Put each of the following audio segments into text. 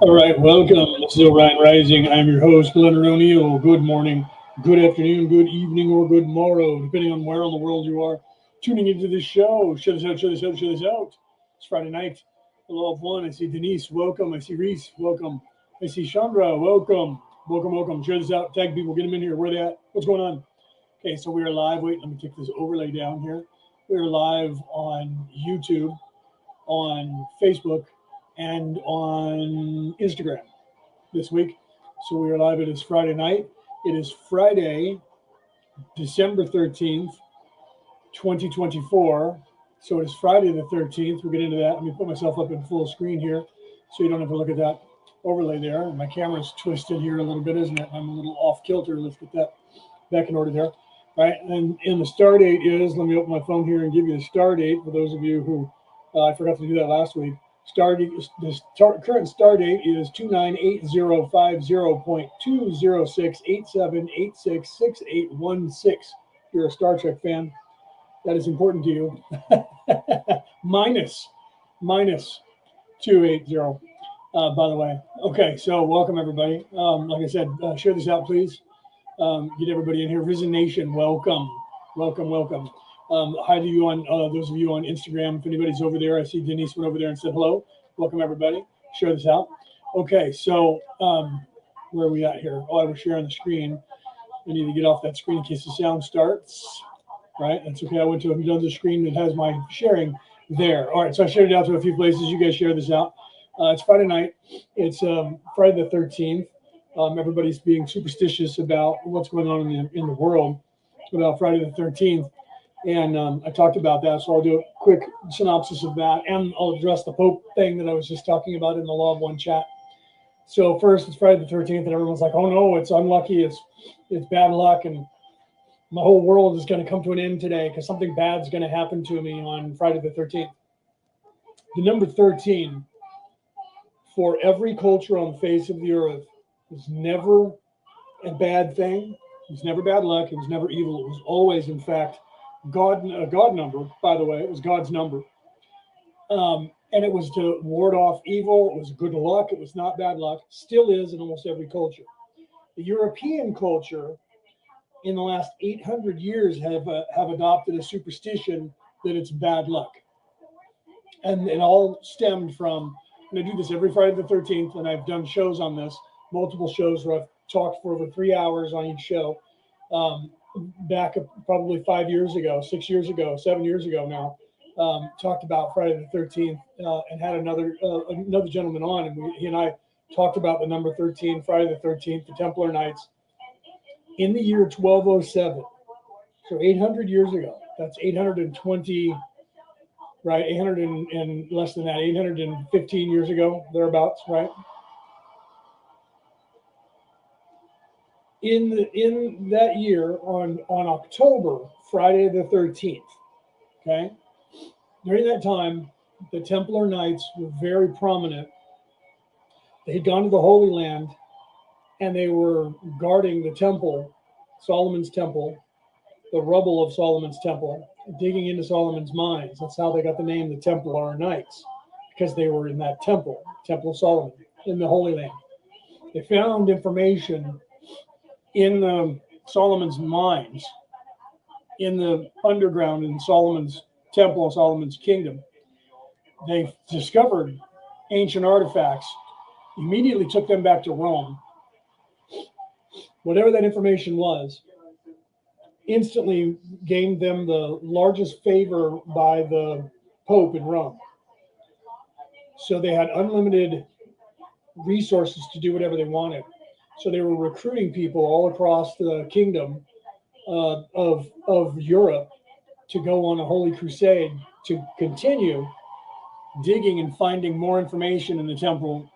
All right, welcome. This is Orion Rising. I'm your host, Leonard O'Neill. Good morning, good afternoon, good evening, or good morrow, depending on where in the world you are tuning into this show. Share this out, share this out, share this out. It's Friday night. Hello, one. I see Denise. Welcome. I see Reese. Welcome. I see Chandra. Welcome. Welcome, welcome. Share this out. Tag people. Get them in here. Where they at? What's going on? Okay, so we are live. Wait, let me take this overlay down here. We are live on YouTube, on Facebook, and on Instagram this week. So we are live. It is Friday night. It is Friday, December 13th, 2024. So it is Friday the 13th. We'll get into that. Let me put myself up in full screen here so you don't have to look at that overlay there. My camera's twisted here a little bit, isn't it? I'm a little off kilter. Let's get that back in order there. All right, and the star date is, let me open my phone here and give you the star date for those of you who, I forgot to do that last week. Current star date is 298050.20687866816. If you're a Star Trek fan, that is important to you. minus 280, by the way. Okay, so welcome everybody. Like I said, share this out, please. Get everybody in here. Risen Nation, welcome. Hi to you on those of you on Instagram. If anybody's over there, I see Denise went over there and said hello. Welcome everybody. Share this out. Okay, so where are we at here? Oh, I was sharing the screen. I need to get off that screen in case the sound starts. Right, that's okay. I went to another screen that has my sharing there. All right, so I shared it out to a few places. You guys share this out. It's Friday night. It's Friday the 13th. Everybody's being superstitious about what's going on in the world about Friday the 13th. And I talked about that, so I'll do a quick synopsis of that, and I'll address the Pope thing that I was just talking about in the Law of One chat. So first, it's Friday the 13th, and everyone's like, oh no, it's unlucky, it's bad luck, and my whole world is going to come to an end today because something bad's going to happen to me on Friday the 13th. The number 13, for every culture on the face of the earth, was never a bad thing. It was never bad luck. It was never evil. It was always, in fact, a God number, by the way. It was God's number. And it was to ward off evil. It was good luck. It was not bad luck. Still is in almost every culture. The European culture, in the last 800 years, have adopted a superstition that it's bad luck. And it all stemmed from, and I do this every Friday the 13th, and I've done shows on this, multiple shows where I've talked for over 3 hours on each show. Back probably 5 years ago, 6 years ago, 7 years ago now, talked about Friday the 13th and had another gentleman on, and he and I talked about the number 13, Friday the 13th, the Templar Knights. In the year 1207, so 800 years ago, that's 820, right? 800 and less than that, 815 years ago, thereabouts, right? In that year, on October, Friday the 13th, okay? During that time, the Templar Knights were very prominent. They had gone to the Holy Land, and they were guarding the temple, Solomon's temple, the rubble of Solomon's temple, digging into Solomon's mines. That's how they got the name the Templar Knights, because they were in that temple, Temple of Solomon, in the Holy Land. They found information in Solomon's mines, in the underground in Solomon's temple, Solomon's kingdom. They discovered ancient artifacts, immediately took them back to Rome. Whatever that information was, instantly gained them the largest favor by the Pope in Rome. So they had unlimited resources to do whatever they wanted. So they were recruiting people all across the kingdom of Europe to go on a holy crusade to continue digging and finding more information in the Temple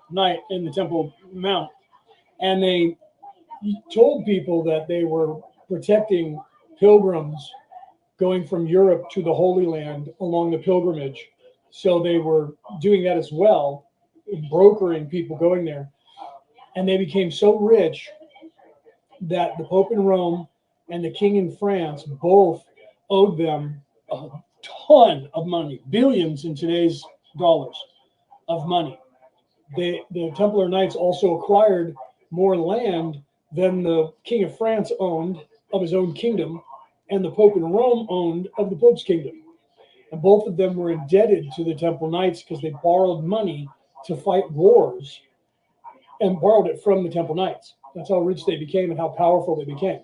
Mount. And they told people that they were protecting pilgrims going from Europe to the Holy Land along the pilgrimage. So they were doing that as well, brokering people going there. And they became so rich that the Pope in Rome and the King in France both owed them a ton of money, billions in today's dollars of money, the Templar Knights also acquired more land than the King of France owned of his own kingdom, and the Pope in Rome owned of the Pope's kingdom. And both of them were indebted to the Templar Knights because they borrowed money to fight wars and borrowed it from the Templar Knights. That's how rich they became and how powerful they became.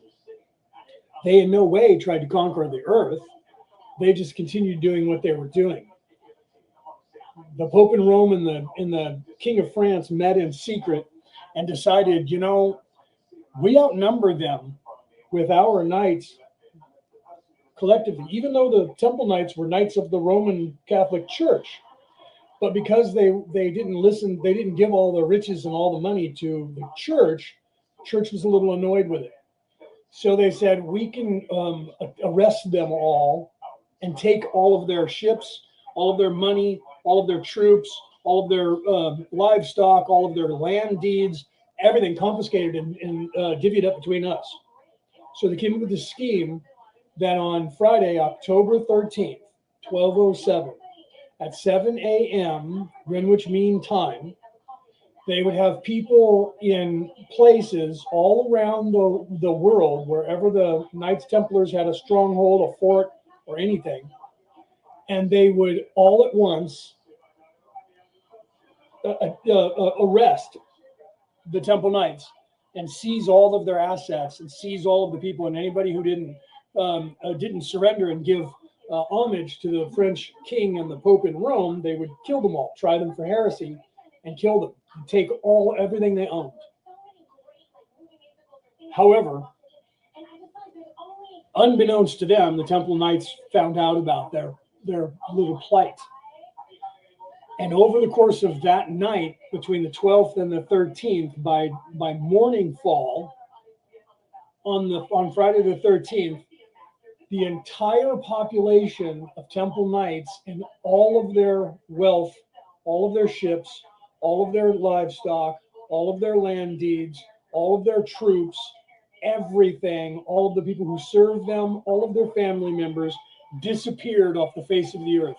They in no way tried to conquer the earth. They just continued doing what they were doing. The Pope in Rome and the King of France met in secret and decided, you know, we outnumber them with our knights collectively, even though the Temple Knights were knights of the Roman Catholic Church. But because they didn't listen, they didn't give all the riches and all the money to the church was a little annoyed with it. So they said, we can arrest them all and take all of their ships, all of their money, all of their troops, all of their livestock, all of their land deeds, everything confiscated and divvied up between us. So they came up with a scheme that on Friday, October 13th, 1207, at 7 a.m. Greenwich Mean Time, they would have people in places all around the world, wherever the Knights Templars had a stronghold, a fort, or anything, and they would all at once arrest the Temple Knights and seize all of their assets and seize all of the people, and anybody who didn't surrender and give homage to the French king and the Pope in Rome, they would kill them all, try them for heresy, and kill them, and take everything they owned. However, unbeknownst to them, the Temple Knights found out about their little plight. And over the course of that night, between the 12th and the 13th, by morning fall, on Friday the 13th, the entire population of Temple Knights and all of their wealth, all of their ships, all of their livestock, all of their land deeds, all of their troops, everything, all of the people who served them, all of their family members disappeared off the face of the earth,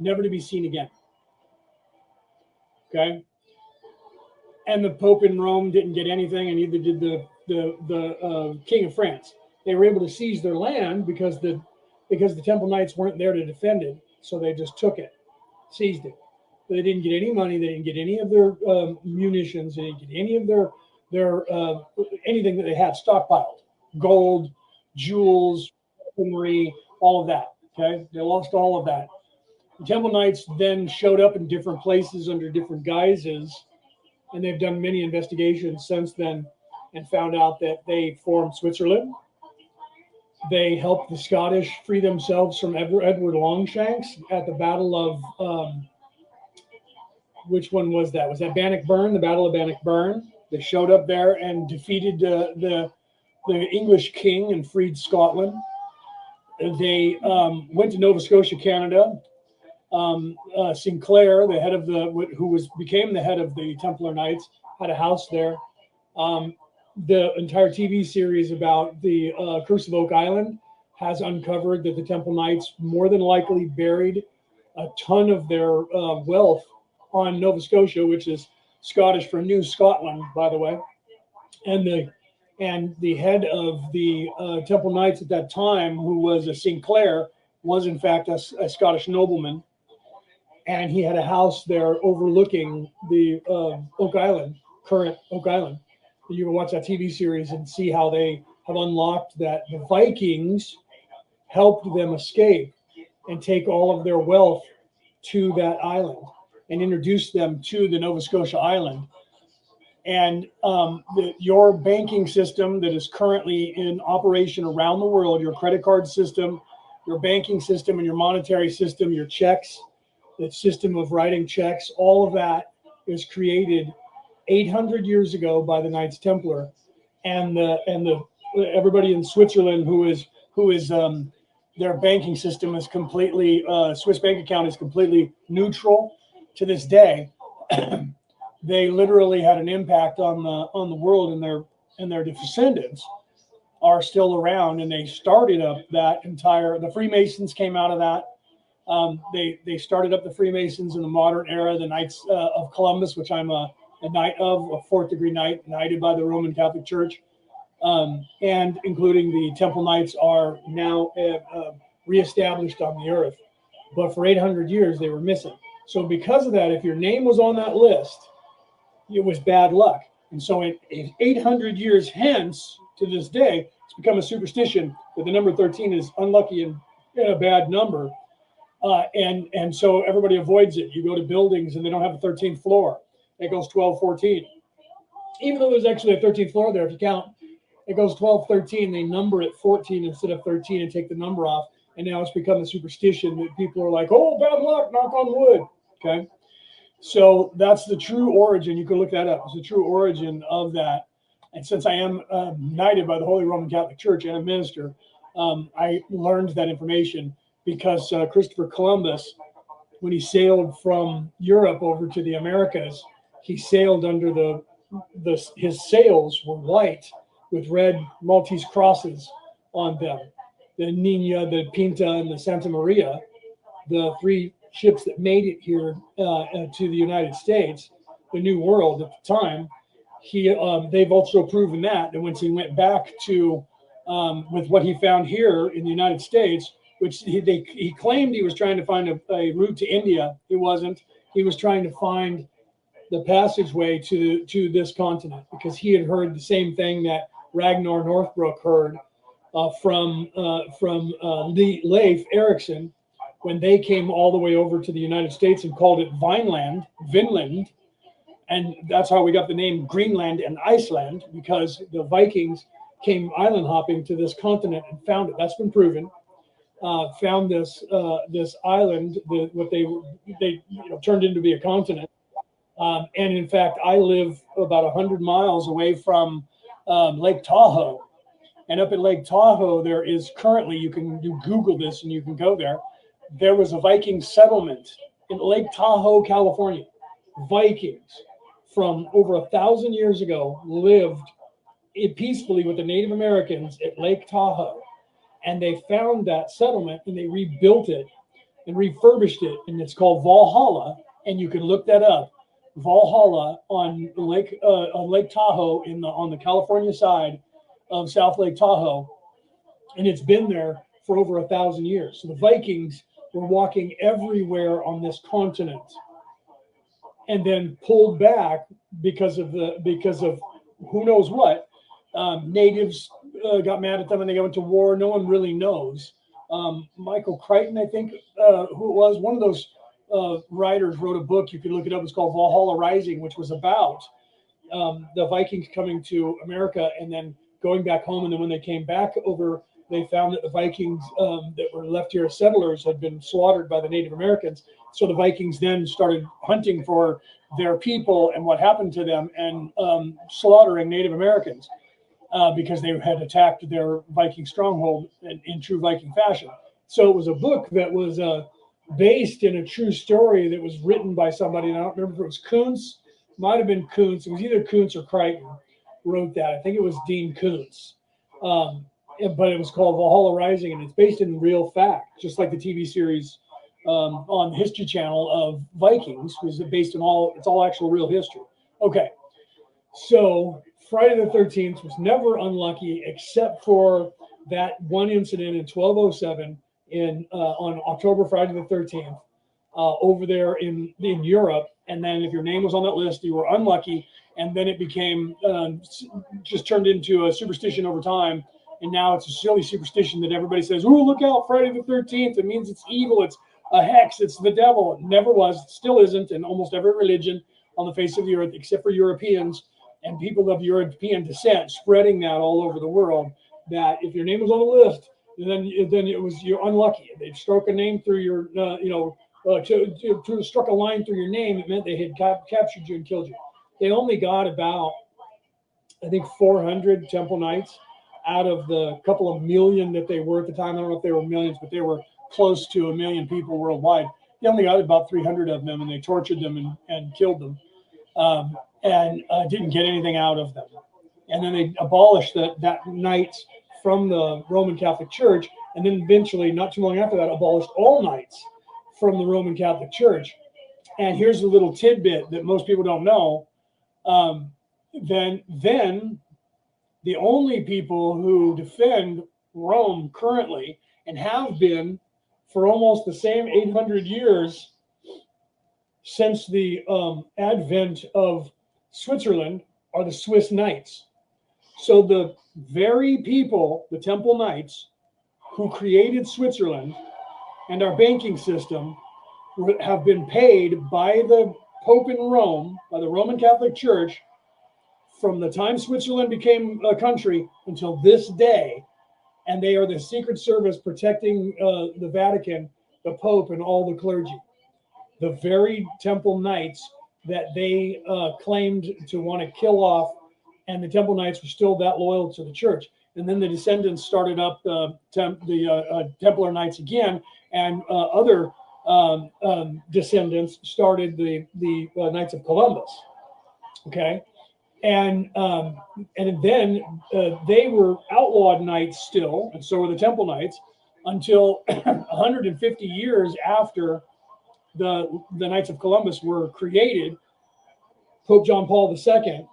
never to be seen again. Okay? And the Pope in Rome didn't get anything, and neither did the King of France. They were able to seize their land because the Temple Knights weren't there to defend it, so they just took it, seized it. But they didn't get any money. They didn't get any of their munitions. They didn't get any of their anything that they had stockpiled: gold, jewels, weaponry, all of that. Okay, they lost all of that. The Temple Knights then showed up in different places under different guises, and they've done many investigations since then and found out that they formed Switzerland. They helped the Scottish free themselves from Edward Longshanks at the Battle of, which one was that? Was that Bannockburn, the Battle of Bannockburn? They showed up there and defeated the English king and freed Scotland. They went to Nova Scotia, Canada. Sinclair, the head of became the head of the Templar Knights, had a house there. The entire TV series about the Curse of Oak Island has uncovered that the Temple Knights more than likely buried a ton of their wealth on Nova Scotia, which is Scottish for New Scotland, by the way. And the head of the Temple Knights at that time, who was a Sinclair, was in fact a Scottish nobleman. And he had a house there overlooking the Oak Island, current Oak Island. You can watch that TV series and see how they have unlocked that. The Vikings helped them escape and take all of their wealth to that island and introduced them to the Nova Scotia island. And your banking system that is currently in operation around the world, your credit card system, your banking system and your monetary system, your checks, the system of writing checks, all of that is created 800 years ago by the Knights Templar, and everybody in Switzerland who is their banking system is completely Swiss bank account is completely neutral to this day. They literally had an impact on the world, and their descendants are still around, and they started up that entire. The Freemasons came out of that. They started up the Freemasons in the modern era, the Knights of Columbus, which I'm a knight of, a fourth degree knight, knighted by the Roman Catholic Church, and including the Temple Knights are now reestablished on the earth. But for 800 years, they were missing. So because of that, if your name was on that list, it was bad luck. And so in 800 years hence, to this day, it's become a superstition that the number 13 is unlucky and a bad number. And so everybody avoids it. You go to buildings and they don't have a 13th floor. It goes 12, 14. Even though there's actually a 13th floor there, if you count, it goes 12, 13. They number it 14 instead of 13 and take the number off. And now it's become a superstition that people are like, oh, bad luck, knock on wood. Okay. So that's the true origin. You can look that up. It's the true origin of that. And since I am knighted by the Holy Roman Catholic Church and a minister, I learned that information because Christopher Columbus, when he sailed from Europe over to the Americas, he sailed under his sails were white with red Maltese crosses on them. The Nina, the Pinta, and the Santa Maria, the three ships that made it here to the United States, the New World at the time. They've also proven that once he went back to with what he found here in the United States, which he claimed he was trying to find a route to India. He wasn't. He was trying to find the passageway to this continent because he had heard the same thing that Ragnar Northbrook heard from Leif Erikson when they came all the way over to the United States and called it Vinland, and that's how we got the name Greenland and Iceland, because the Vikings came island hopping to this continent and found it. That's been proven. Found this island, what they turned into be a continent, and in fact, I live about 100 miles away from Lake Tahoe, and up at Lake Tahoe there is currently, you can Google this and you can go there. There was a Viking settlement in Lake Tahoe, California. Vikings from over 1,000 years ago lived peacefully with the Native Americans at Lake Tahoe. And they found that settlement and they rebuilt it and refurbished it. And it's called Valhalla. And you can look that up. Valhalla on Lake Tahoe on the California side of South Lake Tahoe. And it's been there for over 1,000 years. So the Vikings were walking everywhere on this continent and then pulled back because of who knows what. Natives got mad at them and they went to war. No one really knows. Michael Crichton, I think, who it was, one of those writers wrote a book. You can look it up. It's called Valhalla Rising, which was about the Vikings coming to America and then going back home. And then when they came back over, they found that the Vikings that were left here as settlers had been slaughtered by the Native Americans. So the Vikings then started hunting for their people and what happened to them and slaughtering Native Americans because they had attacked their Viking stronghold in true Viking fashion. So it was a book that was based in a true story that was written by somebody. And I don't remember if it was Kuntz. Might have been Kuntz. It was either Kuntz or Crichton wrote that. I think it was Dean Kuntz. But it was called Valhalla Rising, and it's based in real fact, just like the TV series on the History Channel of Vikings was based on it's all actual real history. Okay, so Friday the 13th was never unlucky except for that one incident in 1207 on October Friday the 13th over there in Europe. And then if your name was on that list, you were unlucky, and then it became just turned into a superstition over time. And now it's a silly superstition that everybody says, oh, look out, Friday the 13th. It means it's evil. It's a hex. It's the devil. It never was. It still isn't in almost every religion on the face of the earth, except for Europeans and people of European descent, spreading that all over the world, that if your name was on the list, then you're unlucky. They'd struck a name through your, struck a line through your name. It meant they had captured you and killed you. They only got about, I think, 400 Temple Knights out of the couple of million that they were at the time. I don't know if they were millions, but they were close to 1 million people worldwide. They only got about 300 of them, and they tortured them and killed them, and didn't get anything out of them. And then they abolished that knights from the Roman Catholic Church, and then eventually, not too long after that, abolished all knights from the Roman Catholic Church. And here's a little tidbit that most people don't know. Then the only people who defend Rome currently and have been for almost the same 800 years since the advent of Switzerland are the Swiss Knights. So the very people, the Temple Knights, who created Switzerland and our banking system have been paid by the Pope in Rome, by the Roman Catholic Church, from the time Switzerland became a country until this day. And they are the Secret Service protecting the Vatican, the Pope, and all the clergy. The very Temple Knights that they claimed to want to kill off, and the Temple Knights were still that loyal to the church. And then the descendants started up the Templar Knights again, and other descendants started the Knights of Columbus. Okay, and then they were outlawed knights still, and so were the Temple Knights, until 150 years after the Knights of Columbus were created. Pope John Paul II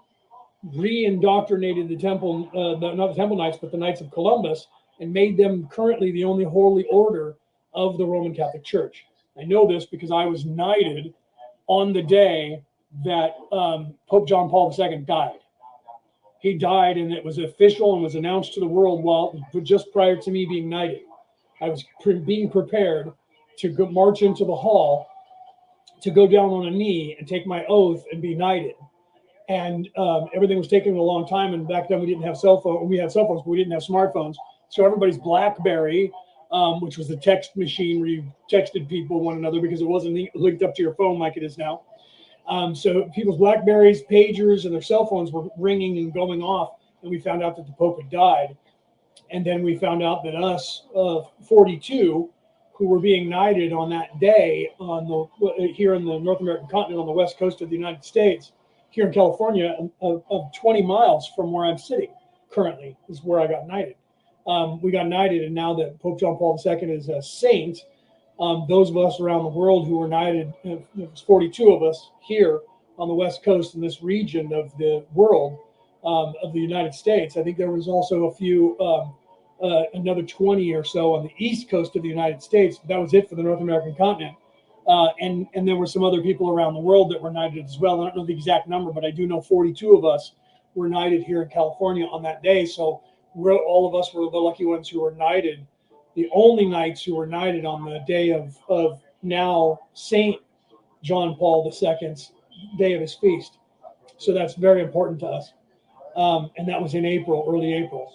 re-indoctrinated the Temple, not the Temple Knights, but the Knights of Columbus, and made them currently the only holy order of the Roman Catholic Church. I know this because I was knighted on the day that Pope John Paul II died. He died, and it was official and was announced to the world just prior to me being knighted. I was being prepared to go march into the hall, to go down on a knee and take my oath and be knighted. And everything was taking a long time. And back then we didn't have cell phones. We had cell phones, but we didn't have smartphones. So everybody's BlackBerry, which was the text machine where you texted people one another because it wasn't linked up to your phone like it is now. So people's BlackBerries, pagers, and their cell phones were ringing and going off. And we found out that the Pope had died. And then we found out that us 42 who were being knighted on that day here in the North American continent on the west coast of the United States, here in California, of 20 miles from where I'm sitting currently is where I got knighted. We got knighted, and now that Pope John Paul II is a saint, those of us around the world who were knighted, it was 42 of us here on the west coast in this region of the world, of the United States. I think there was also a few, another 20 or so on the east coast of the United States. That was it for the North American continent. And there were some other people around the world that were knighted as well. I don't know the exact number, but I do know 42 of us were knighted here in California on that day. So all of us were the lucky ones who were knighted, the only knights who were knighted on the day of now Saint John Paul II's day of his feast. So that's very important to us. And that was in April, early April.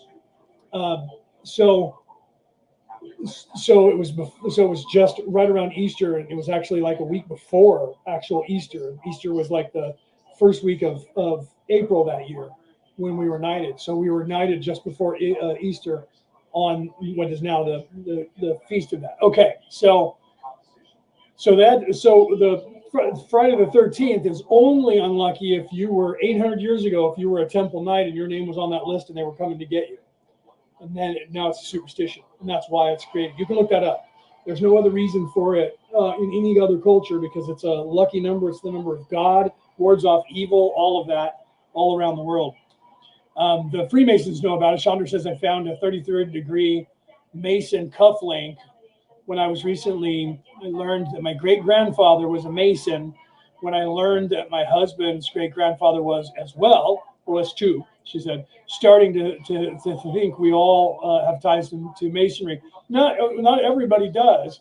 So it was just right around Easter, and it was actually like a week before actual Easter. Easter was like the first week of April that year when we were knighted. So we were knighted just before Easter on what is now the feast of that. Okay, so the Friday the 13th is only unlucky if you were 800 years ago, if you were a Temple Knight and your name was on that list and they were coming to get you. And then now it's a superstition, and that's why it's created. You can look that up. There's no other reason for it in any other culture, because it's a lucky number. It's the number of God, wards off evil, all of that, all around the world. The Freemasons know about it. Chandra says, I found a 33rd degree Mason cuff link when I learned that my great-grandfather was a Mason, when I learned that my husband's great-grandfather was as well, was too. She said, starting to think we all have ties to Masonry. Not everybody does.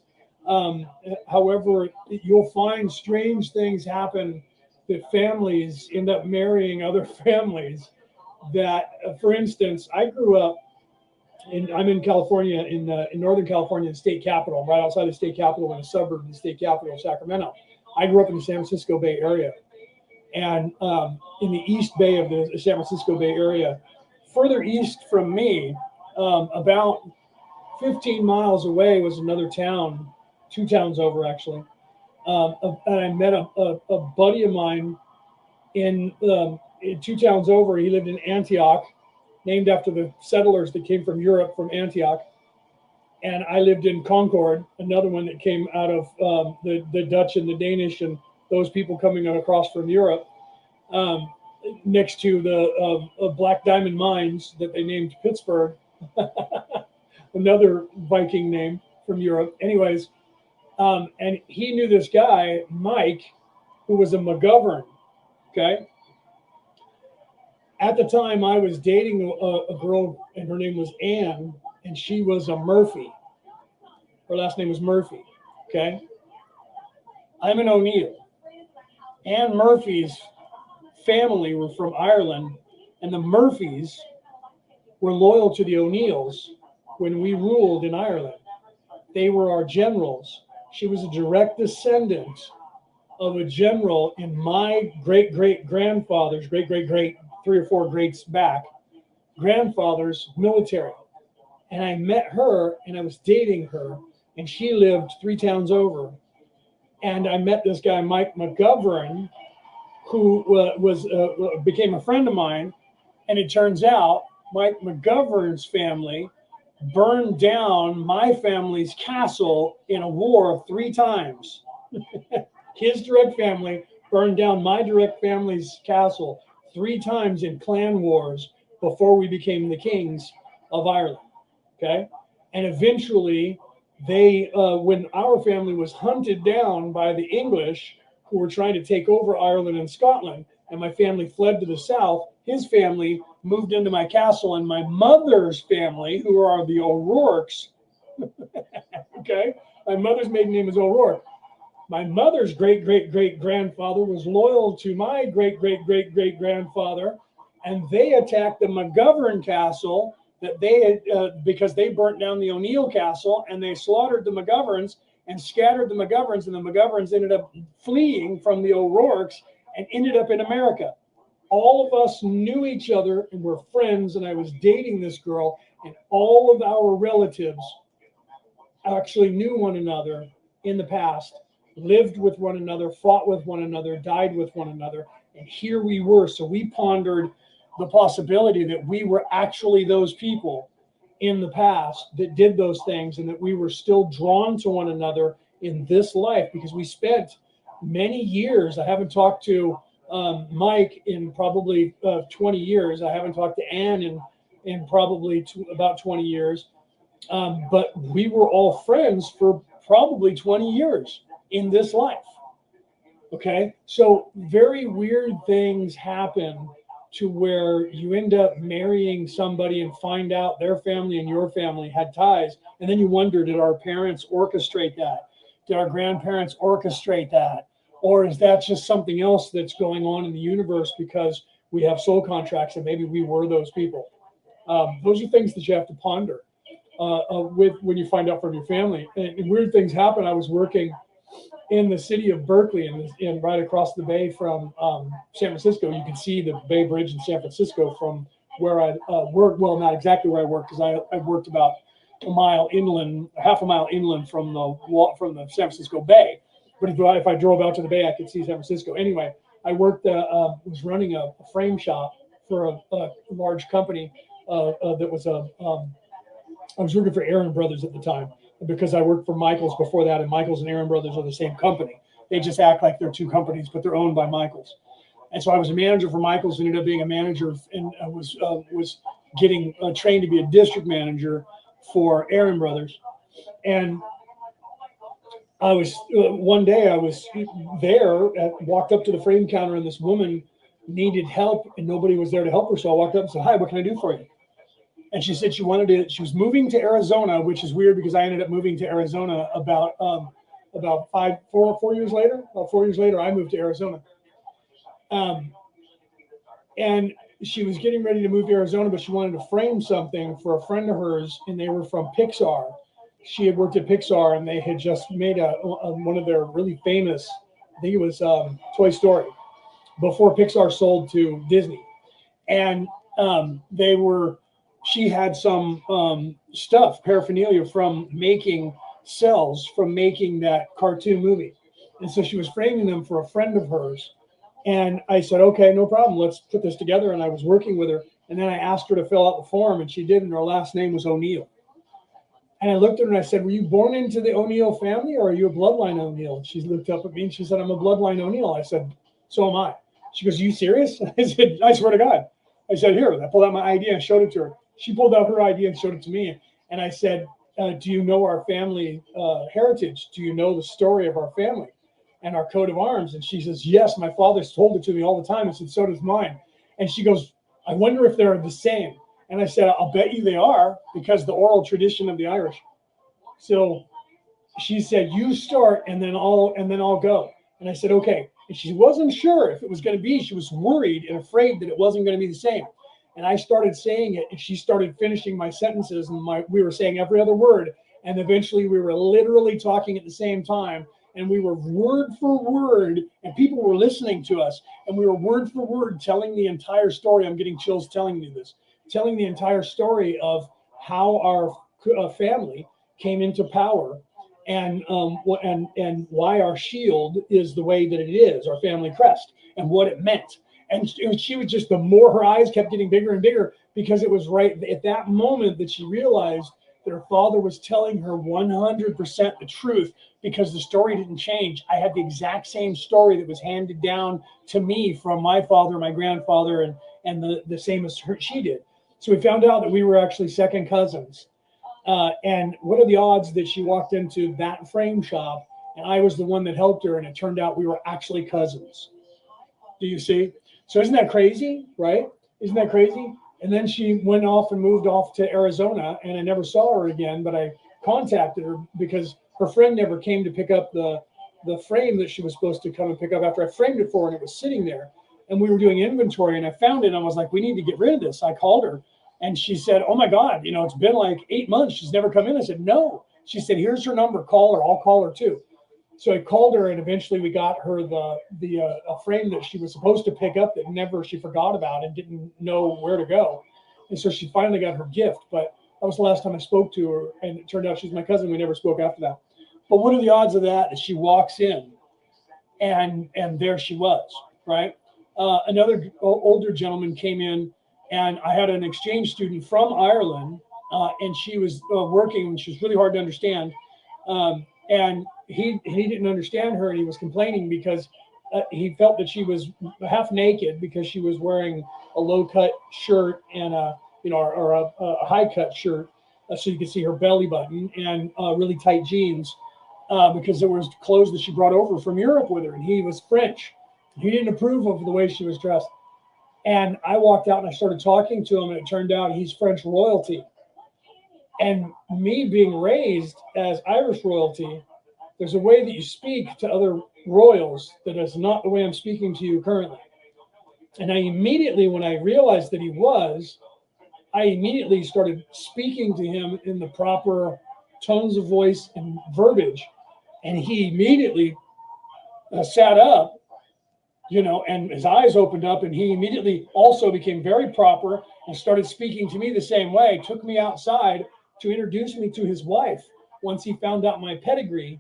However, you'll find strange things happen, that families end up marrying other families. That, for instance, I grew up, I'm in California, in Northern California, the state capital, right outside the state capital, in a suburb of the state capital, Sacramento. I grew up in the San Francisco Bay Area. And in the East Bay of the San Francisco Bay Area, further east from me, about 15 miles away, was another town, 2 towns over actually. And I met a buddy of mine in 2 towns over. He lived in Antioch, named after the settlers that came from Europe, from Antioch. and I lived in Concord, another one that came out of the Dutch and the Danish and those people coming across from Europe, next to the Black Diamond Mines that they named Pittsburgh, another Viking name from Europe. Anyways, and he knew this guy, Mike, who was a McGovern, okay? At the time, I was dating a girl, and her name was Ann, and she was a Murphy. Her last name was Murphy, okay? I'm an O'Neill. Ann Murphy's family were from Ireland, and the Murphys were loyal to the O'Neills when we ruled in Ireland. They were our generals. She was a direct descendant of a general in my great-great-grandfather's, great-great-great, 3 or 4 greats back, grandfather's military. And I met her, and I was dating her, and she lived 3 towns over. And I met this guy, Mike McGovern, who became a friend of mine. And it turns out Mike McGovern's family burned down my family's castle in a war 3 times. His direct family burned down my direct family's castle 3 times in clan wars before we became the kings of Ireland. Okay. And eventually they, when our family was hunted down by the English who were trying to take over Ireland and Scotland, and my family fled to the south, his family moved into my castle, and my mother's family, who are the O'Rourke's, okay, my mother's maiden name is O'Rourke. My mother's great-great-great-grandfather was loyal to my great-great-great-great-grandfather, and they attacked the McGovern castle that they had, because they burnt down the O'Neill castle, and they slaughtered the McGoverns and scattered the McGoverns, and the McGoverns ended up fleeing from the O'Rourke's and ended up in America. All of us knew each other and were friends, and I was dating this girl, and all of our relatives actually knew one another in the past, lived with one another, fought with one another, died with one another, and here we were. So we pondered the possibility that we were actually those people in the past that did those things, and that we were still drawn to one another in this life, because we spent many years. I haven't talked to Mike in probably 20 years. I haven't talked to Ann in probably about 20 years. But we were all friends for probably 20 years in this life. Okay, so very weird things happen to where you end up marrying somebody and find out their family and your family had ties. And then you wonder, did our parents orchestrate that? Did our grandparents orchestrate that? Or is that just something else that's going on in the universe because we have soul contracts and maybe we were those people? Those are things that you have to ponder with when you find out from your family. And weird things happen. I was working in the city of Berkeley, and right across the bay from San Francisco. You can see the Bay Bridge in San Francisco from where I worked. Well, not exactly where I worked, because I worked about half a mile inland from the San Francisco Bay. But if I drove out to the bay, I could see San Francisco. Anyway, I worked, was running a frame shop for a large company that was I was working for Aaron Brothers at the time, because I worked for Michaels before that, and Michaels and Aaron Brothers are the same company. They just act like they're 2 companies, but they're owned by Michaels. And so I was a manager for Michaels, ended up being a manager, and I was getting trained to be a district manager for Aaron Brothers. And I was one day I was there, walked up to the frame counter, and this woman needed help, and nobody was there to help her. So I walked up and said, "Hi, what can I do for you?" And she said she was moving to Arizona, which is weird because I ended up moving to Arizona about 4 years later. About 4 years later, I moved to Arizona. And she was getting ready to move to Arizona, but she wanted to frame something for a friend of hers, and they were from Pixar. She had worked at Pixar, and they had just made one of their really famous, I think it was Toy Story, before Pixar sold to Disney. And she had some stuff, paraphernalia from making cells, from making that cartoon movie. And so she was framing them for a friend of hers. And I said, okay, no problem. Let's put this together. And I was working with her. And then I asked her to fill out the form, and she did. And her last name was O'Neill. And I looked at her and I said, were you born into the O'Neill family or are you a bloodline O'Neill? And she looked up at me and she said, I'm a bloodline O'Neill. I said, so am I. She goes, are you serious? I said, I swear to God. I said, here. I pulled out my ID and showed it to her. She pulled out her ID and showed it to me. And I said, do you know our family heritage? Do you know the story of our family and our coat of arms? And she says, yes, my father's told it to me all the time. I said, so does mine. And she goes, I wonder if they're the same. And I said, I'll bet you they are, because the oral tradition of the Irish. So she said, you start and then I'll go. And I said, okay. And she wasn't sure if it was going to be. She was worried and afraid that it wasn't going to be the same. And I started saying it, and she started finishing my sentences, and we were saying every other word. And eventually we were literally talking at the same time, and we were word for word, and people were listening to us, and we were word for word telling the entire story. I'm getting chills telling you this, telling the entire story of how our family came into power, and why our shield is the way that it is, our family crest, and what it meant. And she was just, the more her eyes kept getting bigger and bigger, because it was right at that moment that she realized that her father was telling her 100% the truth, because the story didn't change. I had the exact same story that was handed down to me from my father, my grandfather, and the same as she did. So we found out that we were actually second cousins. And what are the odds that she walked into that frame shop and I was the one that helped her, and it turned out we were actually cousins? Do you see? So isn't that crazy, right? Isn't that crazy? And then she went off and moved off to Arizona, and I never saw her again, but I contacted her because her friend never came to pick up the frame that she was supposed to come and pick up after I framed it for her, and it was sitting there. And we were doing inventory, and I found it, and I was like, we need to get rid of this. I called her, and she said, oh my God, it's been like 8 months. She's never come in. I said, no. She said, here's her number. Call her. I'll call her too. So I called her, and eventually we got her a frame that she was supposed to pick up that she forgot about and didn't know where to go. And so she finally got her gift. But that was the last time I spoke to her, and it turned out she's my cousin. We never spoke after that. But what are the odds of that? She walks in, and there she was, right? Another older gentleman came in, and I had an exchange student from Ireland, and she was working. She was really hard to understand, and he didn't understand her, and he was complaining because he felt that she was half naked because she was wearing a low cut shirt and a high cut shirt, so you could see her belly button, and really tight jeans, because there was clothes that she brought over from Europe with her, and he was French. He didn't approve of the way she was dressed. And I walked out and I started talking to him, and it turned out he's French royalty. And me being raised as Irish royalty, there's a way that you speak to other royals that is not the way I'm speaking to you currently. And I immediately, when I realized that he was, I immediately started speaking to him in the proper tones of voice and verbiage. And he immediately sat up, and his eyes opened up, and he immediately also became very proper and started speaking to me the same way. Took me outside to introduce me to his wife once he found out my pedigree,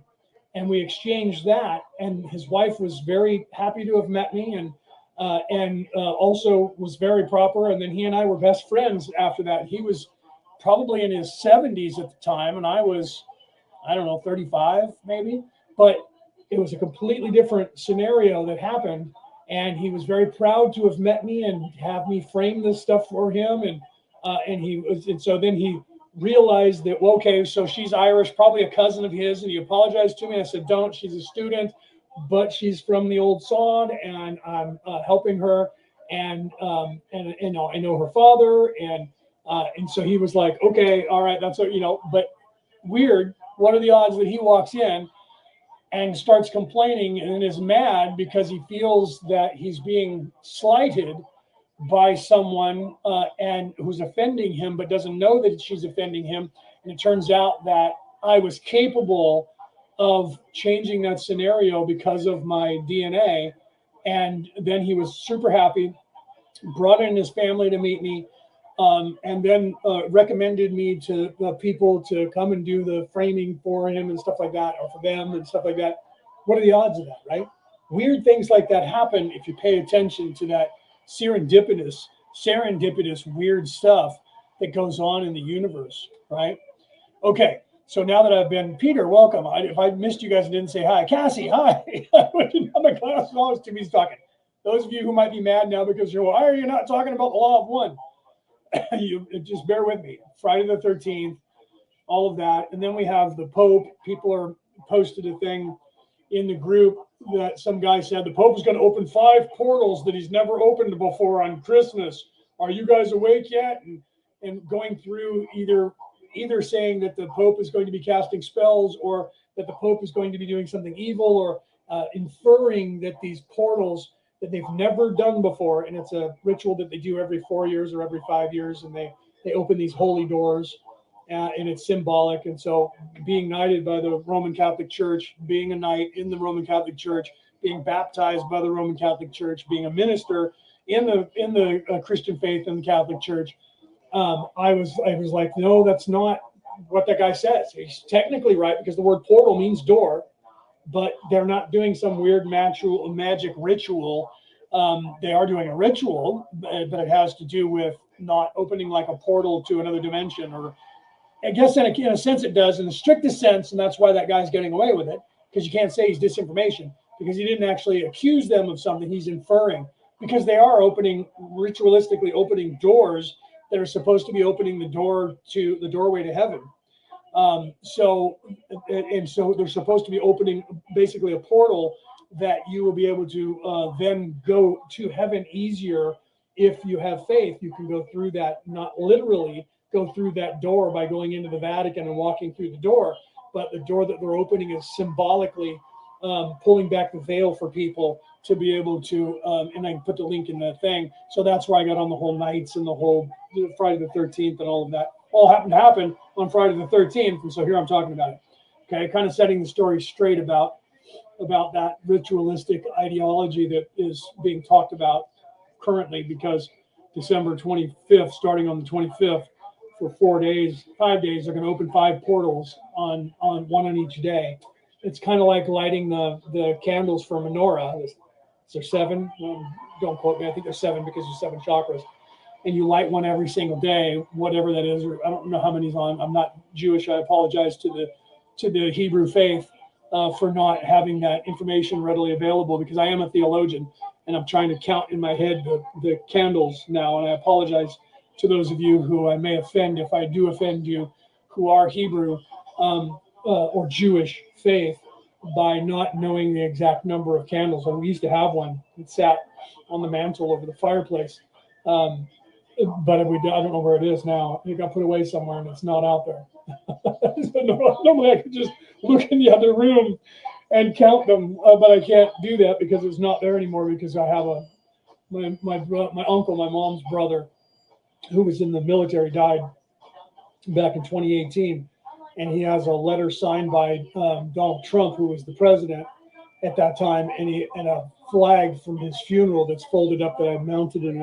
and we exchanged that. And his wife was very happy to have met me, and also was very proper. And then he and I were best friends after that. He was probably in his 70s at the time, and I was, I don't know, 35 maybe, but it was a completely different scenario that happened. And he was very proud to have met me and have me frame this stuff for him. And so then he realized that, well, okay, so she's Irish, probably a cousin of his. And he apologized to me. I said, don't, she's a student, but she's from the old sod, and I'm helping her. And I know her father. And so he was like, okay, all right, that's what, but weird. What are the odds that he walks in and starts complaining and is mad because he feels that he's being slighted by someone and who's offending him, but doesn't know that she's offending him. And it turns out that I was capable of changing that scenario because of my DNA. And then he was super happy, brought in his family to meet me, and then recommended me to people to come and do the framing for him and stuff like that, or for them and stuff like that. What are the odds of that, right? Weird things like that happen if you pay attention to that serendipitous, weird stuff that goes on in the universe, right? Okay, So now that I've been, Peter, welcome. If I missed you guys and didn't say hi, Cassie, hi. I didn't have my glasses on. It's Timmy's talking. Those of you who might be mad now because you're, why are you not talking about the law of one? You just bear with me. Friday the 13th, all of that. And then we have the Pope. People are posted a thing in the group that some guy said the Pope is going to open 5 portals that he's never opened before on Christmas. Are you guys awake yet? And going through either saying that the Pope is going to be casting spells, or that the Pope is going to be doing something evil, or inferring that these portals that they've never done before, and it's a ritual that they do every 4 years or every 5 years, and they open these holy doors, and it's symbolic. And so being knighted by the Roman Catholic Church, being a knight in the Roman Catholic Church, being baptized by the Roman Catholic Church, being a minister in the Christian faith in the Catholic Church, I was like, no, that's not what that guy says. He's technically right, because the word portal means door, but they're not doing some weird magic ritual. They are doing a ritual, but it has to do with not opening like a portal to another dimension, or I guess in a sense it does in the strictest sense, and that's why that guy's getting away with it, because you can't say he's disinformation, because he didn't actually accuse them of something. He's inferring, because they are ritualistically opening doors that are supposed to be opening the doorway to heaven. So they're supposed to be opening basically a portal that you will be able to then go to heaven easier. If you have faith, you can go through that, not literally go through that door by going into the Vatican and walking through the door, but the door that they're opening is symbolically pulling back the veil for people to be able to, and I can put the link in the thing. So that's where I got on the whole nights and the whole Friday the 13th and all of that. All happened to happen on Friday the 13th, and so here I'm talking about it. Okay, kind of setting the story straight about that ritualistic ideology that is being talked about currently, because December 25th, starting on the 25th, for 5 days, they're going to open 5 portals on one on each day. It's kind of like lighting the candles for menorah. Is there 7? Don't quote me. I think there's 7 because there's 7 chakras. And you light one every single day, whatever that is. Or I don't know how many's on. I'm not Jewish. I apologize to the Hebrew faith for not having that information readily available, because I am a theologian and I'm trying to count in my head the candles now. And I apologize to those of you who I may offend, if I do offend you, who are Hebrew or Jewish faith, by not knowing the exact number of candles. And we used to have one that sat on the mantle over the fireplace. But I don't know where it is now. It got put away somewhere and it's not out there. So normally I could just look in the other room and count them, but I can't do that because it's not there anymore, because I have my uncle, my mom's brother, who was in the military, died back in 2018. And he has a letter signed by Donald Trump, who was the president at that time, and a flag from his funeral that's folded up that I mounted in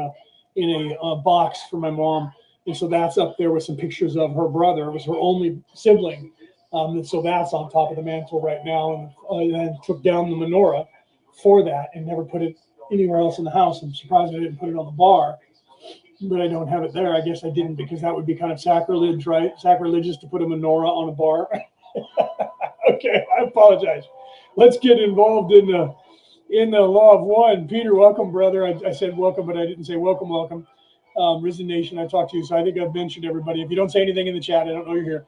a box for my mom. And so that's up there with some pictures of her brother. It was her only sibling. And so that's on top of the mantle right now. And I took down the menorah for that and never put it anywhere else in the house. I'm surprised I didn't put it on the bar, but I don't have it there. I guess I didn't, because that would be kind of sacrilege, right? Sacrilegious to put a menorah on a bar. Okay, I apologize. Let's get involved in the law of one. Peter, welcome, brother. I said welcome, but I didn't say welcome. Risen Nation, I talked to you, so I think I've mentioned everybody. If you don't say anything in the chat, I don't know you're here.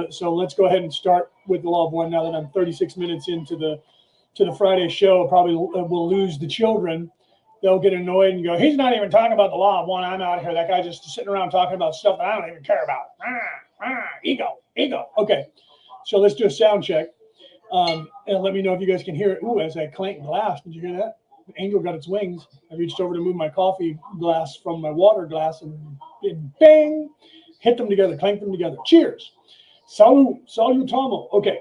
So let's go ahead and start with the law of one now that I'm 36 minutes into the Friday show. Probably will lose the children. They'll get annoyed and go, he's not even talking about the law of one. I'm out of here. That guy just sitting around talking about stuff that I don't even care about. Ego. Okay, so let's do a sound check. And let me know if you guys can hear it. Ooh, as I clank glass. Did you hear that? The angel got its wings. I reached over to move my coffee glass from my water glass, and bang, hit them together, clanked them together. Cheers. Salutamo. Okay.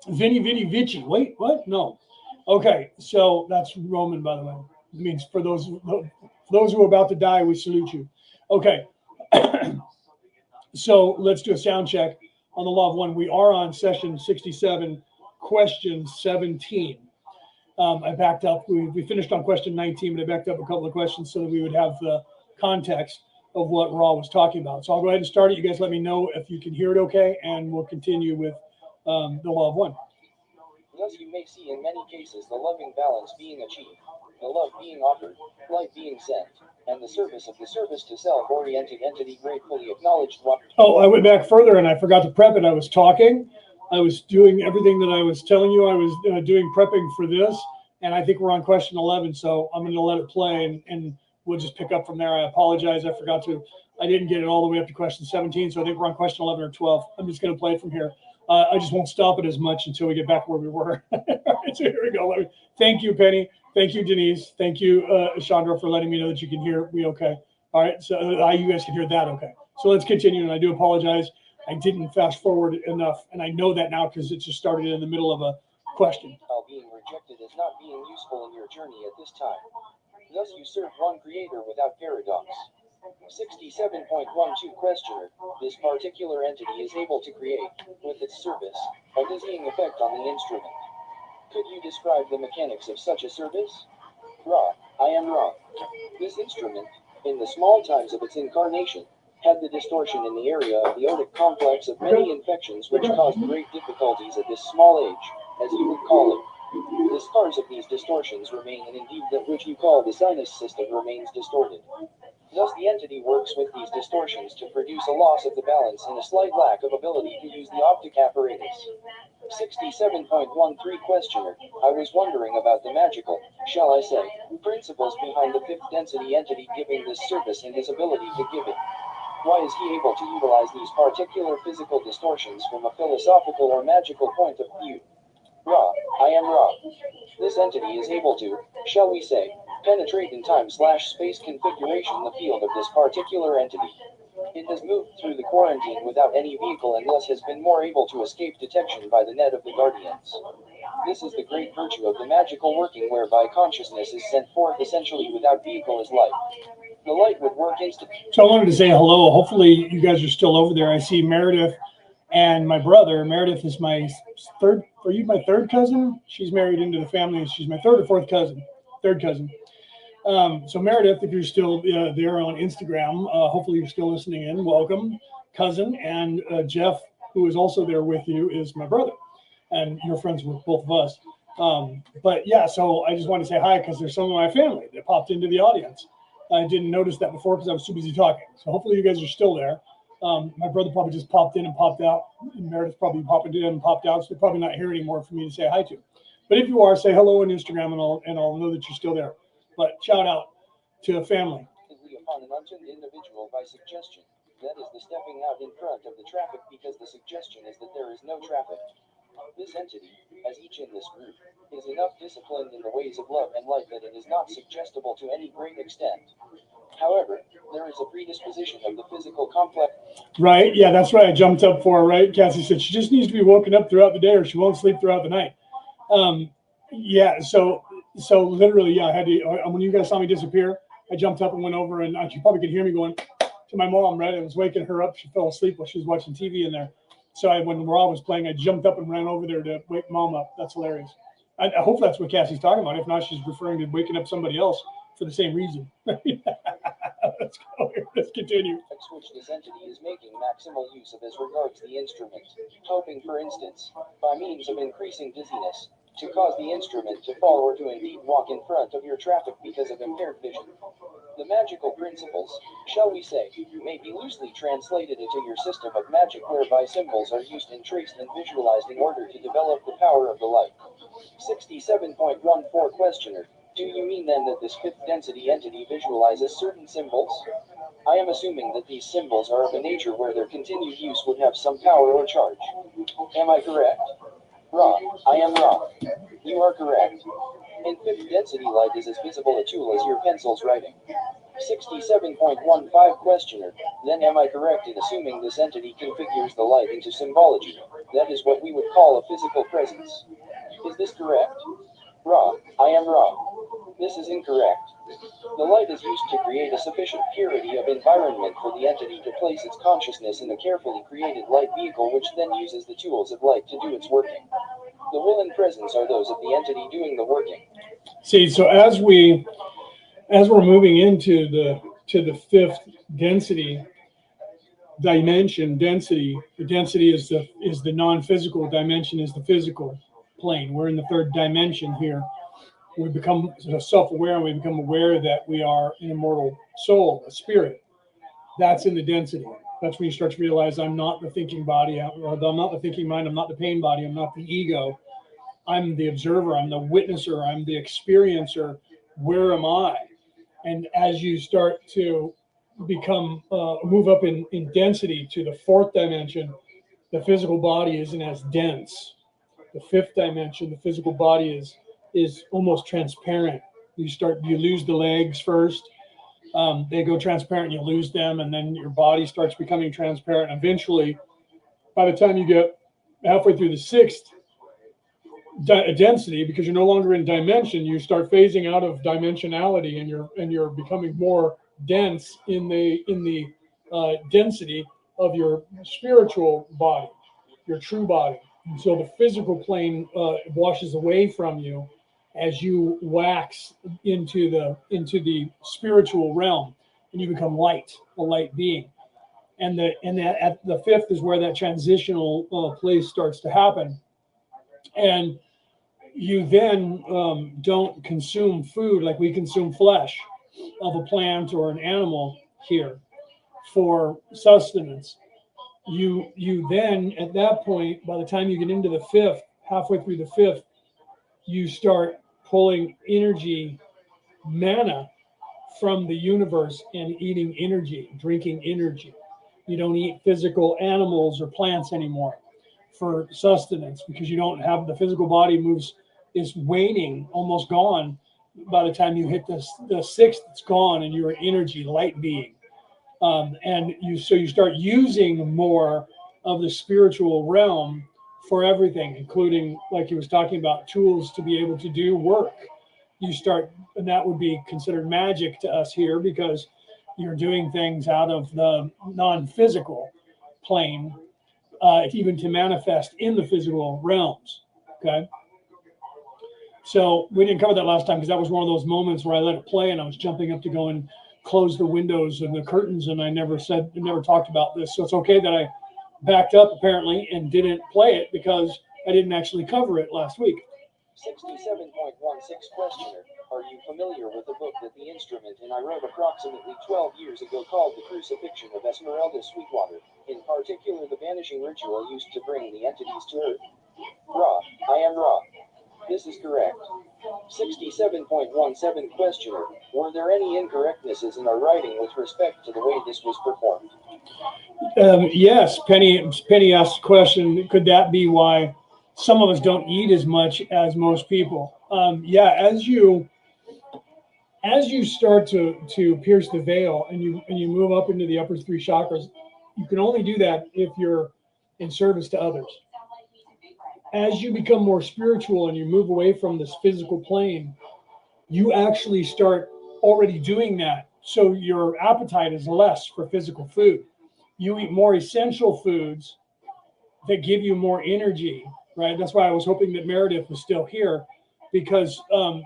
Vini Vidi Vici. Wait, what? No. Okay, so that's Roman, by the way. It means for those who are about to die, we salute you. Okay. So let's do a sound check on the law of one. We are on session 67, question 17. I backed up. We finished on question 19, but I backed up a couple of questions so that we would have the context. of what Ra was talking about. So I'll go ahead and start it. You guys let me know if you can hear it okay, and we'll continue with the law of one. Thus you may see in many cases the loving balance being achieved, the love being offered, light being sent, and the service of the service to self-oriented entity gratefully acknowledged. Oh, I went back further and I forgot to prep it. I was talking. I was doing everything that I was telling you. I was doing prepping for this, and I think we're on question 11, so I'm going to let it play, and we'll just pick up from there. I apologize. I forgot to. I didn't get it all the way up to question 17, so I think we're on question 11 or 12. I'm just going to play it from here. I just won't stop it as much until we get back where we were. So here we go. Thank you, Penny. Thank you, Denise. Thank you, Chandra, for letting me know that you can hear me okay. All right, so you guys can hear that okay. So let's continue, and I do apologize. I didn't fast forward enough, and I know that now because it just started in the middle of a question. While being rejected as not being useful in your journey at this time. Thus you serve one creator without paradox. 67.12 Questioner. This particular entity is able to create, with its service, a dizzying effect on the instrument. Could you describe the mechanics of such a service? Ra, I am Ra. This instrument, in the small times of its incarnation, had the distortion in the area of the otic complex of many infections which caused great difficulties at this small age, as you would call it. The scars of these distortions remain, and indeed that which you call the sinus system remains distorted. Thus the entity works with these distortions to produce a loss of the balance and a slight lack of ability to use the optic apparatus. 67.13 Questioner. I was wondering about the magical, shall I say, principles behind the fifth density entity giving this service and his ability to give it. Why is he able to utilize these particular physical distortions from a philosophical or magical point of view? Ra, I am Ra. This entity is able to, shall we say, penetrate in time/space configuration the field of this particular entity. It has moved through the quarantine without any vehicle and thus has been more able to escape detection by the net of the guardians. This is the great virtue of the magical working whereby consciousness is sent forth essentially without vehicle as light. The light would work instantly. So I wanted to say hello. Hopefully you guys are still over there. I see Meredith and my brother. Meredith is my third. Are you my third cousin? She's married into the family. She's my third or fourth cousin. Third cousin. So Meredith, if you're still there on Instagram, hopefully you're still listening in. Welcome, cousin. And Jeff, who is also there with you, is my brother. And you're friends with both of us. But yeah, so I just wanted to say hi because there's some of my family that popped into the audience. I didn't notice that before because I was too busy talking. So hopefully you guys are still there. My brother probably just popped in and popped out. And Meredith probably popped in and popped out. So they're probably not here anymore for me to say hi to. But if you are, say hello on Instagram and I'll know that you're still there. But shout out to a family. Upon an untuned individual by suggestion. That is the stepping out in front of the traffic because the suggestion is that there is no traffic. This entity, as each in this group, is enough disciplined in the ways of love and light that it is not suggestible to any great extent. However, there is a predisposition of the physical complex. Right, yeah, that's what I jumped up for, right? Cassie said she just needs to be woken up throughout the day or she won't sleep throughout the night. Yeah, so literally, yeah, I had to, when you guys saw me disappear, I jumped up and went over and you probably could hear me going to my mom, right? I was waking her up. She fell asleep while she was watching TV in there. So when Rob was playing, I jumped up and ran over there to wake mom up. That's hilarious. I hope that's what Cassie's talking about. If not, she's referring to waking up somebody else for the same reason. Let's go here. Let's continue. Which this entity is making maximal use of as regards the instrument, hoping, for instance, by means of increasing dizziness, to cause the instrument to fall or to indeed walk in front of your traffic because of impaired vision. The magical principles, shall we say, may be loosely translated into your system of magic whereby symbols are used and traced and visualized in order to develop the power of the light. 67.14 Questioner. Do you mean then that this fifth density entity visualizes certain symbols? I am assuming that these symbols are of a nature where their continued use would have some power or charge. Am I correct? Ra, I am Ra. You are correct. In fifth density, light is as visible a tool as your pencil's writing. 67.15 Questioner. Then am I correct in assuming this entity configures the light into symbology? That is what we would call a physical presence. Is this correct? Ra, I am Ra. This is incorrect. The light is used to create a sufficient purity of environment for the entity to place its consciousness in a carefully created light vehicle which then uses the tools of light to do its working. The will and presence are those of the entity doing the working. See, so as we're moving into to the fifth density dimension. Density, the density is the non-physical dimension, is the physical plane. We're in the third dimension here. We become self-aware, and we become aware that we are an immortal soul, a spirit. That's in the density. That's when you start to realize I'm not the thinking body, or I'm not the thinking mind, I'm not the pain body, I'm not the ego. I'm the observer, I'm the witnesser, I'm the experiencer. Where am I? And as you start to become, move up in density to the fourth dimension, the physical body isn't as dense. The fifth dimension, the physical body is almost transparent. You lose the legs first. They go transparent, you lose them, and then your body starts becoming transparent. Eventually, by the time you get halfway through the sixth density, because you're no longer in dimension, you start phasing out of dimensionality, and you're becoming more dense in the density of your spiritual body, your true body. And so the physical plane washes away from you as you wax into the spiritual realm, and you become light, a light being. And at the fifth is where that transitional place starts to happen. And you then don't consume food like we consume flesh of a plant or an animal here for sustenance. You then, at that point, by the time you get into the fifth, halfway through the fifth, you start pulling energy, mana from the universe, and eating energy, drinking energy. You don't eat physical animals or plants anymore for sustenance, because you don't have the physical body is waning, almost gone. By the time you hit the sixth, it's gone, and you're an energy light being. And you start using more of the spiritual realm for everything, including, like he was talking about, tools to be able to do work. You start, and that would be considered magic to us here, because you're doing things out of the non-physical plane, even to manifest in the physical realms. Okay. So we didn't cover that last time, because that was one of those moments where I let it play, and I was jumping up to go and close the windows and the curtains, and I never talked about this. So it's okay that I backed up apparently and didn't play it, because I didn't actually cover it last week. 67.16 questioner. Are you familiar with the book that the instrument and I wrote approximately 12 years ago called The Crucifixion of Esmeralda Sweetwater? In particular, the vanishing ritual used to bring the entities to Earth? Ra. I am Ra. This is correct. 67.17 questioner. Were there any incorrectnesses in our writing with respect to the way this was performed? Yes, Penny asked the question, could that be why some of us don't eat as much as most people? Yeah, as you start to pierce the veil, and you move up into the upper three chakras, you can only do that if you're in service to others. As you become more spiritual and you move away from this physical plane, you actually start already doing that. So your appetite is less for physical food. You eat more essential foods that give you more energy, right? That's why I was hoping that Meredith was still here, because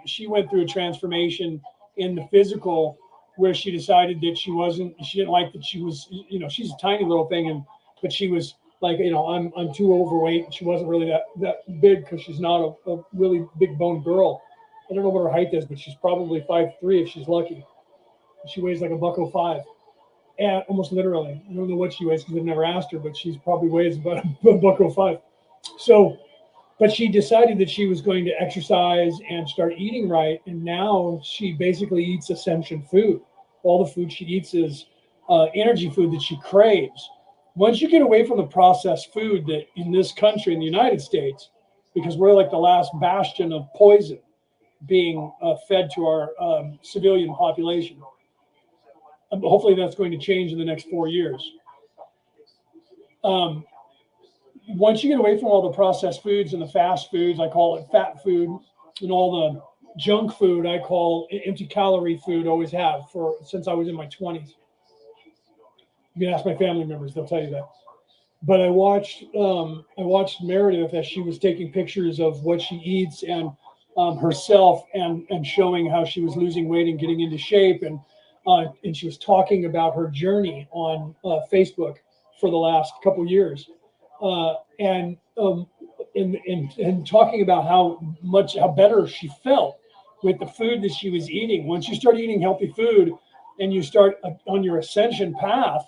she went through a transformation in the physical, where she decided that she didn't like that she was, she's a tiny little thing, but she was like, I'm too overweight. She wasn't really that big, because she's not a really big boned girl. I don't know what her height is, but she's probably 5'3" if she's lucky. She weighs like $105. And almost literally, I don't know what she weighs, because I've never asked her, but she's probably weighs about $105. So, but she decided that she was going to exercise and start eating right, and now she basically eats essential food. All the food she eats is energy food that she craves. Once you get away from the processed food that in this country, in the United States, because we're like the last bastion of poison being fed to our civilian population. Hopefully that's going to change in the next 4 years. Once you get away from all the processed foods and the fast foods, I call it fat food, and all the junk food, I call empty calorie food, always have since I was in my 20s. You can ask my family members, they'll tell you that. But I watched Meredith as she was taking pictures of what she eats and herself, and showing how she was losing weight and getting into shape. And and she was talking about her journey on Facebook for the last couple years, and talking about how better she felt with the food that she was eating. Once you start eating healthy food and you start on your ascension path,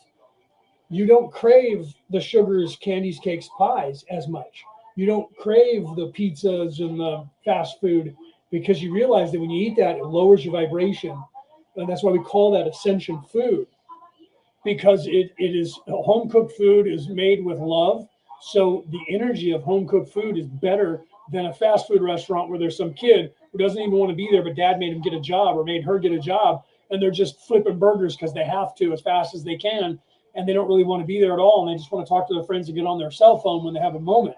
you don't crave the sugars, candies, cakes, pies as much. You don't crave the pizzas and the fast food, because you realize that when you eat that, it lowers your vibration. And that's why we call that ascension food, because it is home cooked food is made with love. So the energy of home cooked food is better than a fast food restaurant where there's some kid who doesn't even want to be there, but dad made him get a job or made her get a job, and they're just flipping burgers because they have to as fast as they can, and they don't really want to be there at all, and they just want to talk to their friends and get on their cell phone when they have a moment.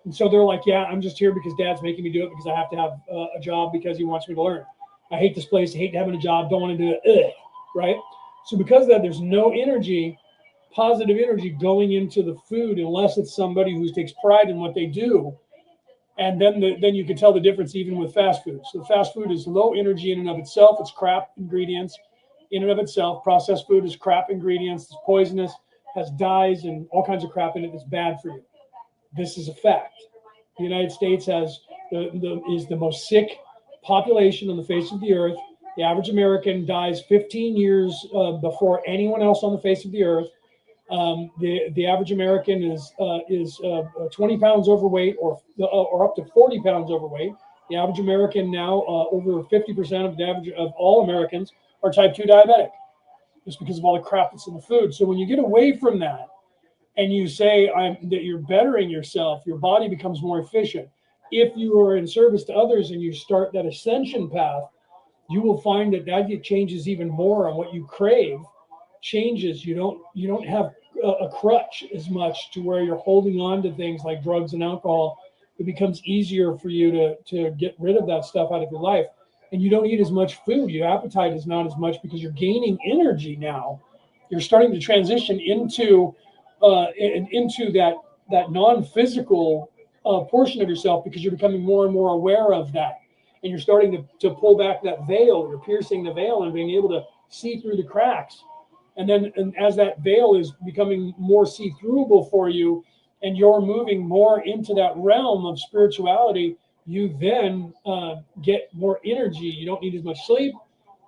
And so they're like, yeah, I'm just here because dad's making me do it because I have to have a job because he wants me to learn. I hate this place. I hate having a job. Don't want to do it. Ugh. Right? So because of that, there's no energy, positive energy going into the food unless it's somebody who takes pride in what they do. And then you can tell the difference even with fast food. So fast food is low energy in and of itself. It's crap ingredients in and of itself. Processed food is crap ingredients. It's poisonous, has dyes and all kinds of crap in it that's bad for you. This is a fact. The United States is the most sick population on the face of the earth. The average American dies 15 years before anyone else on the face of the earth. The average American is 20 pounds overweight or up to 40 pounds overweight. The average American now, over 50% of the average of all Americans are type 2 diabetic, just because of all the crap that's in the food. So when you get away from that and you say that you're bettering yourself, your body becomes more efficient. If you are in service to others and you start that ascension path, you will find that changes even more on what you crave. Changes. You don't have a crutch as much to where you're holding on to things like drugs and alcohol. It becomes easier for you to get rid of that stuff out of your life, and you don't eat as much food. Your appetite is not as much because you're gaining energy now. You're starting to transition into that non-physical portion of yourself, because you're becoming more and more aware of that, and you're starting to pull back that veil. You're piercing the veil and being able to see through the cracks. And as that veil is becoming more see-throughable for you, and you're moving more into that realm of spirituality, you then get more energy. You don't need as much sleep.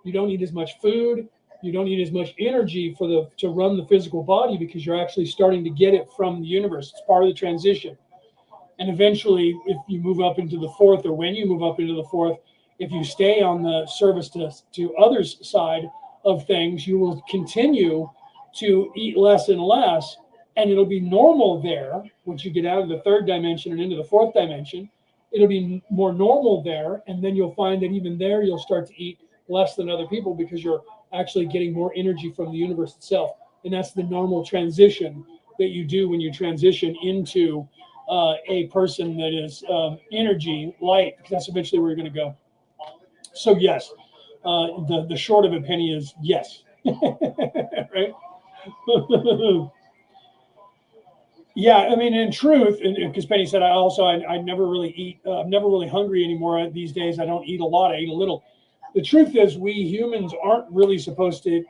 You don't need as much food. You don't need as much energy to run the physical body, because you're actually starting to get it from the universe. It's part of the transition. And eventually, if you move up into the fourth, or when you move up into the fourth, if you stay on the service to others' side of things, you will continue to eat less and less, and it'll be normal there. Once you get out of the third dimension and into the fourth dimension, it'll be more normal there, and then you'll find that even there you'll start to eat less than other people, because you're actually getting more energy from the universe itself. And that's the normal transition that you do when you transition into a person that is energy, light, because that's eventually where you're going to go. So yes, the short of it, Penny, is yes. Right? Yeah, I mean, in truth, because Penny said, I never really eat. I'm never really hungry anymore these days. I don't eat a lot. I eat a little. The truth is, we humans aren't really supposed to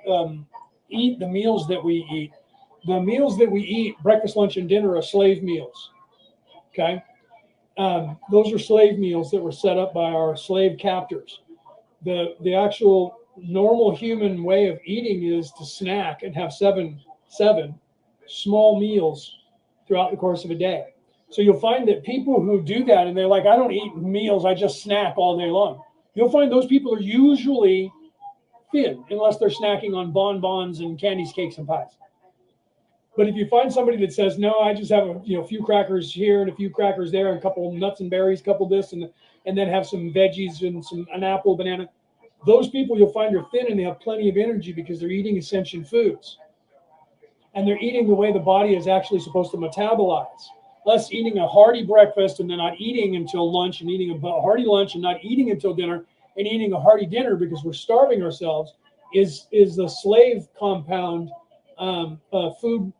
eat the meals that we eat. The meals that we eat, breakfast, lunch, and dinner, are slave meals. Okay? Those are slave meals that were set up by our slave captors. The actual normal human way of eating is to snack and have seven small meals throughout the course of a day. So you'll find that people who do that, and they're like, I don't eat meals, I just snack all day long. You'll find those people are usually thin, unless they're snacking on bonbons and candies, cakes, and pies. But if you find somebody that says, no, I just have a few crackers here and a few crackers there, and a couple of nuts and berries, a couple of this, and then have some veggies and an apple, banana, those people you'll find are thin and they have plenty of energy, because they're eating ascension foods. And they're eating the way the body is actually supposed to metabolize. Us eating a hearty breakfast and then not eating until lunch, and eating a hearty lunch and not eating until dinner, and eating a hearty dinner because we're starving ourselves, is the slave compound food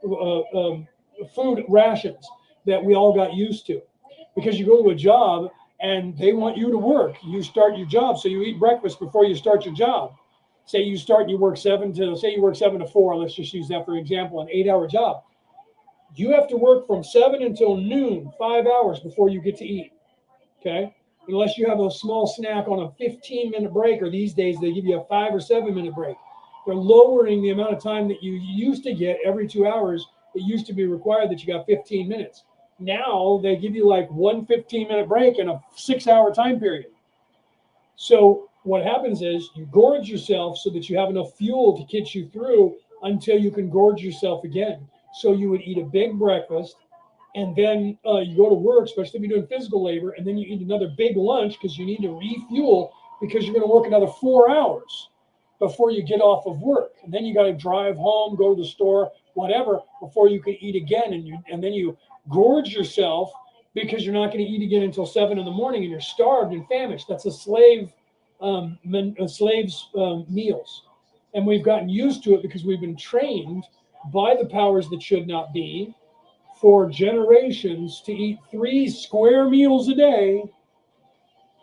rations that we all got used to. Because you go to a job and they want you to work. You start your job, so you eat breakfast before you start your job. say you start and you work 7 to 4, let's just use that for example, an 8-hour job. You have to work from 7 until noon, 5 hours before you get to eat. Okay, unless you have a small snack on a 15-minute break, or these days they give you a 5 or 7-minute break. They're lowering the amount of time that you used to get every 2 hours. It used to be required that you got 15 minutes. Now they give you like one 15-minute break in a 6-hour time period. So what happens is you gorge yourself so that you have enough fuel to get you through until you can gorge yourself again. So you would eat a big breakfast, and then you go to work, especially if you're doing physical labor, and then you eat another big lunch because you need to refuel because you're going to work another 4 hours before you get off of work. And then you got to drive home, go to the store, whatever, before you can eat again. And then you gorge yourself because you're not going to eat again until 7 in the morning, and you're starved and famished. That's a slave's meals. And we've gotten used to it because we've been trained by the powers that should not be for generations to eat 3 square meals a day,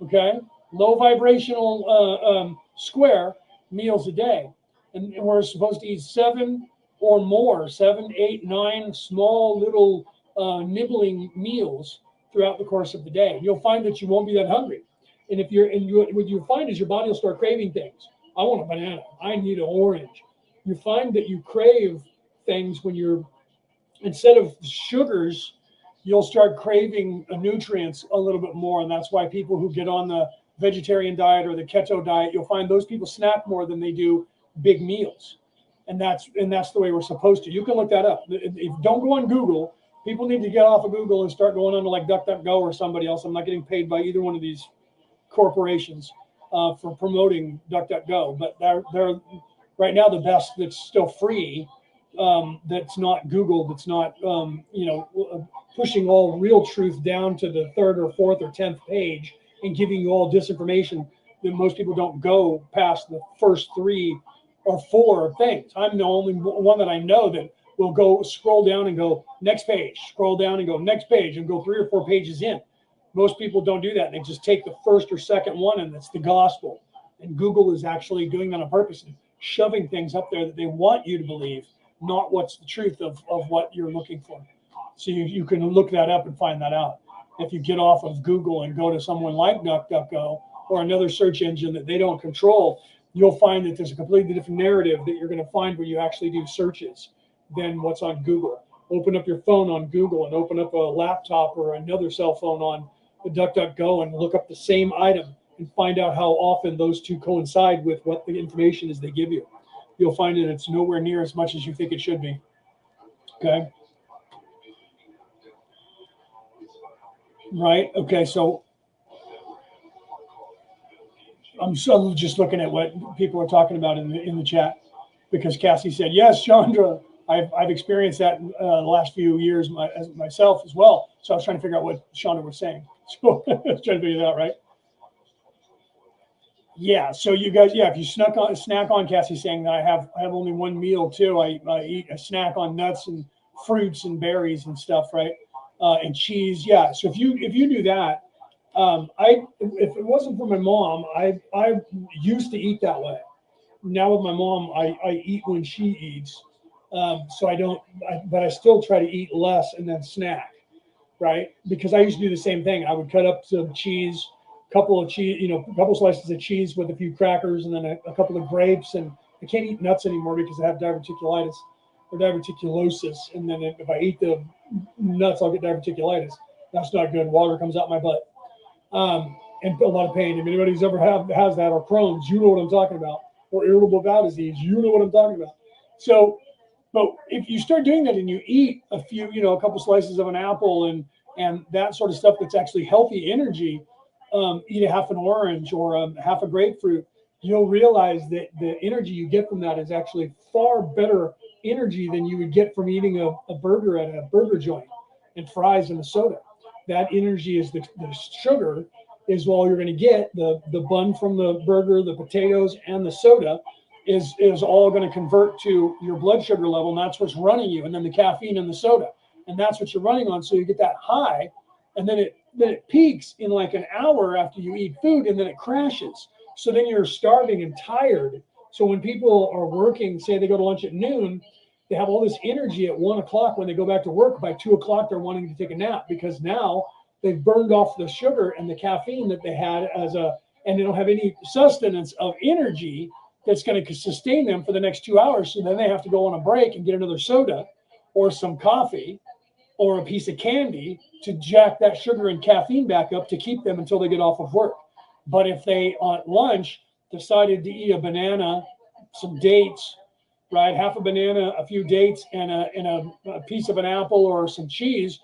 okay? Low vibrational square meals a day. And we're supposed to eat 7 or more, 7, 8, 9 small little nibbling meals throughout the course of the day. You'll find that you won't be that hungry. And what you'll find is your body will start craving things. I want a banana. I need an orange. You find that you crave things when you're, instead of sugars, you'll start craving nutrients a little bit more. And that's why people who get on the vegetarian diet or the keto diet, you'll find those people snack more than they do big meals. And that's the way we're supposed to. You can look that up. Don't go on Google. People need to get off of Google and start going on to like DuckDuckGo or somebody else. I'm not getting paid by either one of these corporations for promoting DuckDuckGo, but they're right now the best that's still free. That's not Google, that's not pushing all real truth down to the 3rd or 4th or 10th page and giving you all disinformation that most people don't go past the first 3 or 4 things. I'm the only one that I know that will go scroll down and go next page, scroll down and go next page, and go 3 or 4 pages in. Most people don't do that. They just take the first or second one, and that's the gospel. And Google is actually doing that on purpose and shoving things up there that they want you to believe, not what's the truth of what you're looking for. So you can look that up and find that out. If you get off of Google and go to someone like DuckDuckGo or another search engine that they don't control, you'll find that there's a completely different narrative that you're going to find when you actually do searches than what's on Google. Open up your phone on Google and open up a laptop or another cell phone on the DuckDuckGo and look up the same item and find out how often those two coincide with what the information is they give you. You'll find that it's nowhere near as much as you think it should be. Okay. Right. Okay. So I'm just looking at what people are talking about in the chat, because Cassie said, yes, Chandra, I've experienced that in the last few years myself as well. So I was trying to figure out what Chandra was saying. So I was trying to figure it out, right? Yeah. So you guys, yeah, if you snack on, Cassie's saying that I have only one meal too. I eat a snack on nuts and fruits and berries and stuff, right? And cheese. Yeah. So if you do that, if it wasn't for my mom, I used to eat that way. Now with my mom, I eat when she eats. So but I still try to eat less and then snack, right? Because I used to do the same thing. I would cut up some cheese, a couple slices of cheese with a few crackers, and then a couple of grapes. And I can't eat nuts anymore because I have diverticulitis or diverticulosis. And then if I eat the nuts, I'll get diverticulitis. That's not good. Water comes out my butt. And a lot of pain. If anybody's ever has that, or Crohn's, you know what I'm talking about, or irritable bowel disease, you know what I'm talking about. So, but if you start doing that and you eat a couple slices of an apple and that sort of stuff that's actually healthy energy, eat a half an orange or half a grapefruit, you'll realize that the energy you get from that is actually far better energy than you would get from eating a burger at a burger joint and fries and a soda. That energy is the sugar is all you're going to get. The bun from the burger, the potatoes, and the soda is all going to convert to your blood sugar level, and that's what's running you. And then the caffeine and the soda, and that's what you're running on. So you get that high, and then it peaks in like an hour after you eat food, and then it crashes. So then you're starving and tired, So when people are working, say they go to lunch at noon, they have all this energy at 1 o'clock. When they go back to work, by 2 o'clock, they're wanting to take a nap because now they've burned off the sugar and the caffeine that they had and they don't have any sustenance of energy that's going to sustain them for the next 2 hours. So then they have to go on a break and get another soda or some coffee or a piece of candy to jack that sugar and caffeine back up to keep them until they get off of work. But if they, at lunch, decided to eat a banana, some dates, right, half a banana, a few dates, and a piece of an apple or some cheese,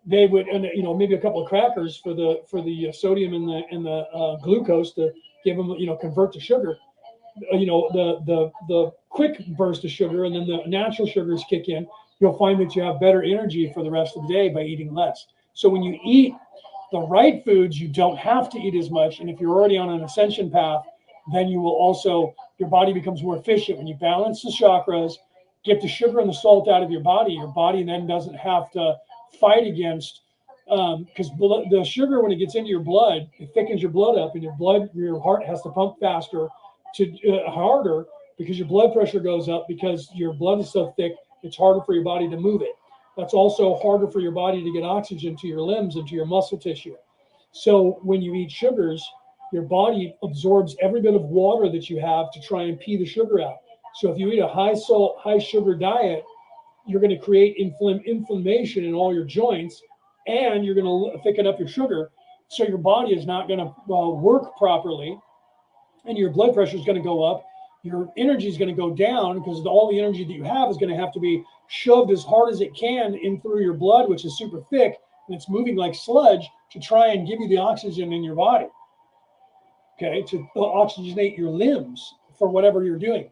they would, and maybe a couple of crackers for the sodium and the glucose to give them, convert to sugar. The quick burst of sugar and then the natural sugars kick in. You'll find that you have better energy for the rest of the day by eating less. So when you eat the right foods, you don't have to eat as much. And if you're already on an ascension path, then you will also, your body becomes more efficient. When you balance the chakras, get the sugar and the salt out of your body then doesn't have to fight against, because the sugar, when it gets into your blood, it thickens your blood up, and your heart has to pump faster harder because your blood pressure goes up because your blood is so thick, it's harder for your body to move it. That's also harder for your body to get oxygen to your limbs and to your muscle tissue. So when you eat sugars, your body absorbs every bit of water that you have to try and pee the sugar out. So if you eat a high salt, high sugar diet, you're going to create inflammation in all your joints, and you're going to thicken up your sugar. So your body is not going to work properly, and your blood pressure is going to go up. Your energy is going to go down because all the energy that you have is going to have to be shoved as hard as it can in through your blood, which is super thick, and it's moving like sludge to try and give you the oxygen in your body, okay, to oxygenate your limbs for whatever you're doing.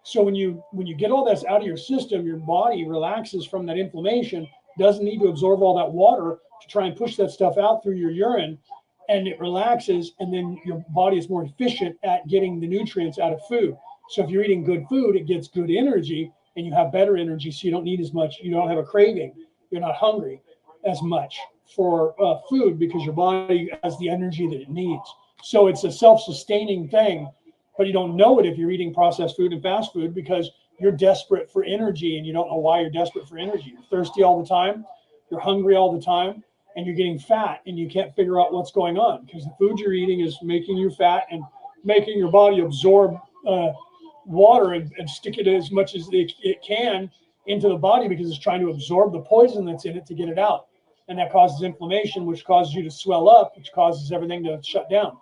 So when you get all this out of your system, your body relaxes from that inflammation, doesn't need to absorb all that water to try and push that stuff out through your urine, and it relaxes, and then your body is more efficient at getting the nutrients out of food. So if you're eating good food, it gets good energy, and you have better energy, so you don't need as much, you don't have a craving, you're not hungry as much for food because your body has the energy that it needs. So it's a self-sustaining thing, but you don't know it if you're eating processed food and fast food because you're desperate for energy, and you don't know why you're desperate for energy. You're thirsty all the time, you're hungry all the time, and you're getting fat, and you can't figure out what's going on because the food you're eating is making you fat and making your body absorb water and stick it as much as it can into the body because it's trying to absorb the poison that's in it to get it out. And that causes inflammation, which causes you to swell up, which causes everything to shut down.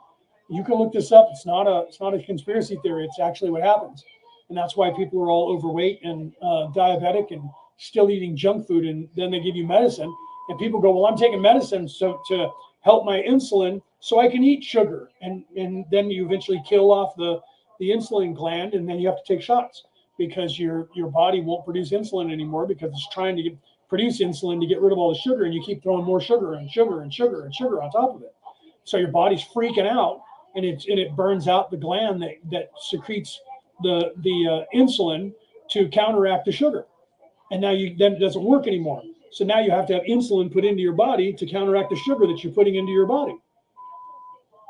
You can look this up. It's not a conspiracy theory. It's actually what happens. And that's why people are all overweight and diabetic and still eating junk food. And then they give you medicine. And people go, well, I'm taking medicine to help my insulin so I can eat sugar. And then you eventually kill off the insulin gland, and then you have to take shots because your body won't produce insulin anymore because it's trying to produce insulin to get rid of all the sugar, and you keep throwing more sugar and sugar and sugar and sugar on top of it. So your body's freaking out, and it burns out the gland that secretes the insulin to counteract the sugar. And now then it doesn't work anymore. So now you have to have insulin put into your body to counteract the sugar that you're putting into your body.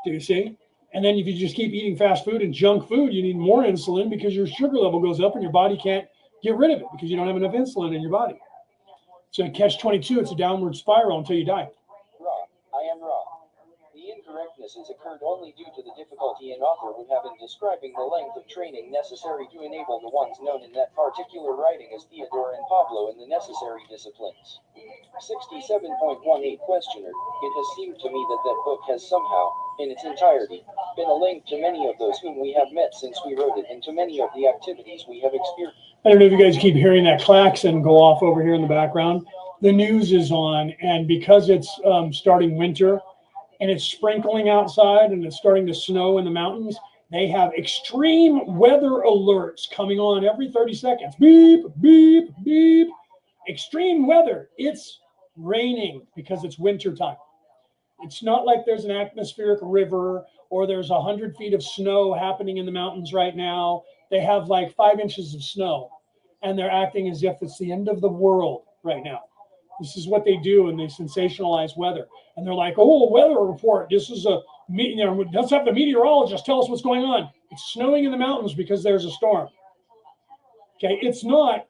Do you see? And then if you just keep eating fast food and junk food, you need more insulin because your sugar level goes up and your body can't get rid of it because you don't have enough insulin in your body. So catch-22, it's a downward spiral until you die. Raw. I am raw. The incorrectnesses occurred only due to the difficulty an author would have in describing the length of training necessary to enable the ones known in that particular writing as Theodore and Pablo in the necessary disciplines. 67.18 Questioner. It has seemed to me that book has somehow, in its entirety, been a link to many of those whom we have met since we wrote it and to many of the activities we have experienced. I don't know if you guys keep hearing that klaxon go off over here in the background. The news is on, and because it's starting winter and it's sprinkling outside and it's starting to snow in the mountains, they have extreme weather alerts coming on every 30 seconds. Beep, beep, beep. Extreme weather. It's raining because it's winter time. It's not like there's an atmospheric river or there's 100 feet of snow happening in the mountains right now. They have like 5 inches of snow, and they're acting as if it's the end of the world right now. This is what they do, and they sensationalize weather. And they're like, oh, weather report. This is let's have the meteorologist tell us what's going on. It's snowing in the mountains because there's a storm. Okay, it's not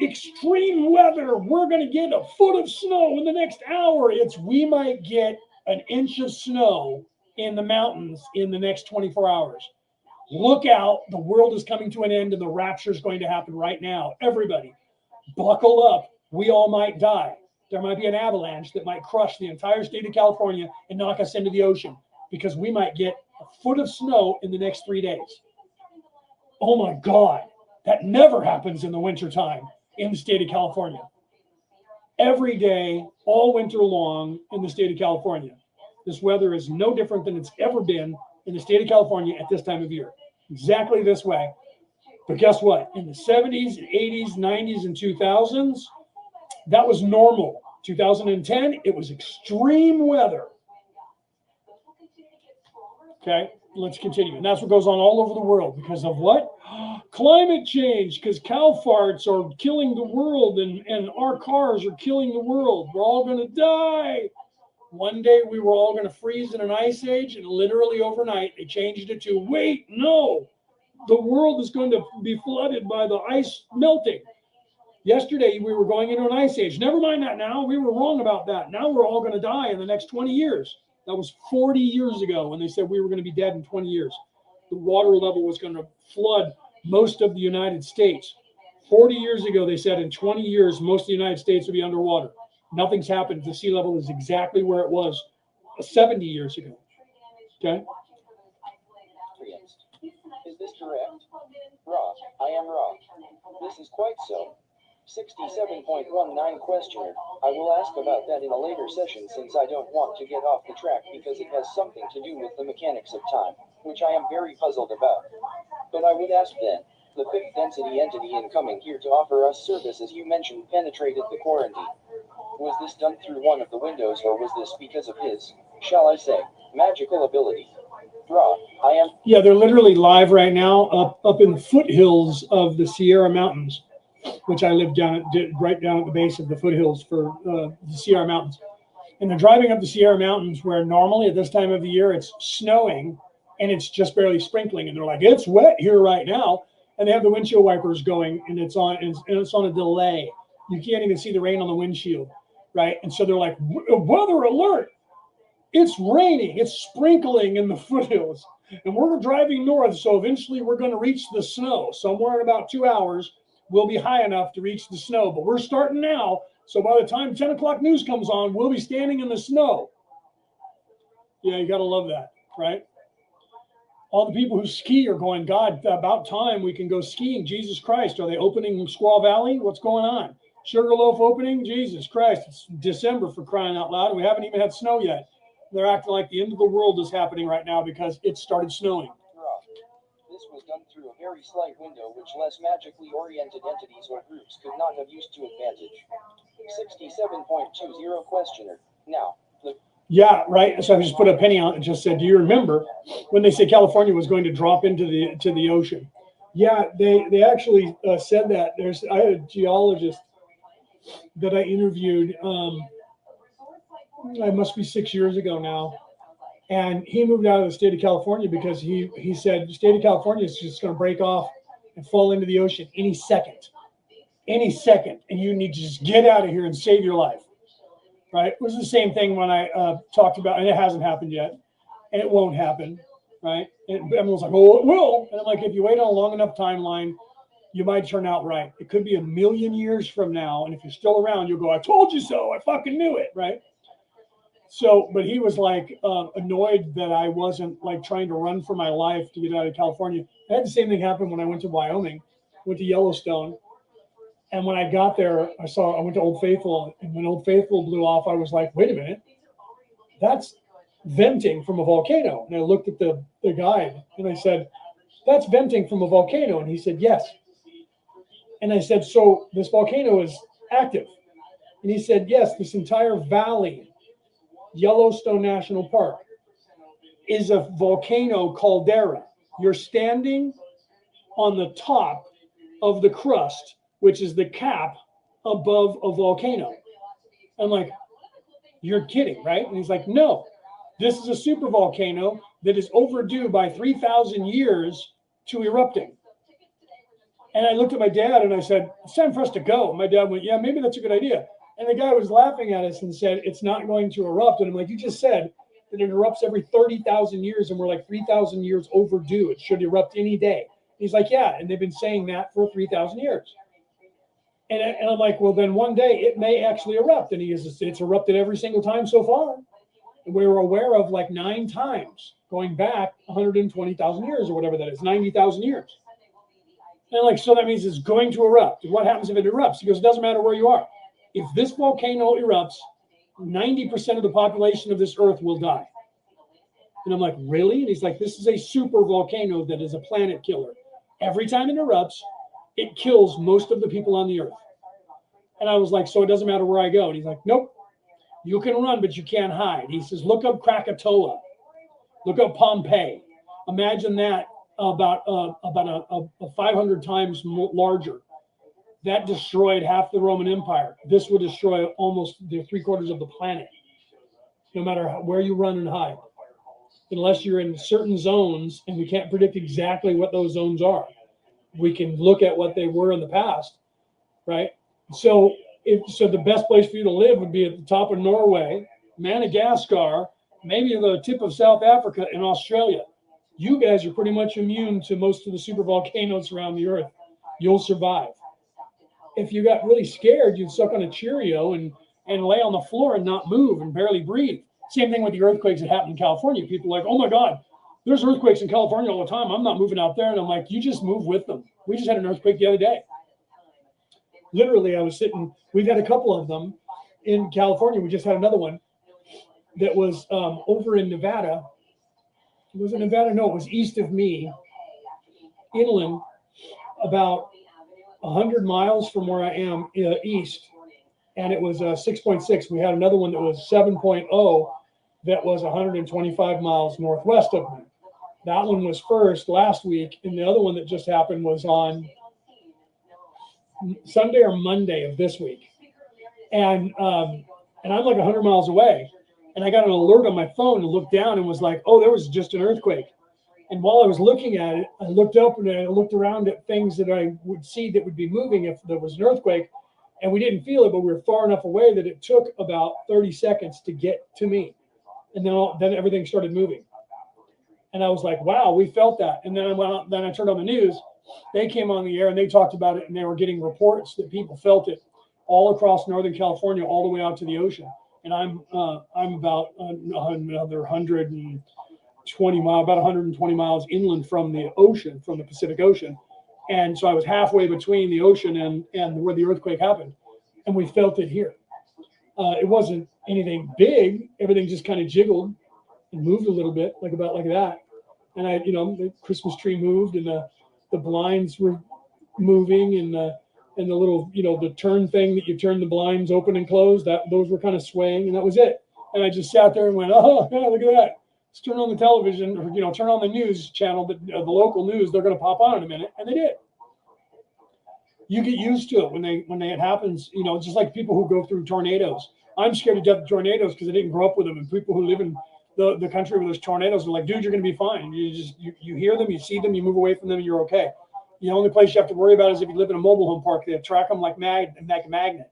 extreme weather. We're going to get a foot of snow in the next hour. It's we might get an inch of snow in the mountains in the next 24 hours. Look out. The world is coming to an end and the rapture is going to happen right now. Everybody, buckle up. We all might die. There might be an avalanche that might crush the entire state of California and knock us into the ocean because we might get a foot of snow in the next 3 days. Oh my God. That never happens in the wintertime in the state of California. Every day, all winter long in the state of California. This weather is no different than it's ever been in the state of California at this time of year. Exactly this way. But guess what? In the 70s, 80s, 90s, and 2000s, that was normal. 2010, it was extreme weather. Okay, let's continue. And that's what goes on all over the world because of what? Climate change, because cow farts are killing the world and our cars are killing the world. We're all going to die. One day we were all going to freeze in an ice age, and literally overnight they changed it to, wait, no, the world is going to be flooded by the ice melting. Yesterday we were going into an ice age. Never mind that now. We were wrong about that. Now we're all going to die in the next 20 years. That was 40 years ago when they said we were going to be dead in 20 years. The water level was going to flood most of the United States. 40 years ago, they said in 20 years, most of the United States would be underwater. Nothing's happened. The sea level is exactly where it was 70 years ago. Okay? Is this correct? Ra, I am Ra. This is quite so. 67.19 questioner. I will ask about that in a later session since I don't want to get off the track because it has something to do with the mechanics of time, which I am very puzzled about. But I would ask then, the fifth density entity incoming here to offer us service as you mentioned penetrated the quarantine. Was this done through one of the windows or was this because of his, shall I say, magical ability? Ra, I am... Yeah, they're literally live right now up in the foothills of the Sierra Mountains, which I live right down at the base of the foothills for the Sierra Mountains. And they're driving up the Sierra Mountains where normally at this time of the year it's snowing and it's just barely sprinkling. And they're like, it's wet here right now. And they have the windshield wipers going and it's on a delay. You can't even see the rain on the windshield, right? And so they're like, weather alert. It's raining. It's sprinkling in the foothills. And we're driving north, so eventually we're going to reach the snow. Somewhere in about 2 hours, we'll be high enough to reach the snow. But we're starting now, so by the time 10 o'clock news comes on, we'll be standing in the snow. Yeah, you got to love that, right? All the people who ski are going, God, about time we can go skiing. Jesus Christ, are they opening Squaw Valley? What's going on? Sugarloaf opening? Jesus Christ, it's December for crying out loud, and we haven't even had snow yet. They're acting like the end of the world is happening right now because it started snowing. This was done through a very slight window which less magically oriented entities or groups could not have used to advantage. 67.20 questioner. Now, yeah, right. So I just put a penny on it and just said, do you remember when they said California was going to drop into the ocean? Yeah, they actually said that. I had a geologist that I interviewed. It must be 6 years ago now. And he moved out of the state of California because he said the state of California is just going to break off and fall into the ocean any second. Any second. And you need to just get out of here and save your life. Right? It was the same thing when I talked about, and it hasn't happened yet, and it won't happen. Right? And everyone's like, oh, it will. And I'm like, if you wait on a long enough timeline, you might turn out right. It could be 1,000,000 years from now. And if you're still around, you'll go, I told you so. I fucking knew it. Right? So, but he was like annoyed that I wasn't like trying to run for my life to get out of California. I had the same thing happen when I went to Wyoming, went to Yellowstone. And when I got there, I went to Old Faithful. And when Old Faithful blew off, I was like, wait a minute, that's venting from a volcano. And I looked at the guide and I said, that's venting from a volcano. And he said, yes. And I said, so this volcano is active. And he said, yes, this entire valley, Yellowstone National Park, is a volcano caldera. You're standing on the top of the crust, which is the cap above a volcano. I'm like, you're kidding, right? And he's like, no, this is a super volcano that is overdue by 3,000 years to erupting. And I looked at my dad and I said, it's time for us to go. My dad went, yeah, maybe that's a good idea. And the guy was laughing at us and said, it's not going to erupt. And I'm like, you just said that it erupts every 30,000 years and we're like 3,000 years overdue. It should erupt any day. He's like, yeah. And they've been saying that for 3,000 years. And I'm like, well, then one day it may actually erupt. And he is, it's erupted every single time so far. And we were aware of like 9 times going back 120,000 years or whatever that is, 90,000 years. And I'm like, so that means it's going to erupt. What happens if it erupts? He goes, it doesn't matter where you are. If this volcano erupts, 90% of the population of this earth will die. And I'm like, really? And he's like, this is a super volcano that is a planet killer. Every time it erupts, it kills most of the people on the earth. And I was like, so it doesn't matter where I go. And he's like, nope, you can run, but you can't hide. He says, look up Krakatoa. Look up Pompeii. Imagine that about 500 times larger. That destroyed half the Roman Empire. This will destroy almost the 3/4 of the planet, no matter where you run and hide, unless you're in certain zones, and we can't predict exactly what those zones are. We can look at what they were in the past, right? So the best place for you to live would be at the top of Norway, Madagascar, maybe the tip of South Africa, and Australia. You guys are pretty much immune to most of the super volcanoes around the earth. You'll survive. If you got really scared, you'd suck on a Cheerio and lay on the floor and not move and barely breathe. Same thing with the earthquakes that happen in California. People are like, oh my God, there's earthquakes in California all the time. I'm not moving out there. And I'm like, you just move with them. We just had an earthquake the other day. Literally, I was sitting, we've had a couple of them in California. We just had another one that was over in Nevada. Was it Nevada? No, it was east of me, inland, about 100 miles from where I am east. And it was 6.6. We had another one that was 7.0 that was 125 miles northwest of me. That one was first last week. And the other one that just happened was on Sunday or Monday of this week. And I'm like 100 miles away. And I got an alert on my phone and looked down and was like, oh, there was just an earthquake. And while I was looking at it, I looked up and I looked around at things that I would see that would be moving if there was an earthquake. And we didn't feel it, but we were far enough away that it took about 30 seconds to get to me. And then everything started moving. And I was like, wow, we felt that. And then I turned on the news. They came on the air and they talked about it, and they were getting reports that people felt it all across Northern California, all the way out to the ocean. And I'm about another 120 miles inland from the ocean, from the Pacific Ocean. And so I was halfway between the ocean and where the earthquake happened. And we felt it here. It wasn't anything big. Everything just kind of jiggled and moved a little bit, like that. And the Christmas tree moved, and the blinds were moving, and the little, the turn thing that you turn the blinds open and close, those were kind of swaying, and that was it. And I just sat there and went, oh, yeah, look at that. Let's turn on the television, or turn on the news channel, the local news. They're going to pop on in a minute, and they did. You get used to it when it happens. Just like people who go through tornadoes. I'm scared to death of tornadoes because I didn't grow up with them. And people who live in the country where there's tornadoes are like, dude, you're going to be fine. You hear them, you see them, you move away from them, and you're okay. The only place you have to worry about is if you live in a mobile home park. They track them like a magnet.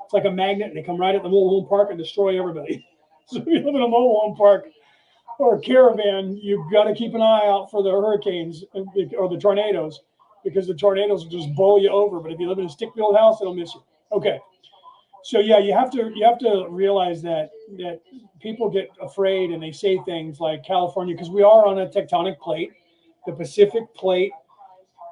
It's like a magnet, and they come right at the mobile home park and destroy everybody. So if you live in a mobile home park or a caravan, you've got to keep an eye out for the hurricanes or the tornadoes, because the tornadoes will just bowl you over. But if you live in a stick-built house, it'll miss you. Okay. So yeah, you have to realize that people get afraid and they say things like California, because we are on a tectonic plate. The Pacific plate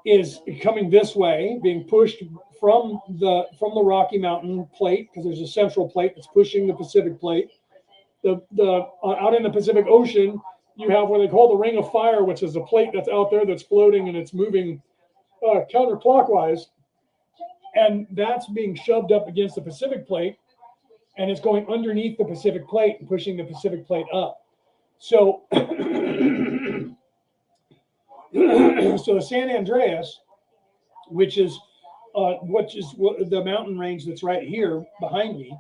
is coming this way, being pushed from the Rocky Mountain plate, because there's a central plate that's pushing the Pacific plate. Out in the Pacific Ocean, you have what they call the Ring of Fire, which is a plate that's out there that's floating and it's moving counterclockwise, and that's being shoved up against the Pacific plate, and it's going underneath the Pacific plate and pushing the Pacific plate up. So, so the San Andreas, which is the mountain range that's right here behind me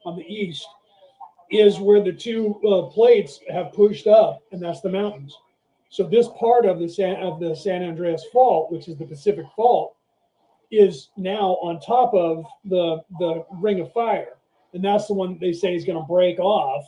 on the east, is where the two plates have pushed up, and that's the mountains. So this part of the San Andreas Fault, which is the Pacific Fault, is now on top of the Ring of Fire, and that's the one they say is going to break off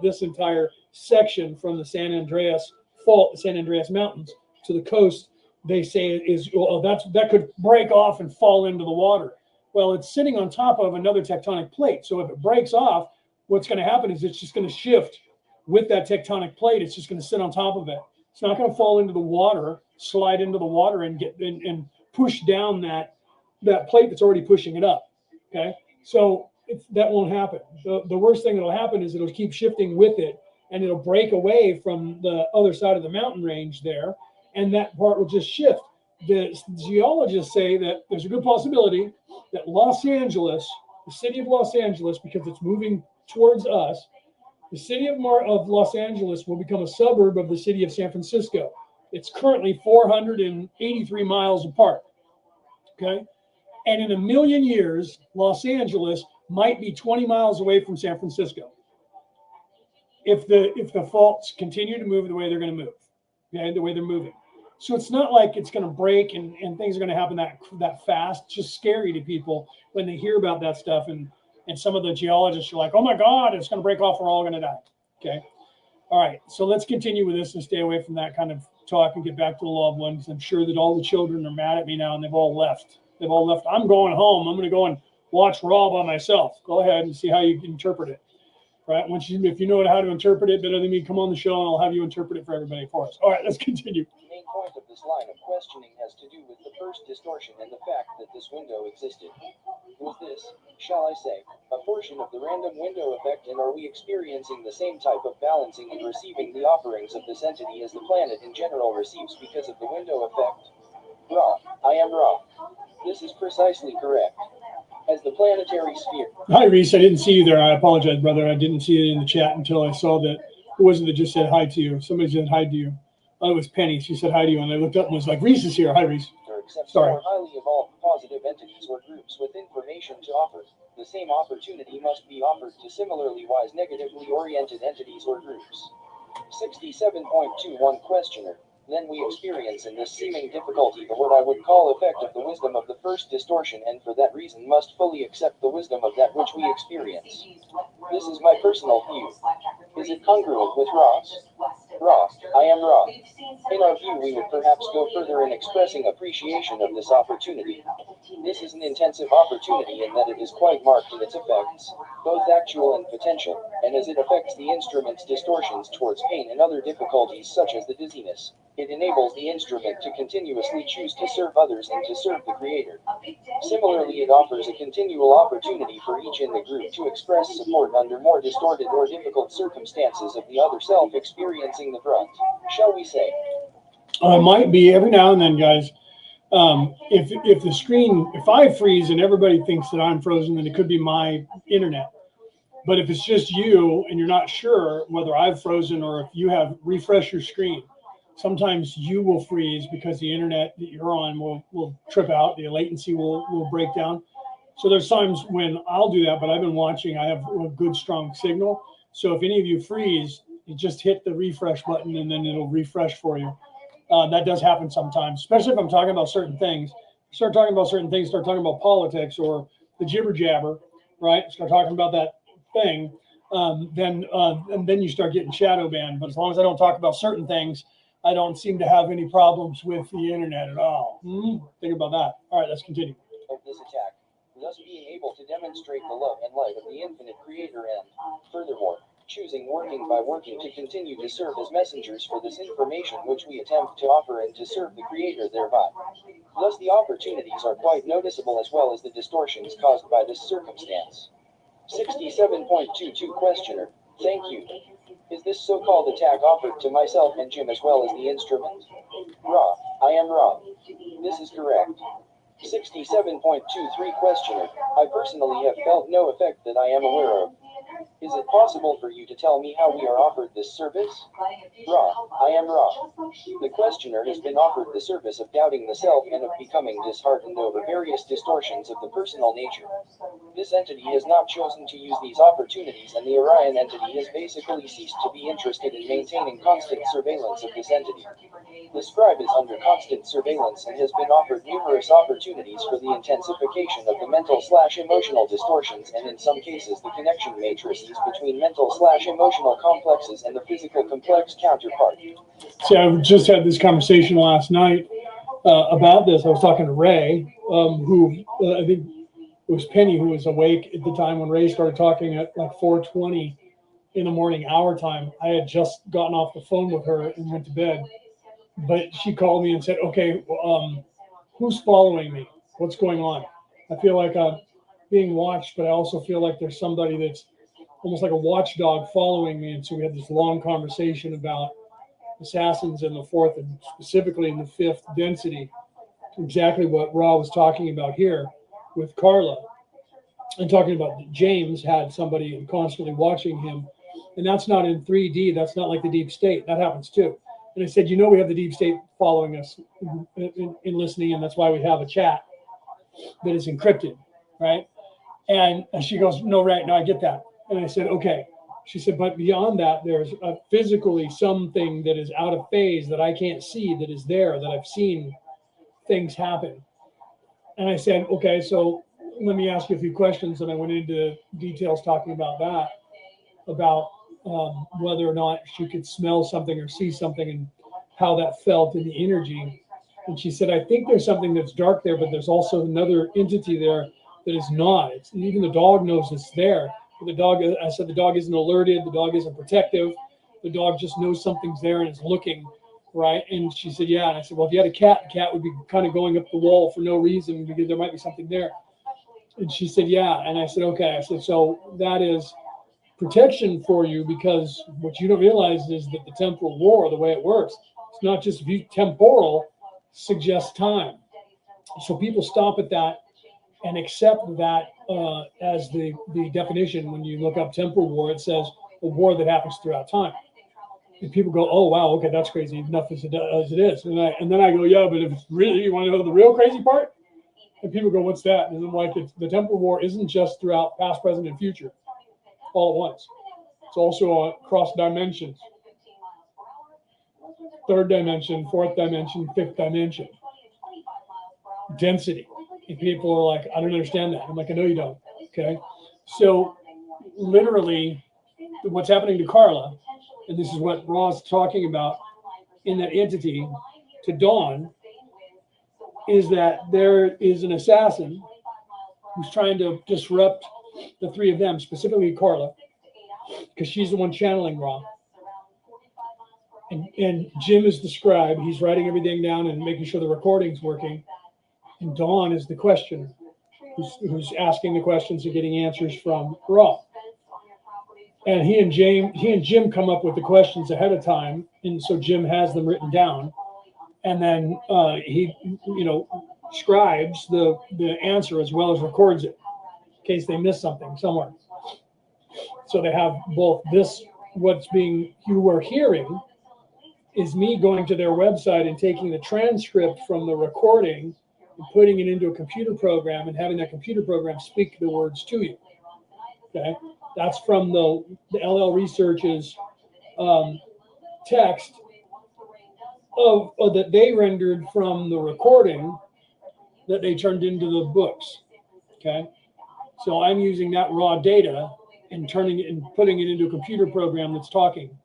this entire section from the San Andreas Fault, the San Andreas Mountains to the coast. They say that could break off and fall into the water. Well, it's sitting on top of another tectonic plate, so if it breaks off, what's going to happen is it's just going to shift with that tectonic plate. It's just going to sit on top of it. It's not going to fall into the water, slide into the water, and get and push down that plate that's already pushing it up. Okay, so that won't happen. The worst thing that'll happen is it'll keep shifting with it, and it'll break away from the other side of the mountain range there, and that part will just shift. The geologists say that there's a good possibility that Los Angeles, the city of Los Angeles, because it's moving towards us, the city of Los Angeles will become a suburb of the city of San Francisco. It's currently 483 miles apart. Okay, and in a million years, Los Angeles might be 20 miles away from San Francisco if the faults continue to move the way they're going to move, okay, the way they're moving. So it's not like it's going to break and things are going to happen that fast. It's just scary to people when they hear about that stuff. And some of the geologists are like, oh my God, it's going to break off. We're all going to die. Okay. All right. So let's continue with this and stay away from that kind of talk and get back to the loved ones. I'm sure that all the children are mad at me now and they've all left. I'm going home. I'm going to go and watch Raw by myself. Go ahead and see how you interpret it. Right? If you know how to interpret it better than me, come on the show and I'll have you interpret it for everybody for us. All right, let's continue. The main point of this line of questioning has to do with the first distortion and the fact that this window existed. Was this, shall I say, a portion of the random window effect, and are we experiencing the same type of balancing and receiving the offerings of this entity as the planet in general receives because of the window effect? Ra, I am Ra. This is precisely correct. As the planetary sphere. Hi, Reese. I didn't see you there. I apologize, brother. I didn't see it in the chat until I saw that. Who was it that just said hi to you? Somebody said hi to you. Oh, it was Penny. She said hi to you, and I looked up and was like, Reese is here. Hi, Reese. Sorry. For highly evolved positive entities or groups with information to offer, the same opportunity must be offered to similarly wise negatively oriented entities or groups. 67.21 Questioner. Then we experience in this seeming difficulty the what I would call effect of the wisdom of the first distortion, and for that reason must fully accept the wisdom of that which we experience. This is my personal view. Is it congruent with Ra's? Ra, I am Ra. In our view, we would perhaps go further in expressing appreciation of this opportunity. This is an intensive opportunity in that it is quite marked in its effects, both actual and potential, and as it affects the instrument's distortions towards pain and other difficulties such as the dizziness. It enables the instrument to continuously choose to serve others and to serve the Creator. Similarly, it offers a continual opportunity for each in the group to express support under more distorted or difficult circumstances of the other self experiencing the brunt, shall we say. Might be every now and then, guys. If the screen, if I freeze and everybody thinks that I'm frozen, then it could be my internet. But if it's just you and you're not sure whether I've frozen or if you have, refresh your screen. Sometimes you will freeze because the internet that you're on will trip out. The latency will break down. So there's times when I'll do that, but I've been watching. I have a good, strong signal. So if any of you freeze, you just hit the refresh button and then it'll refresh for you. That does happen sometimes, especially if I'm talking about certain things. Start talking about certain things, start talking about politics or the jibber jabber, right? Start talking about that thing, and then you start getting shadow banned. But as long as I don't talk about certain things, I don't seem to have any problems with the internet at all. Think about that. All right, let's continue. Of this attack, thus being able to demonstrate the love and light of the infinite Creator and, furthermore, choosing working to continue to serve as messengers for this information which we attempt to offer and to serve the Creator thereby. Thus the opportunities are quite noticeable as well as the distortions caused by this circumstance. 67.22 Questioner. Thank you. Is this so-called attack offered to myself and Jim as well as the instrument? Ra, I am Ra. This is correct. 67.23 Questioner. I personally have felt no effect that I am aware of. Is it possible for you to tell me how we are offered this service? Ra, I am Ra. The questioner has been offered the service of doubting the self and of becoming disheartened over various distortions of the personal nature. This entity has not chosen to use these opportunities, and the Orion entity has basically ceased to be interested in maintaining constant surveillance of this entity. The scribe is under constant surveillance and has been offered numerous opportunities for the intensification of the mental/emotional distortions, and in some cases the connection matrices between mental/emotional complexes and the physical complex counterpart. See, I just had this conversation last night about this. I was talking to Ray, who I think it was Penny who was awake at the time when Ray started talking at like 4:20 in the morning, our time. I had just gotten off the phone with her and went to bed. But she called me and said, okay, who's following me? What's going on? I feel like I'm being watched, but I also feel like there's somebody that's almost like a watchdog following me. And so we had this long conversation about assassins in the fourth and specifically in the fifth density, exactly what Ra was talking about here with Carla. And talking about James had somebody constantly watching him. And that's not in 3D. That's not like the deep state. That happens too. And I said, you know, we have the deep state following us in listening, and that's why we have a chat that is encrypted, right? And she goes, no, right, no, I get that. And I said, okay. She said, but beyond that, there's physically something that is out of phase that I can't see that is there, that I've seen things happen. And I said, okay, so let me ask you a few questions. And I went into details talking about that, about whether or not she could smell something or see something and how that felt in the energy. And she said, I think there's something that's dark there, but there's also another entity there that is not. It's, even the dog knows it's there. But the dog, I said, the dog isn't alerted. The dog isn't protective. The dog just knows something's there and is looking, right? And she said, yeah. And I said, well, if you had a cat, the cat would be kind of going up the wall for no reason because there might be something there. And she said, yeah. And I said, okay. I said, so that is protection for you, because what you don't realize is that the temporal war, the way it works, it's not just temporal suggests time. So people stop at that and accept that as the definition. When you look up temporal war, it says a war that happens throughout time. And people go, oh, wow, okay, that's crazy, enough as it is. And then I go, yeah, but if it's really, you want to know the real crazy part? And people go, what's that? And I'm like, the temporal war isn't just throughout past, present, and future all at once. It's also across dimensions. Third dimension, fourth dimension, fifth dimension. Density. And people are like, I don't understand that. I'm like, I know you don't. Okay. So literally what's happening to Carla, and this is what Ra's talking about in that entity to Dawn, is that there is an assassin who's trying to disrupt the three of them, specifically Carla, because she's the one channeling Ra. And Jim is the scribe. He's writing everything down and making sure the recording's working. And Dawn is the questioner, who's asking the questions and getting answers from Ra. And he and Jim come up with the questions ahead of time, and so Jim has them written down, and then he, scribes the answer as well as records it in case they miss something somewhere. So they have both this, you are hearing is me going to their website and taking the transcript from the recording and putting it into a computer program and having that computer program speak the words to you. Okay, that's from the LL Research's text of that they rendered from the recording that they turned into the books. Okay, so I'm using that raw data and turning it and putting it into a computer program that's talking,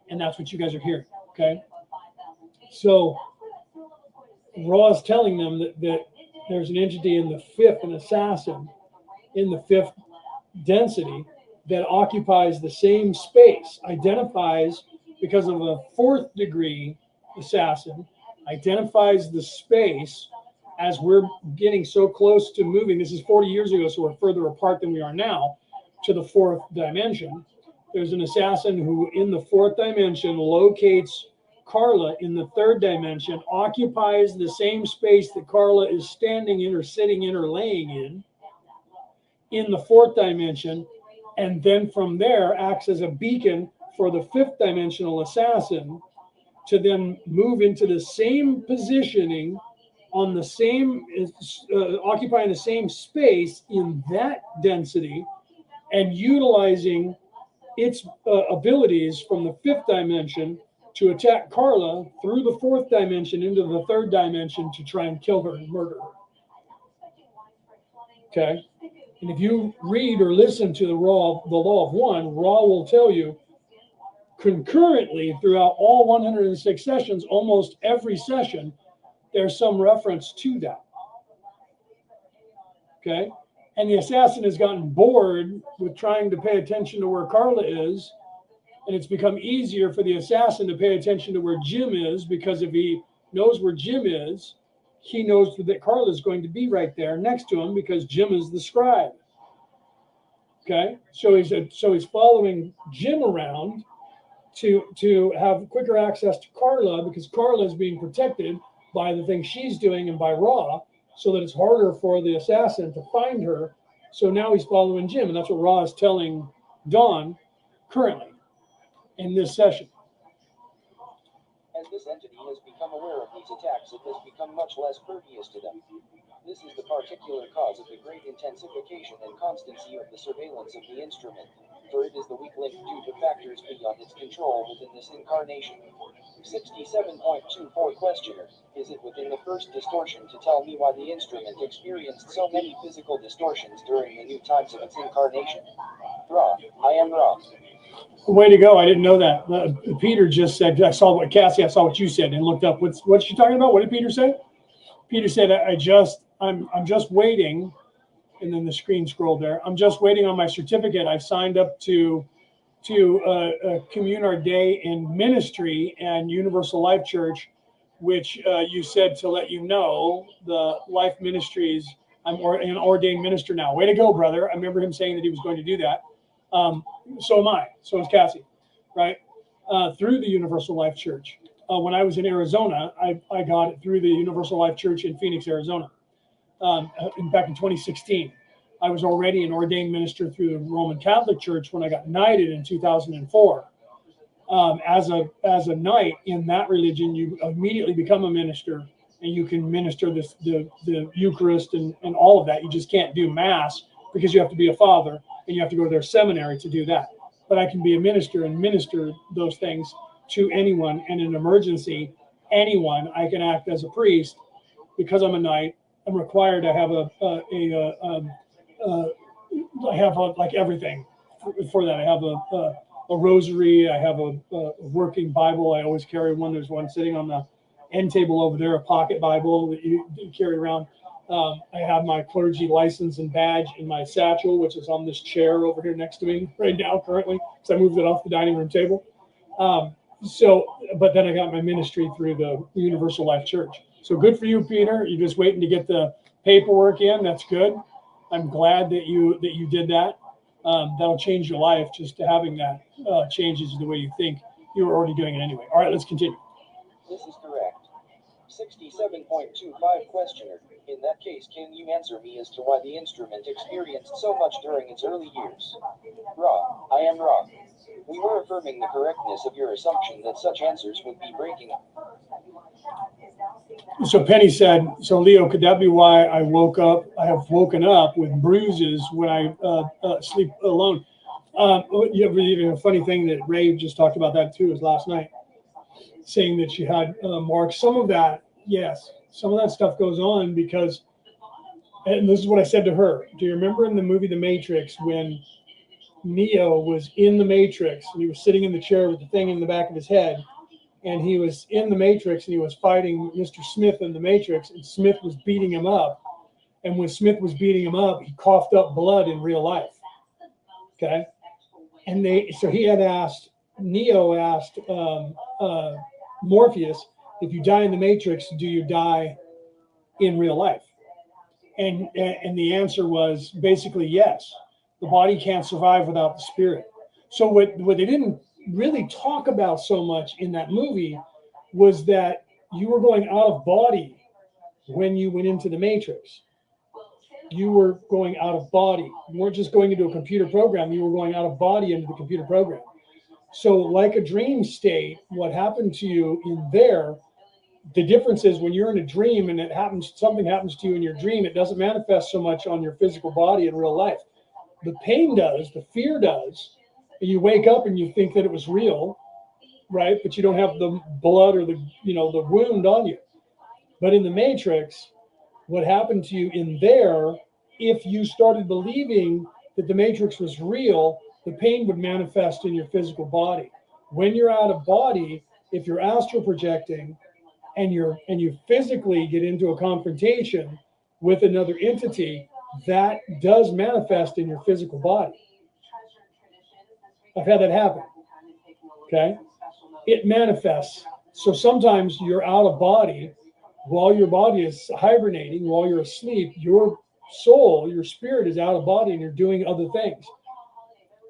and that's what you guys are hearing. Okay, so Ra's telling them that there's an entity in the fifth, an assassin in the fifth density that occupies the same space, identifies because of a fourth degree assassin, identifies the space as we're getting so close to moving. This is 40 years ago, so we're further apart than we are now, to the fourth dimension. There's an assassin who in the fourth dimension locates Carla in the third dimension, occupies the same space that Carla is standing in or sitting in or laying in the fourth dimension, and then from there acts as a beacon for the fifth dimensional assassin to then move into the same positioning on the same, occupying the same space in that density and utilizing its abilities from the fifth dimension to attack Carla through the fourth dimension into the third dimension to try and kill her and murder her. Okay? And if you read or listen to the Law of One, Ra will tell you concurrently throughout all 106 sessions, almost every session, there's some reference to that. Okay? And the assassin has gotten bored with trying to pay attention to where Carla is, and it's become easier for the assassin to pay attention to where Jim is, because if he knows where Jim is, he knows that Carla is going to be right there next to him because Jim is the scribe. Okay? So he's following Jim around to have quicker access to Carla, because Carla is being protected by the things she's doing and by Ra, so that it's harder for the assassin to find her. So now he's following Jim, and that's what Ra is telling Dawn currently in this session. As this entity has become aware of these attacks, it has become much less pervious to them. This is the particular cause of the great intensification and constancy of the surveillance of the instrument, for it is the weak link due to factors beyond its control within this incarnation. 67.24 Questioner: is it within the first distortion to tell me why the instrument experienced so many physical distortions during the new times of its incarnation? Ra, I am Ra. Way to go! I didn't know that. Peter just said, I saw what you said and looked up. What's she talking about? What did Peter say? Peter said, I'm just waiting, and then the screen scrolled there. I'm just waiting on my certificate. I signed up to Communard Day in Ministry and Universal Life Church, which you said to let you know the Life Ministries. I'm an ordained minister now. Way to go, brother! I remember him saying that he was going to do that. So am I. So is Cassie, right? Through the Universal Life Church. When I was in Arizona, I got it through the Universal Life Church in Phoenix, Arizona. Back in 2016, I was already an ordained minister through the Roman Catholic Church when I got knighted in 2004. As a knight in that religion, you immediately become a minister, and you can minister the Eucharist and all of that. You just can't do Mass because you have to be a father, and you have to go to their seminary to do that. But I can be a minister and minister those things to anyone. And in an emergency, anyone, I can act as a priest because I'm a knight. I'm required to have like everything for that. I have a rosary. I have a working Bible. I always carry one. There's one sitting on the end table over there, a pocket Bible that you carry around. I have my clergy license and badge in my satchel, which is on this chair over here next to me right now currently, because I moved it off the dining room table. But then I got my ministry through the Universal Life Church. So good for you, Peter. You're just waiting to get the paperwork in. That's good. I'm glad that you did that. That'll change your life. Just having that changes the way you think. You were already doing it anyway. All right, let's continue. This is correct. 67.25 Questioner: in that case, can you answer me as to why the instrument experienced so much during its early years? Ra, I am Ra. We were affirming the correctness of your assumption that such answers would be breaking up. So Penny said, so Leo, could that be why I have woken up with bruises when I sleep alone? A funny thing that Ray just talked about that too is last night, saying that she had marks. Some of that, yes, some of that stuff goes on because, and this is what I said to her. Do you remember in the movie The Matrix when Neo was in the Matrix and he was sitting in the chair with the thing in the back of his head, and he was in the Matrix and he was fighting Mr. Smith in the Matrix, and Smith was beating him up. And when Smith was beating him up, he coughed up blood in real life. Okay. And Neo asked Morpheus, if you die in the Matrix, do you die in real life? And the answer was basically yes. The body can't survive without the spirit. So what they didn't really talk about so much in that movie was that you were going out of body when you went into the Matrix. you were going out of body. You weren't just going into a computer program, you were going out of body into the computer program. So like a dream state, what happened to you in there, the difference is when you're in a dream and something happens to you in your dream, it doesn't manifest so much on your physical body in real life. The pain does, the fear does, and you wake up and you think that it was real, right? But you don't have the blood or the wound on you. But in the Matrix, what happened to you in there, if you started believing that the Matrix was real, the pain would manifest in your physical body. When you're out of body, if you're astral projecting and you physically get into a confrontation with another entity, that does manifest in your physical body. I've had that happen. Okay? It manifests. So sometimes you're out of body while your body is hibernating, while you're asleep, your soul, your spirit is out of body and you're doing other things.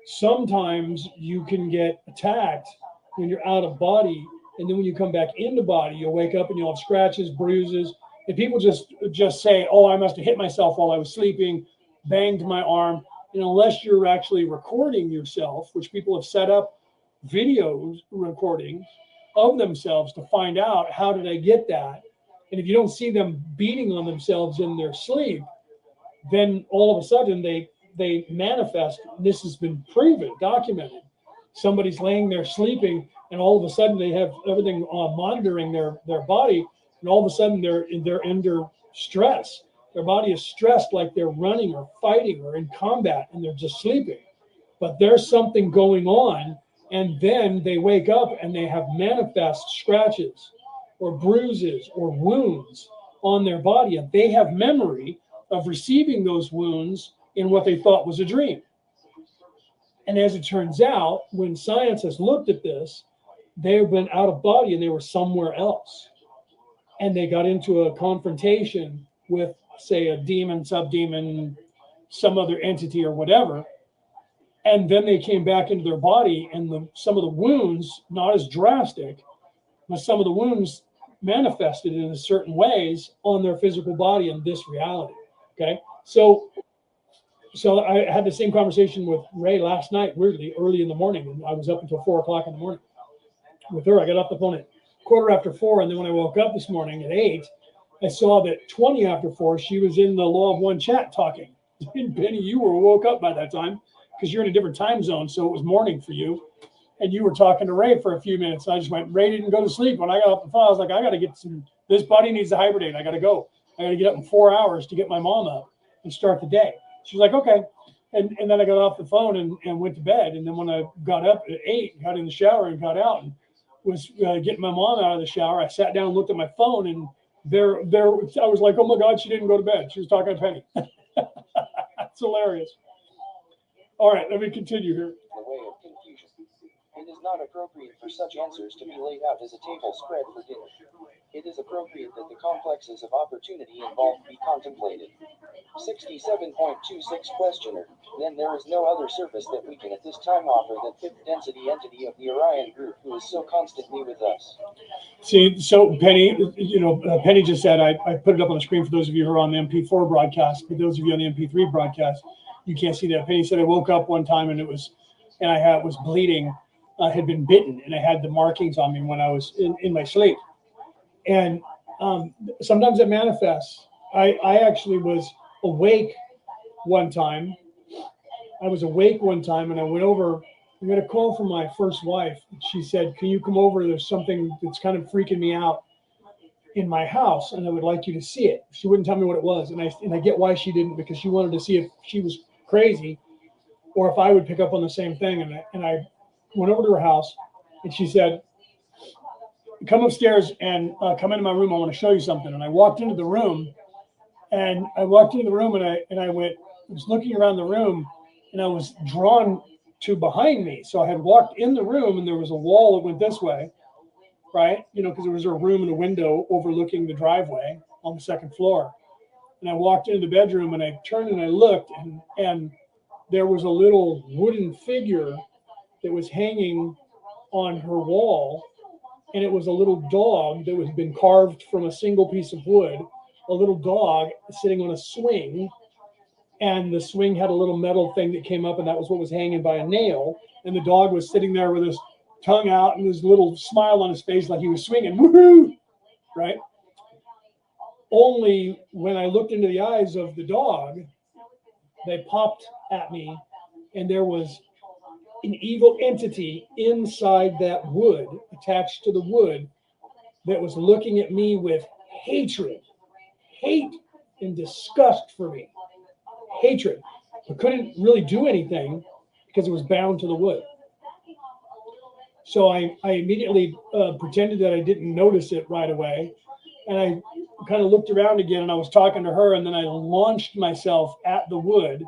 Sometimes you can get attacked when you're out of body, and then when you come back into body, you'll wake up and you'll have scratches, bruises, and people just say, oh, I must have hit myself while I was sleeping, banged my arm. And unless you're actually recording yourself, which people have set up videos recordings of themselves to find out how did I get that. And if you don't see them beating on themselves in their sleep, then all of a sudden they manifest. This has been proven, documented. Somebody's laying there sleeping, and all of a sudden they have everything monitoring their body, and all of a sudden they're under stress. Their body is stressed like they're running or fighting or in combat, and they're just sleeping. But there's something going on, and then they wake up and they have manifest scratches or bruises or wounds on their body, and they have memory of receiving those wounds in what they thought was a dream. And as it turns out, when science has looked at this, they've been out of body and they were somewhere else. And they got into a confrontation with, say, a demon, subdemon, some other entity or whatever. And then they came back into their body, and some of the wounds, not as drastic, but some of the wounds manifested in certain ways on their physical body in this reality. Okay, so I had the same conversation with Ray last night, weirdly, early in the morning, and I was up until 4 o'clock in the morning with her. I got off the phone at 4:15, and then when I woke up this morning at 8, I saw that 20 after 4, she was in the Law of One chat talking. And Penny, you were woke up by that time because you're in a different time zone, so it was morning for you. And you were talking to Ray for a few minutes. I just went, Ray didn't go to sleep. When I got off the phone, I was like, I got to get this body needs to hibernate. I got to go. I got to get up in 4 hours to get my mom up and start the day. She was like, okay. And then I got off the phone and went to bed. And then when I got up at 8, got in the shower and got out and was getting my mom out of the shower, I sat down and looked at my phone, and there I was like, oh my God, she didn't go to bed. She was talking to Penny. That's hilarious. All right, let me continue here. The way of confusion. It is not appropriate for such answers to be laid out as a table spread for dinner. It is appropriate that the complexes of opportunity involved be contemplated. 67.26 Questioner. Then there is no other service that we can at this time offer than fifth density entity of the Orion group who is so constantly with us. See, so Penny, Penny just said, I put it up on the screen for those of you who are on the MP4 broadcast, but those of you on the MP3 broadcast, you can't see that. Penny said, I woke up one time and was bleeding. I had been bitten, and I had the markings on me when I was in my sleep. And sometimes it manifests. I actually was awake one time. And I went over. I got a call from my first wife. She said, can you come over? There's something that's kind of freaking me out in my house, and I would like you to see it. She wouldn't tell me what it was. And I get why she didn't, because she wanted to see if she was crazy or if I would pick up on the same thing. And I went over to her house, and she said, come upstairs and come into my room. I want to show you something. And I walked into the room, and I was looking around the room, and I was drawn to behind me. So I had walked in the room, and there was a wall that went this way, right? Because there was a room and a window overlooking the driveway on the second floor. And I walked into the bedroom, and I turned and I looked, and there was a little wooden figure that was hanging on her wall. And it was a little dog that had been carved from a single piece of wood, a little dog sitting on a swing, and the swing had a little metal thing that came up, and that was what was hanging by a nail. And the dog was sitting there with his tongue out and his little smile on his face like he was swinging. Woohoo! Right? Only when I looked into the eyes of the dog, they popped at me, and there was an evil entity inside that wood, attached to the wood, that was looking at me with hatred, hate and disgust for me. Hatred. I couldn't really do anything because it was bound to the wood. So I immediately pretended that I didn't notice it right away. And I kind of looked around again, and I was talking to her, and then I launched myself at the wood.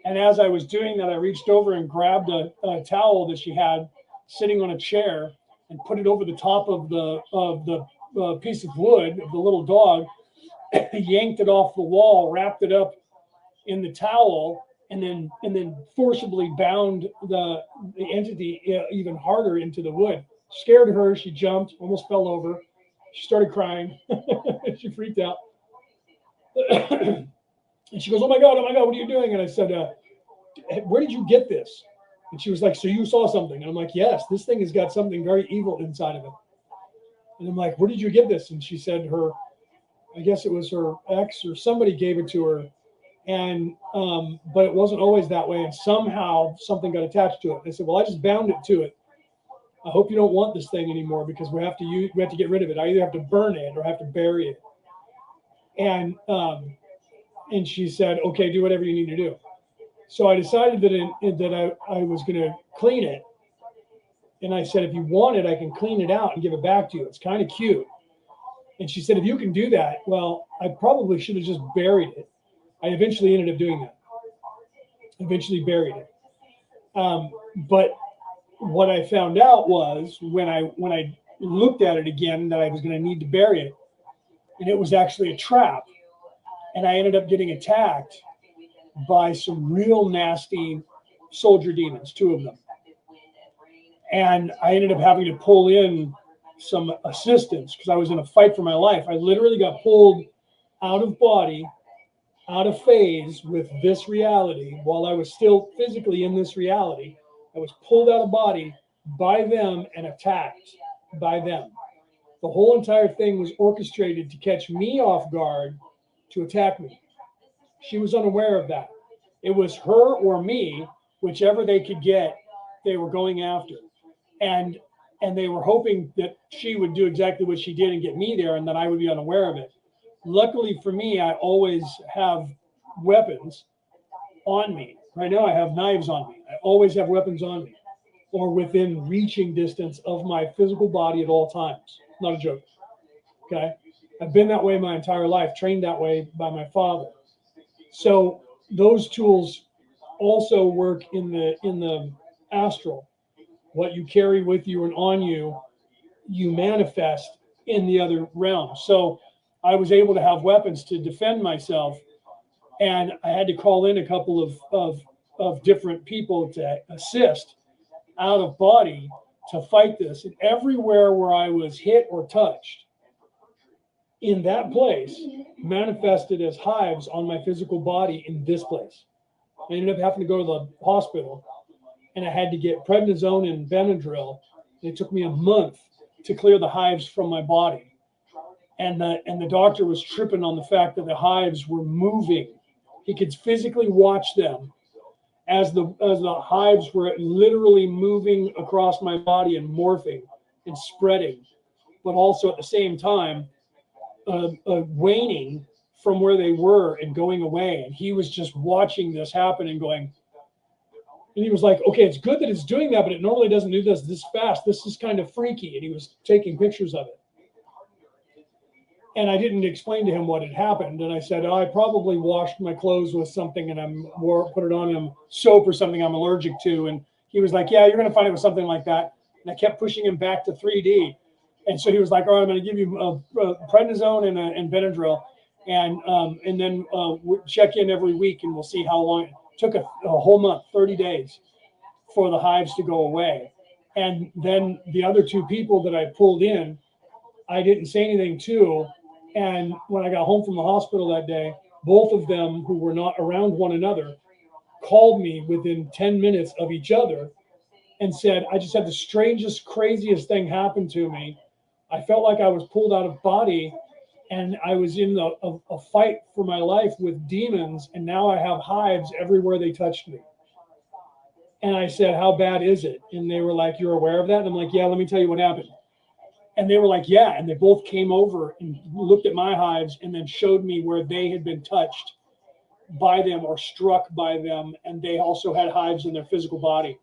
And as I was doing that, I reached over and grabbed a towel that she had sitting on a chair and put it over the top of the piece of wood of the little dog, yanked it off the wall, wrapped it up in the towel, and then forcibly bound the entity even harder into the wood. Scared her. She jumped, almost fell over. She started crying. She freaked out. And she goes, oh my God, what are you doing? And I said, where did you get this? And she was like, so you saw something? And I'm like, yes, this thing has got something very evil inside of it. And I'm like, where did you get this? And she said I guess it was her ex or somebody gave it to her. And, but it wasn't always that way. And somehow something got attached to it. I said, well, I just bound it to it. I hope you don't want this thing anymore, because we have to get rid of it. I either have to burn it or have to bury it. And she said, okay, do whatever you need to do. So I decided that I was going to clean it. And I said, if you want it, I can clean it out and give it back to you. It's kind of cute. And she said, if you can do that, well, I probably should have just buried it. I eventually ended up doing that. Eventually buried it. But what I found out was when I looked at it again that I was going to need to bury it, and it was actually a trap. And I ended up getting attacked by some real nasty soldier demons, 2 of them. And I ended up having to pull in some assistance because I was in a fight for my life. I literally got pulled out of body, out of phase with this reality while I was still physically in this reality. I was pulled out of body by them and attacked by them. The whole entire thing was orchestrated to catch me off guard, to attack me. She was unaware of that. It was her or me, whichever they could get, they were going after. And they were hoping that she would do exactly what she did and get me there, and that I would be unaware of it. Luckily for me, I always have weapons on me. Right now I have knives on me. I always have weapons on me, or within reaching distance of my physical body at all times. Not a joke. Okay? I've been that way my entire life, trained that way by my father. So those tools also work in the astral. What you carry with you and on you, you manifest in the other realm. So I was able to have weapons to defend myself, and I had to call in a couple of different people to assist out of body to fight this. And everywhere where I was hit or touched in that place manifested as hives on my physical body in this place. I ended up having to go to the hospital, and I had to get prednisone and Benadryl. It took me a month to clear the hives from my body. And the doctor was tripping on the fact that the hives were moving. He could physically watch them as the hives were literally moving across my body and morphing and spreading, but also at the same time waning from where they were and going away. And he was just watching this happen and going, and he was like, okay, it's good that it's doing that, but it normally doesn't do this fast. This is kind of freaky. And he was taking pictures of it. And I didn't explain to him what had happened. And I said, I probably washed my clothes with something and put it on soap or something I'm allergic to. And he was like, yeah, you're going to find it with something like that. And I kept pushing him back to 3D. And so he was like, all right, I'm going to give you prednisone and Benadryl. And then we'll check in every week and we'll see how long. It took a whole month, 30 days for the hives to go away. And then the other 2 people that I pulled in, I didn't say anything to. And when I got home from the hospital that day, both of them, who were not around one another, called me within 10 minutes of each other and said, I just had the strangest, craziest thing happen to me. I felt like I was pulled out of body, and I was in a fight for my life with demons, and now I have hives everywhere they touched me. And I said, how bad is it? And they were like, you're aware of that? And I'm like, yeah, let me tell you what happened. And they were like, yeah. And they both came over and looked at my hives and then showed me where they had been touched by them or struck by them. And they also had hives in their physical body.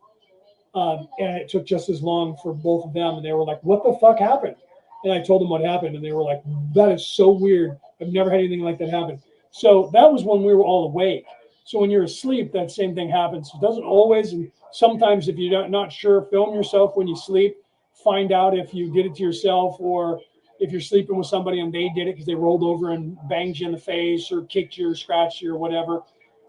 And it took just as long for both of them. And they were like, what the fuck happened? And I told them what happened. And they were like, that is so weird. I've never had anything like that happen. So that was when we were all awake. So when you're asleep, that same thing happens. It doesn't always. And sometimes if you're not sure, film yourself when you sleep. Find out if you did it to yourself, or if you're sleeping with somebody and they did it because they rolled over and banged you in the face or kicked you or scratched you or whatever.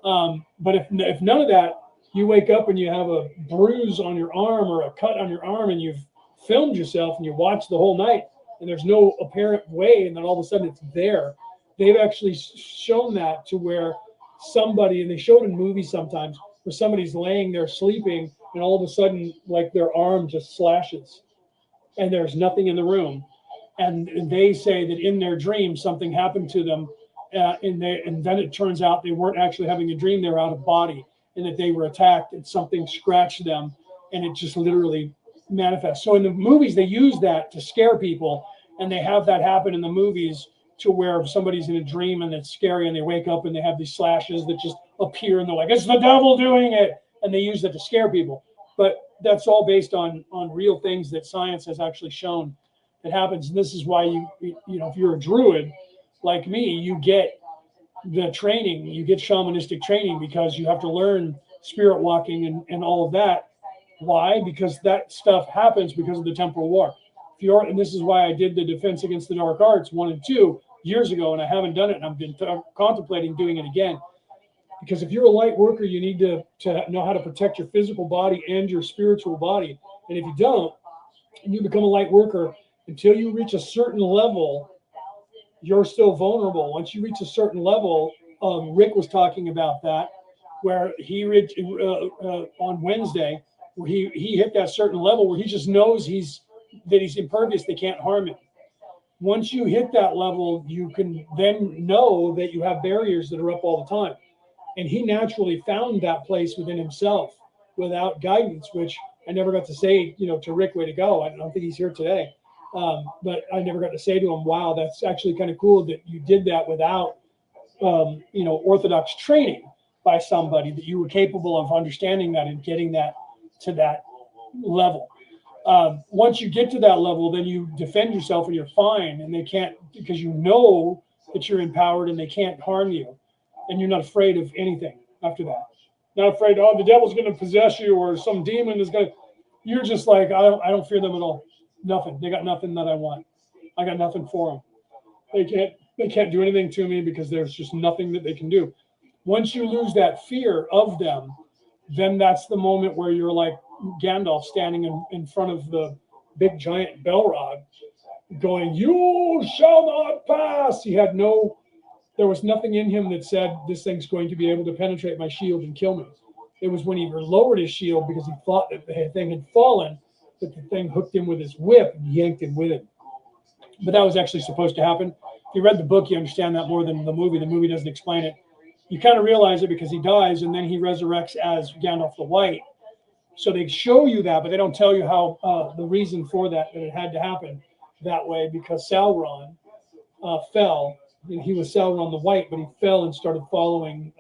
But if none of that, you wake up and you have a bruise on your arm or a cut on your arm and you've filmed yourself and you watch the whole night and there's no apparent way, and then all of a sudden it's there. They've actually shown that to where somebody, and they show it in movies sometimes, where somebody's laying there sleeping and all of a sudden like their arm just slashes and there's nothing in the room. And they say that in their dream, something happened to them. And then it turns out they weren't actually having a dream. They were out of body, and that they were attacked and something scratched them, and it just literally manifests. So in the movies, they use that to scare people, and they have that happen in the movies to where somebody's in a dream and it's scary and they wake up and they have these slashes that just appear and they're like, it's the devil doing it. And they use that to scare people. But that's all based on real things that science has actually shown that happens. And this is why you know, if you're a druid like me, you get the training, you get shamanistic training, because you have to learn spirit walking and all of that. Why? Because that stuff happens because of the temporal war. And this is why I did the Defense Against the Dark Arts 1 and 2 years ago, and I haven't done it, and I've been contemplating doing it again. Because if you're a light worker, you need to know how to protect your physical body and your spiritual body. And if you don't, and you become a light worker, until you reach a certain level, you're still vulnerable. Once you reach a certain level, Rick was talking about that, where he reached on Wednesday, where he hit that certain level where he just knows he's impervious, they can't harm him. Once you hit that level, you can then know that you have barriers that are up all the time. And he naturally found that place within himself without guidance, which I never got to say, you know, to Rick, way to go. I don't think he's here today. But I never got to say to him, wow, that's actually kind of cool that you did that without, you know, orthodox training by somebody, that you were capable of understanding that and getting that to that level. Once you get to that level, then you defend yourself and you're fine, and they can't, because you know that you're empowered and they can't harm you, and you're not afraid of anything after that. Not afraid, oh, the devil's going to possess you or some demon is going to, you're just like, I don't fear them at all. Nothing. They got nothing that I want. I got nothing for them. They can't do anything to me because there's just nothing that they can do. Once you lose that fear of them, then that's the moment where you're like Gandalf standing in front of the big giant Belrog going, you shall not pass. There was nothing in him that said this thing's going to be able to penetrate my shield and kill me. It was when he lowered his shield because he thought that the thing had fallen, that the thing hooked him with his whip and yanked him with it. But that was actually supposed to happen. If you read the book, you understand that more than the movie. The movie doesn't explain it. You kind of realize it because he dies and then he resurrects as Gandalf the White. So they show you that, but they don't tell you how the reason for that it had to happen that way, because Sauron fell. He was Sauron the White, but he fell and started following,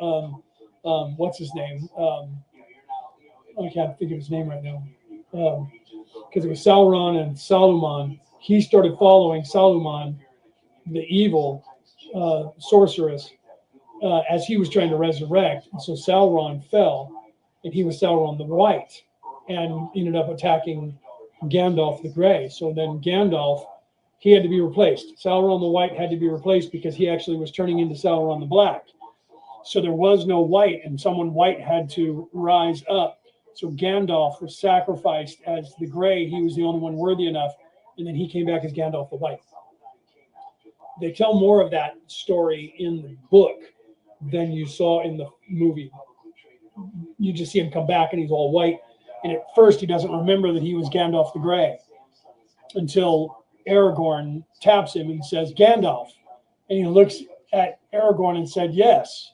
what's his name? I can't think of his name right now. Because it was Sauron and Saruman. He started following Saruman, the evil sorceress, as he was trying to resurrect. And so Sauron fell, and he was Sauron the White, and ended up attacking Gandalf the Grey. So then Gandalf, he had to be replaced. Sauron the White had to be replaced because he actually was turning into Sauron the Black. So there was no white, and someone white had to rise up. So Gandalf was sacrificed as the Grey. He was the only one worthy enough, and then he came back as Gandalf the White. They tell more of that story in the book, than you saw in the movie. You just see him come back and he's all white. And at first he doesn't remember that he was Gandalf the Grey until Aragorn taps him and says, Gandalf. And he looks at Aragorn and said, yes,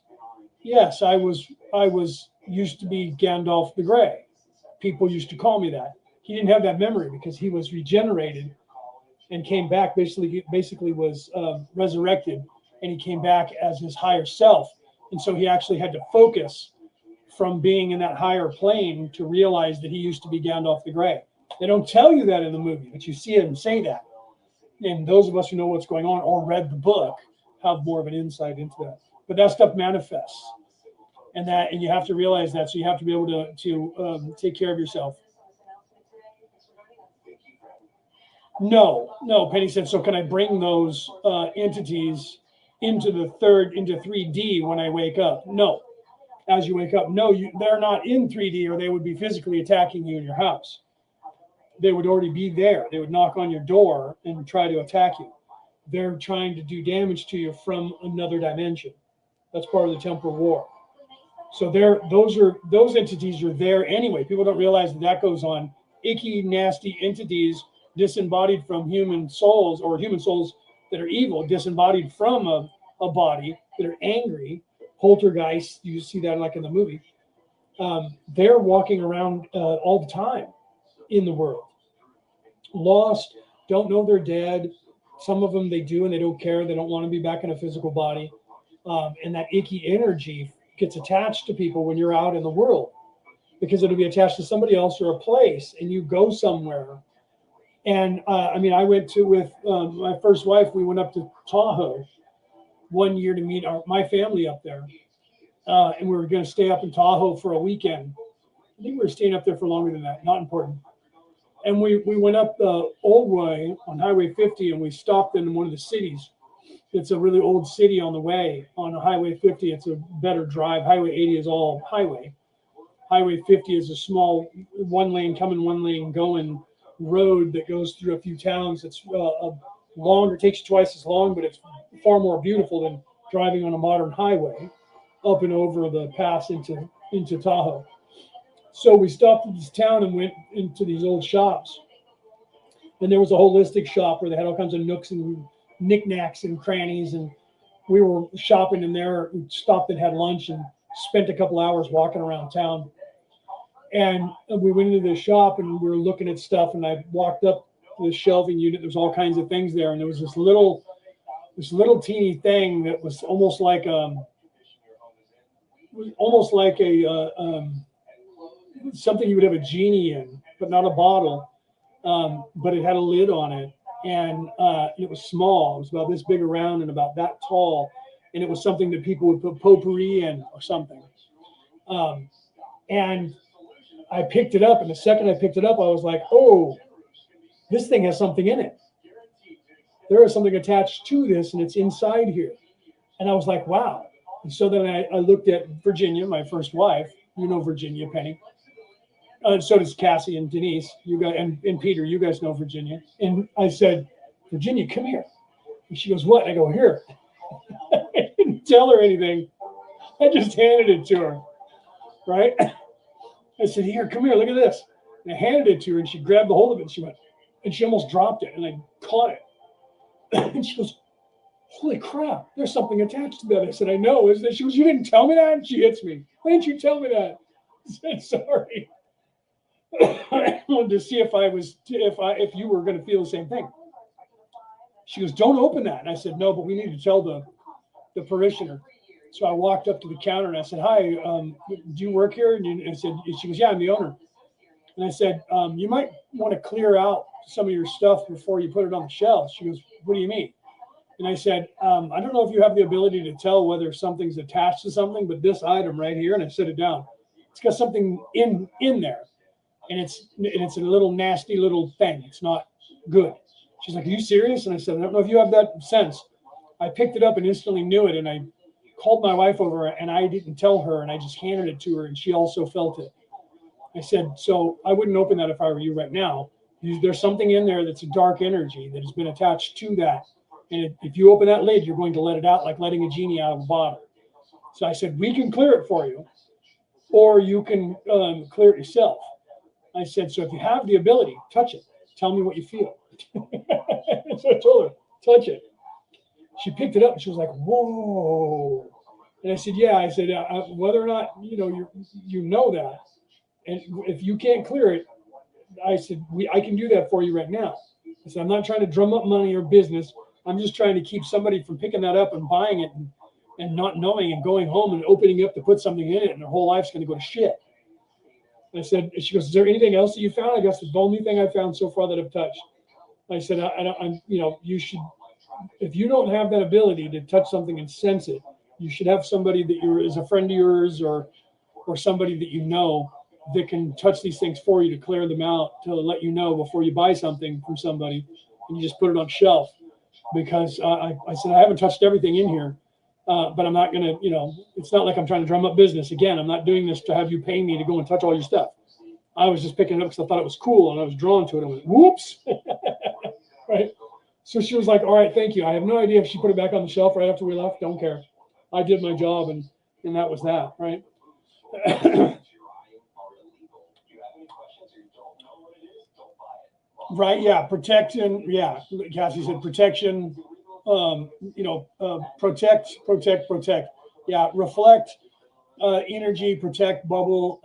I was used to be Gandalf the Grey. People used to call me that. He didn't have that memory because he was regenerated and came back, basically was resurrected, and he came back as his higher self. And so he actually had to focus from being in that higher plane to realize that he used to be Gandalf the Grey. They don't tell you that in the movie, but you see him say that. And those of us who know what's going on or read the book have more of an insight into that. But that stuff manifests, and you have to realize that. So you have to be able to take care of yourself. No, Penny said, so can I bring those entities into 3D when I wake up? No. As you wake up, no, they're not in 3D, or they would be physically attacking you in your house. They would already be there. They would knock on your door and try to attack you. They're trying to do damage to you from another dimension. That's part of the temporal war. So those entities are there anyway. People don't realize that goes on. Icky, nasty entities disembodied from human souls, or human souls that are evil, disembodied from a body, that are angry. Poltergeists, you see that like in the movie. They're walking around all the time in the world. Lost, don't know they're dead. Some of them they do and they don't care. They don't want to be back in a physical body. And that icky energy gets attached to people when you're out in the world, because it'll be attached to somebody else or a place, and you go somewhere. And I went with my first wife, we went up to Tahoe one year to meet my family up there. And we were going to stay up in Tahoe for a weekend. I think we were staying up there for longer than that, not important. And we went up the old way on Highway 50, and we stopped in one of the cities. It's a really old city on the way on Highway 50. It's a better drive. Highway 80 is all highway. Highway 50 is a small one lane coming, one lane going road that goes through a few towns. It's longer, takes you twice as long, but it's far more beautiful than driving on a modern highway up and over the pass into Tahoe. So we stopped at this town and went into these old shops. And there was a holistic shop where they had all kinds of nooks and knickknacks and crannies. And we were shopping in there. We stopped and had lunch and spent a couple hours walking around town. And we went into the shop and we were looking at stuff. And I walked up to the shelving unit. There was all kinds of things there. And there was this little teeny thing that was almost like something you would have a genie in, but not a bottle. But it had a lid on it, and it was small. It was about this big around and about that tall, and it was something that people would put potpourri in or something. And I picked it up, and the second I picked it up, I was like, oh, this thing has something in it. There is something attached to this, and it's inside here. And I was like, wow. And so then I looked at Virginia, my first wife. You know Virginia, Penny. So does Cassie and Denise. You guys and Peter. You guys know Virginia. And I said, Virginia, come here. And she goes, what? I go, here. I didn't tell her anything. I just handed it to her. Right? I said, here, come here. Look at this. And I handed it to her, and she grabbed the hold of it. And she went, and she almost dropped it. And I caught it. And she goes, holy crap, there's something attached to that. I said, I know. She goes, you didn't tell me that? And she hits me. Why didn't you tell me that? I said, sorry. I wanted to see if you were going to feel the same thing. She goes, don't open that. And I said, no, but we need to tell the parishioner. So I walked up to the counter and I said, hi, do you work here? And she goes, yeah, I'm the owner. And I said, you might want to clear out some of your stuff before you put it on the shelf. She goes, what do you mean? And I said, I don't know if you have the ability to tell whether something's attached to something, but this item right here, and I set it down, it's got something in there. And it's a little nasty little thing. It's not good. She's like, are you serious? And I said, I don't know if you have that sense. I picked it up and instantly knew it. And I called my wife over, and I didn't tell her, and I just handed it to her, and she also felt it. I said, so I wouldn't open that if I were you right now. There's something in there that's a dark energy that has been attached to that. And if you open that lid, you're going to let it out like letting a genie out of a bottle. So I said, we can clear it for you, or you can clear it yourself. I said, so if you have the ability, touch it. Tell me what you feel. So I told her, touch it. She picked it up and she was like, whoa. And I said, yeah. I said, whether or not, you know that, and if you can't clear it, I said, I can do that for you right now. I said, I'm not trying to drum up money or business. I'm just trying to keep somebody from picking that up and buying it and not knowing and going home and opening up to put something in it, and their whole life's going to go to shit. I said, she goes, is there anything else that you found? I guess the only thing I found so far that I've touched. I said, you should, if you don't have that ability to touch something and sense it, you should have somebody that is a friend of yours or somebody that you know that can touch these things for you to clear them out, to let you know before you buy something from somebody and you just put it on shelf. Because I said, I haven't touched everything in here, but I'm not going to, it's not like I'm trying to drum up business. Again, I'm not doing this to have you pay me to go and touch all your stuff. I was just picking it up because I thought it was cool and I was drawn to it. I went, whoops. Right. So she was like, all right, thank you. I have no idea if she put it back on the shelf right after we left. Don't care. I did my job and that was that. Right. Right. Yeah. Protection. Yeah. Cassie said protection, protect. Yeah. Reflect, energy, protect, bubble.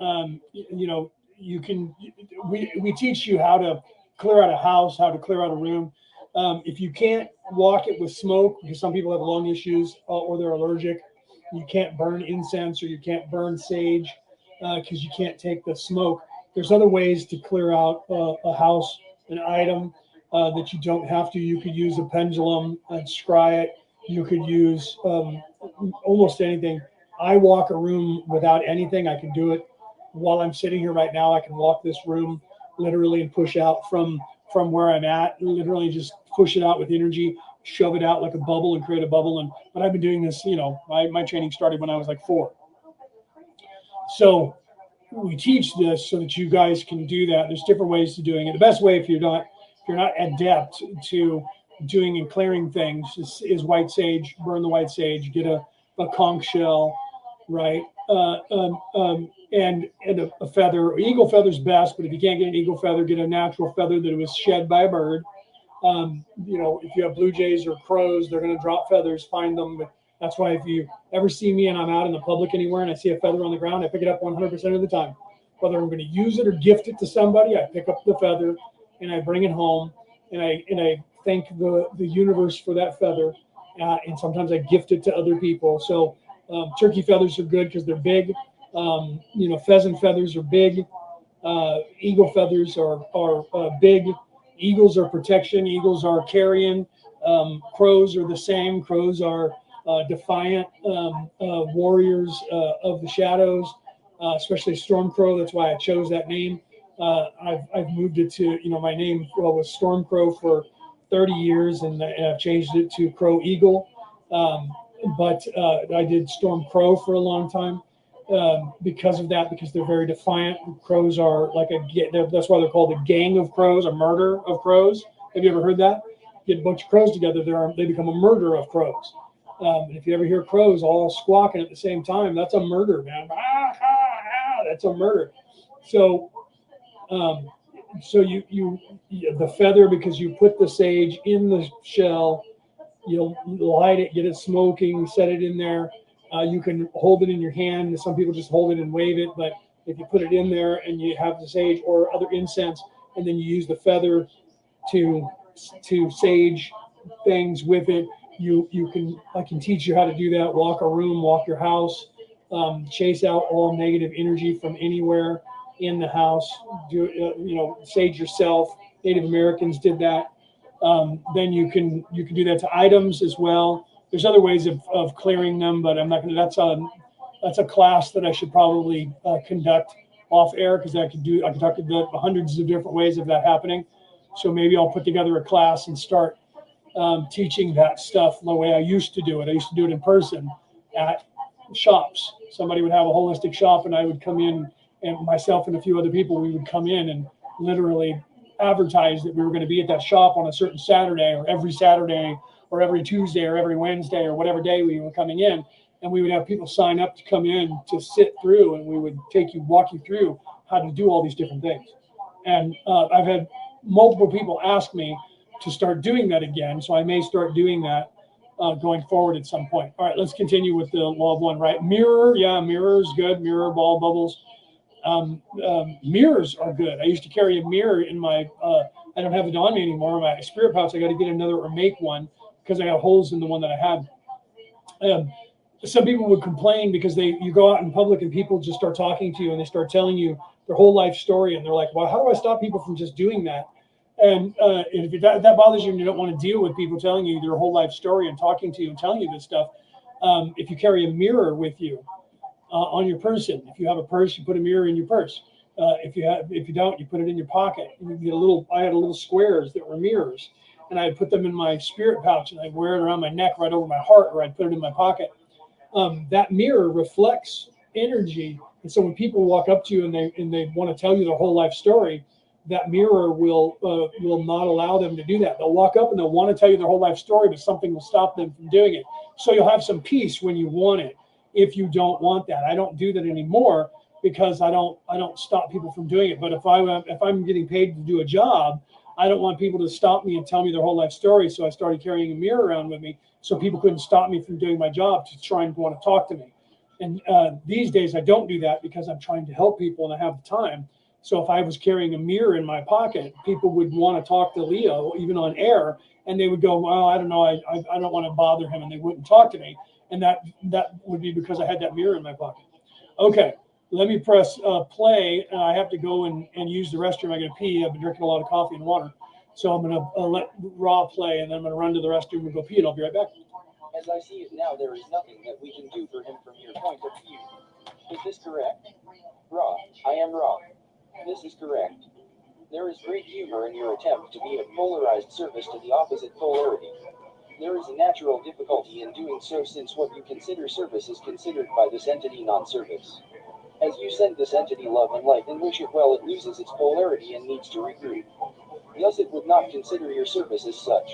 We teach you how to clear out a house, how to clear out a room. If you can't walk it with smoke, because some people have lung issues or they're allergic, you can't burn incense or you can't burn sage because you can't take the smoke. There's other ways to clear out a house, an item that you don't have to. You could use a pendulum and scry it. You could use almost anything. I walk a room without anything. I can do it while I'm sitting here right now. I can walk this room literally and push out from where I'm at, literally just push it out with energy, shove it out like a bubble and create a bubble. But I've been doing this, my training started when I was like 4. So we teach this so that you guys can do that. There's different ways to doing it. The best way, if you're not adept to doing and clearing things, is white sage. Burn the white sage. Get a conch shell, right? And a feather. Eagle feather's best, but if you can't get an eagle feather, get a natural feather that was shed by a bird. If you have blue jays or crows, they're going to drop feathers. Find them. That's why if you ever see me and I'm out in the public anywhere and I see a feather on the ground, I pick it up 100% of the time. Whether I'm going to use it or gift it to somebody, I pick up the feather and I bring it home and I thank the universe for that feather. And sometimes I gift it to other people. So turkey feathers are good because they're big. Pheasant feathers are big. Eagle feathers are big. Eagles are protection. Eagles are carrion. Crows are the same. Crows are defiant warriors of the shadows, especially Storm Crow. That's why I chose that name. I've moved it to, my name was Storm Crow for 30 years, and I've changed it to Crow Eagle. But I did Storm Crow for a long time because of that, because they're very defiant. Crows are that's why they're called a gang of crows, a murder of crows. Have you ever heard that? Get a bunch of crows together, they become a murder of crows. And if you ever hear crows all squawking at the same time, that's a murder, man. That's a murder. So, the feather, because you put the sage in the shell, you'll light it, get it smoking, set it in there. You can hold it in your hand. Some people just hold it and wave it, but if you put it in there and you have the sage or other incense, and then you use the feather to sage things with it, I can teach you how to do that. Walk a room, walk your house, chase out all negative energy from anywhere in the house. Sage yourself. Native Americans did that. Then you can do that to items as well. There's other ways of clearing them, but I'm not going to. That's a class that I should probably conduct off air, because I can talk about hundreds of different ways of that happening. So maybe I'll put together a class and start teaching that stuff the way I used to do it. I used to do it in person at shops. Somebody would have a holistic shop, and I would come in, and myself and a few other people, we would come in and literally advertise that we were going to be at that shop on a certain Saturday, or every Saturday, or every Tuesday, or every Wednesday, or whatever day we were coming in. and we would have people sign up to come in to sit through, and we would walk you through how to do all these different things. And I've had multiple people ask me to start doing that again, so I may start doing that going forward at some point. All right, let's continue with the law of one, right? Mirror, yeah, mirror is good. Mirror, ball, bubbles. Mirrors are good. I used to carry a mirror in my, I don't have it on me anymore. My spirit pouch, I got to get another or make one because I got holes in the one that I had. Some people would complain because you go out in public and people just start talking to you and they start telling you their whole life story, and they're like, well, how do I stop people from just doing that? And if that bothers you and you don't want to deal with people telling you their whole life story and talking to you and telling you this stuff, if you carry a mirror with you on your person, if you have a purse, you put a mirror in your purse. If you don't, you put it in your pocket. And you get I had little squares that were mirrors, and I'd put them in my spirit pouch, and I'd wear it around my neck, right over my heart, or I'd put it in my pocket. That mirror reflects energy, and so when people walk up to you and they want to tell you their whole life story, that mirror will not allow them to do that. They'll walk up and they'll want to tell you their whole life story, but something will stop them from doing it. So you'll have some peace when you want it. If you don't want that, I don't do that anymore because I don't stop people from doing it. But if I'm getting paid to do a job, I don't want people to stop me and tell me their whole life story. So I started carrying a mirror around with me so people couldn't stop me from doing my job to try and want to talk to me. And these days I don't do that because I'm trying to help people and I have the time. So if I was carrying a mirror in my pocket, people would want to talk to Leo, even on air, and they would go, well, I don't know, I don't want to bother him, and they wouldn't talk to me. And that would be because I had that mirror in my pocket. Okay, let me press play. I have to go and use the restroom. I got to pee. I've been drinking a lot of coffee and water. So I'm going to let Ra play, and then I'm going to run to the restroom and go pee, and I'll be right back. As I see it now, there is nothing that we can do for him from your point of view. Is this correct? Ra, I am Ra. This is correct. There is great humor in your attempt to be of polarized service to the opposite polarity. There is a natural difficulty in doing so since what you consider service is considered by this entity non-service. As you send this entity love and light and wish it well, it loses its polarity and needs to regroup. Thus it would not consider your service as such.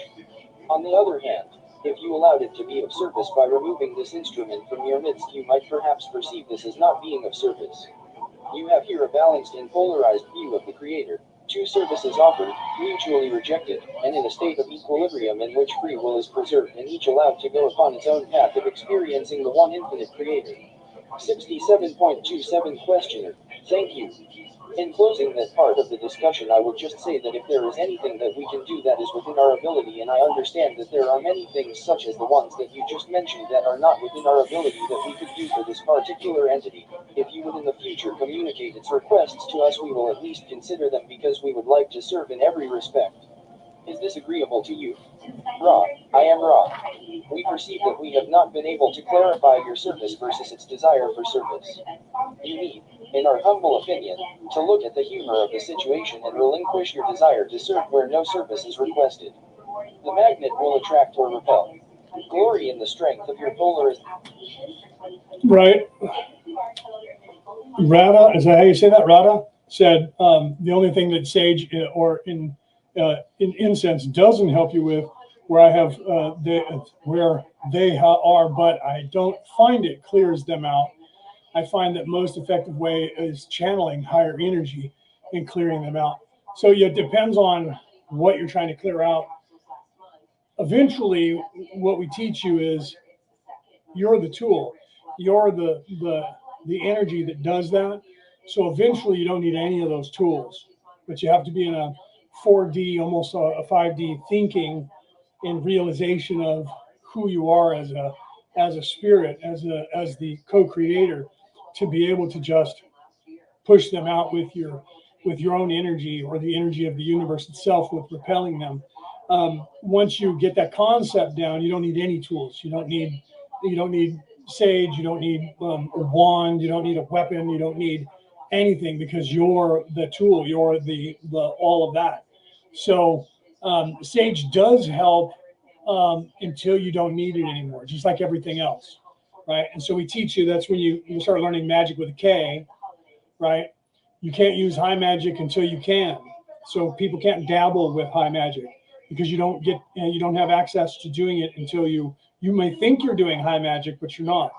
On the other hand, if you allowed it to be of service by removing this instrument from your midst, you might perhaps perceive this as not being of service. You have here a balanced and polarized view of the Creator. Two services offered, mutually rejected, and in a state of equilibrium in which free will is preserved and each allowed to go upon its own path of experiencing the one infinite Creator. 67.27 Questioner. Thank you. In closing that part of the discussion, I will just say that if there is anything that we can do that is within our ability, and I understand that there are many things such as the ones that you just mentioned that are not within our ability that we could do for this particular entity, if you would in the future communicate its requests to us, we will at least consider them because we would like to serve in every respect. Is this agreeable to you? Ra, I am Ra. We perceive that we have not been able to clarify your service versus its desire for service. You need, in our humble opinion, to look at the humor of the situation and relinquish your desire to serve where no service is requested. The magnet will attract or repel. Glory in the strength of your polarization. Right. Radha, is that how you say that? Radha said the only thing that sage or in incense doesn't help you with, where I have where they are, but I don't find it clears them out. I find that most effective way is channeling higher energy and clearing them out. So yeah, it depends on what you're trying to clear out. Eventually, what we teach you is you're the tool. You're the energy that does that. So eventually you don't need any of those tools, but you have to be in a 4D, almost a 5D thinking and realization of who you are as a spirit, as the co-creator, to be able to just push them out with your own energy or the energy of the universe itself with repelling them. Once you get that concept down, you don't need any tools. You don't need sage. You don't need a wand. You don't need a weapon. You don't need anything because you're the tool. You're the all of that. So sage does help until you don't need it anymore, just like everything else, right? And so we teach you, that's when you start learning magic with a K, right? You can't use high magic until you can. So people can't dabble with high magic because you don't have access to doing it until you may think you're doing high magic, but you're not.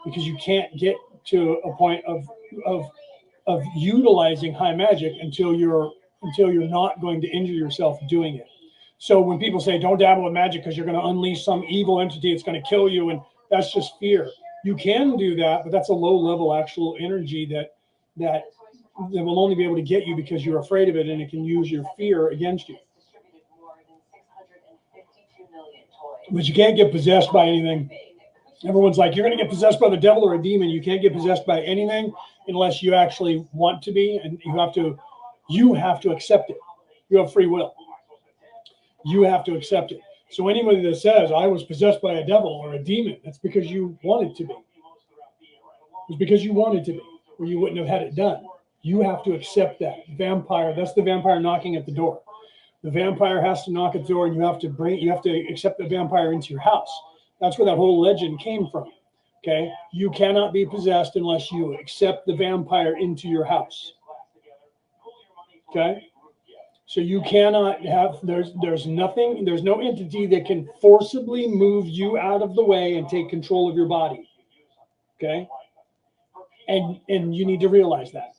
because you can't get to a point of utilizing high magic until you're not going to injure yourself doing it. So when people say don't dabble with magic because you're going to unleash some evil entity, it's going to kill you, and that's just fear. You can do that, but that's a low level actual energy that will only be able to get you because you're afraid of it, and it can use your fear against you. But you can't get possessed by anything. Everyone's like, you're going to get possessed by the devil or a demon. You can't get possessed by anything unless you actually want to be, and you have to accept it. You have free will. You have to accept it. So anybody that says, I was possessed by a devil or a demon, that's because you wanted to be. It's because you wanted to be, or you wouldn't have had it done. You have to accept that. Vampire, that's the vampire knocking at the door. The vampire has to knock at the door, and you have to accept the vampire into your house. That's where that whole legend came from. Okay? You cannot be possessed unless you accept the vampire into your house. Okay? So you cannot have, there's no entity that can forcibly move you out of the way and take control of your body. Okay? And you need to realize that.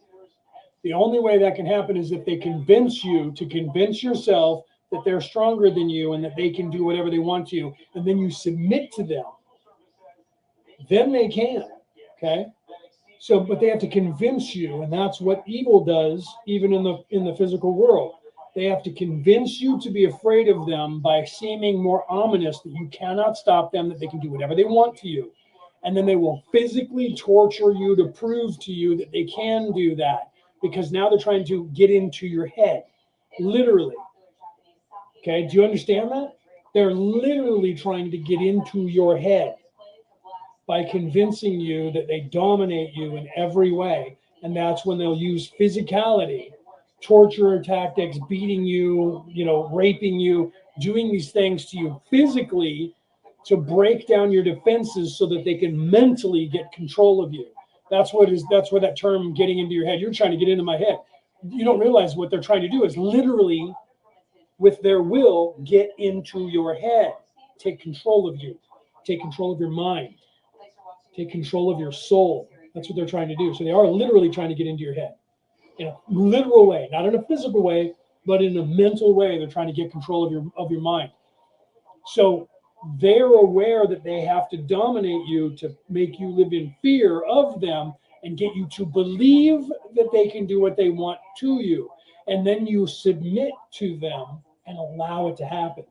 The only way that can happen is if they convince you to convince yourself that they're stronger than you and that they can do whatever they want to you, and then you submit to them. Then they can. Okay? So, but they have to convince you, and that's what evil does, even in the physical world. They have to convince you to be afraid of them by seeming more ominous, that you cannot stop them, that they can do whatever they want to you. And then they will physically torture you to prove to you that they can do that, because now they're trying to get into your head, literally. Okay, do you understand that? They're literally trying to get into your head by convincing you that they dominate you in every way. And that's when they'll use physicality, torture tactics, beating you, raping you, doing these things to you physically to break down your defenses so that they can mentally get control of you. That's where that term getting into your head. You're trying to get into my head. You don't realize what they're trying to do is literally, with their will, get into your head, take control of you, take control of your mind, take control of your soul. That's what they're trying to do. So they are literally trying to get into your head. In a literal way, not in a physical way, but in a mental way. They're trying to get control of your mind. So they're aware that they have to dominate you to make you live in fear of them and get you to believe that they can do what they want to you. And then you submit to them and allow it to happen.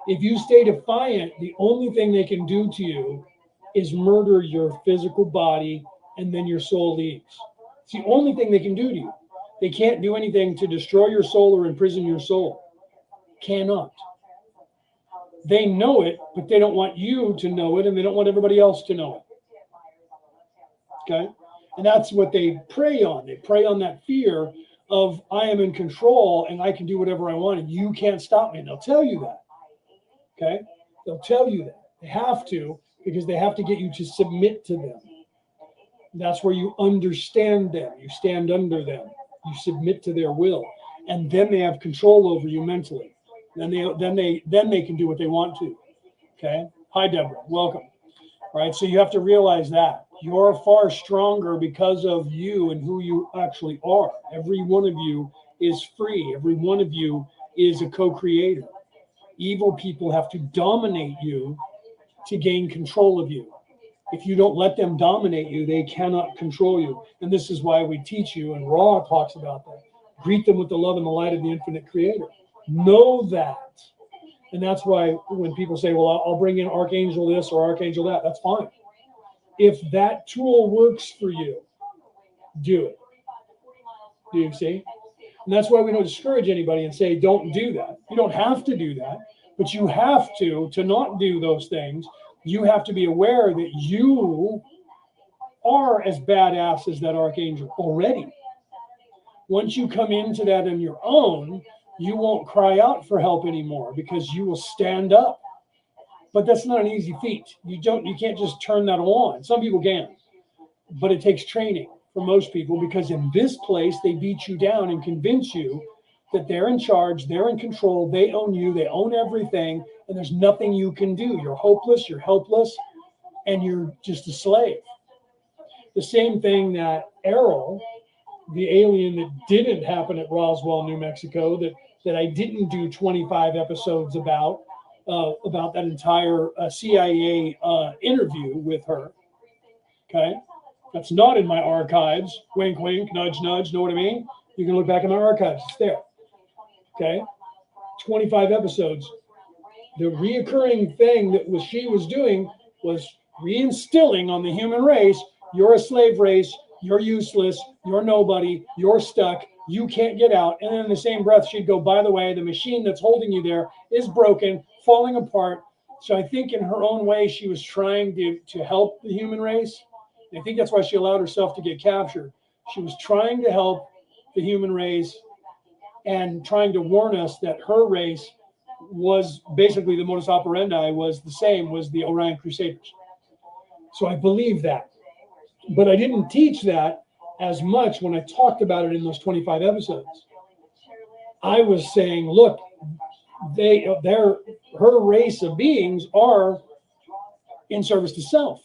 If you stay defiant, the only thing they can do to you is murder your physical body, and then your soul leaves. It's the only thing they can do to you. They can't do anything to destroy your soul or imprison your soul. Cannot. They know it, but they don't want you to know it, and they don't want everybody else to know it. Okay? And that's what they prey on. They prey on that fear of, I am in control and I can do whatever I want and you can't stop me. And they'll tell you that. Okay? They'll tell you that. They have to, because they have to get you to submit to them. That's where you understand them. You stand under them. You submit to their will. And then they have control over you mentally. Then they can do what they want to. Okay? Hi, Deborah. Welcome. All right? So you have to realize that. You're far stronger because of you and who you actually are. Every one of you is free. Every one of you is a co-creator. Evil people have to dominate you to gain control of you. If you don't let them dominate you, they cannot control you. And this is why we teach you, and Ra talks about that. Greet them with the love and the light of the infinite creator. Know that. And that's why when people say, well, I'll bring in Archangel this or Archangel that, that's fine. If that tool works for you, do it. Do you see? And that's why we don't discourage anybody and say, don't do that. You don't have to do that, but you have to not do those things. You have to be aware that you are as badass as that archangel already. Once you come into that on your own, you won't cry out for help anymore because you will stand up. But that's not an easy feat. You can't just turn that on. Some people can, but it takes training for most people, because in this place they beat you down and convince you that they're in charge, they're in control, they own you, they own everything, and there's nothing you can do. You're hopeless, you're helpless, and you're just a slave. The same thing that Errol, the alien that didn't happen at Roswell, New Mexico, that I didn't do 25 episodes about that entire CIA interview with her. Okay, that's not in my archives. Wink, wink, nudge, nudge. Know what I mean? You can look back in my archives. It's there. Okay, 25 episodes. The reoccurring thing that she was doing was reinstilling on the human race: you're a slave race. You're useless. You're nobody. You're stuck. You can't get out. And then in the same breath, she'd go, by the way, the machine that's holding you there is broken, falling apart. So I think in her own way, she was trying to help the human race. And I think that's why she allowed herself to get captured. She was trying to help the human race and trying to warn us that her race was basically the modus operandi was the same, was the Orion Crusaders. So I believe that. But I didn't teach that as much when I talked about it in those 25 episodes. I was saying, look, her race of beings are in service to self.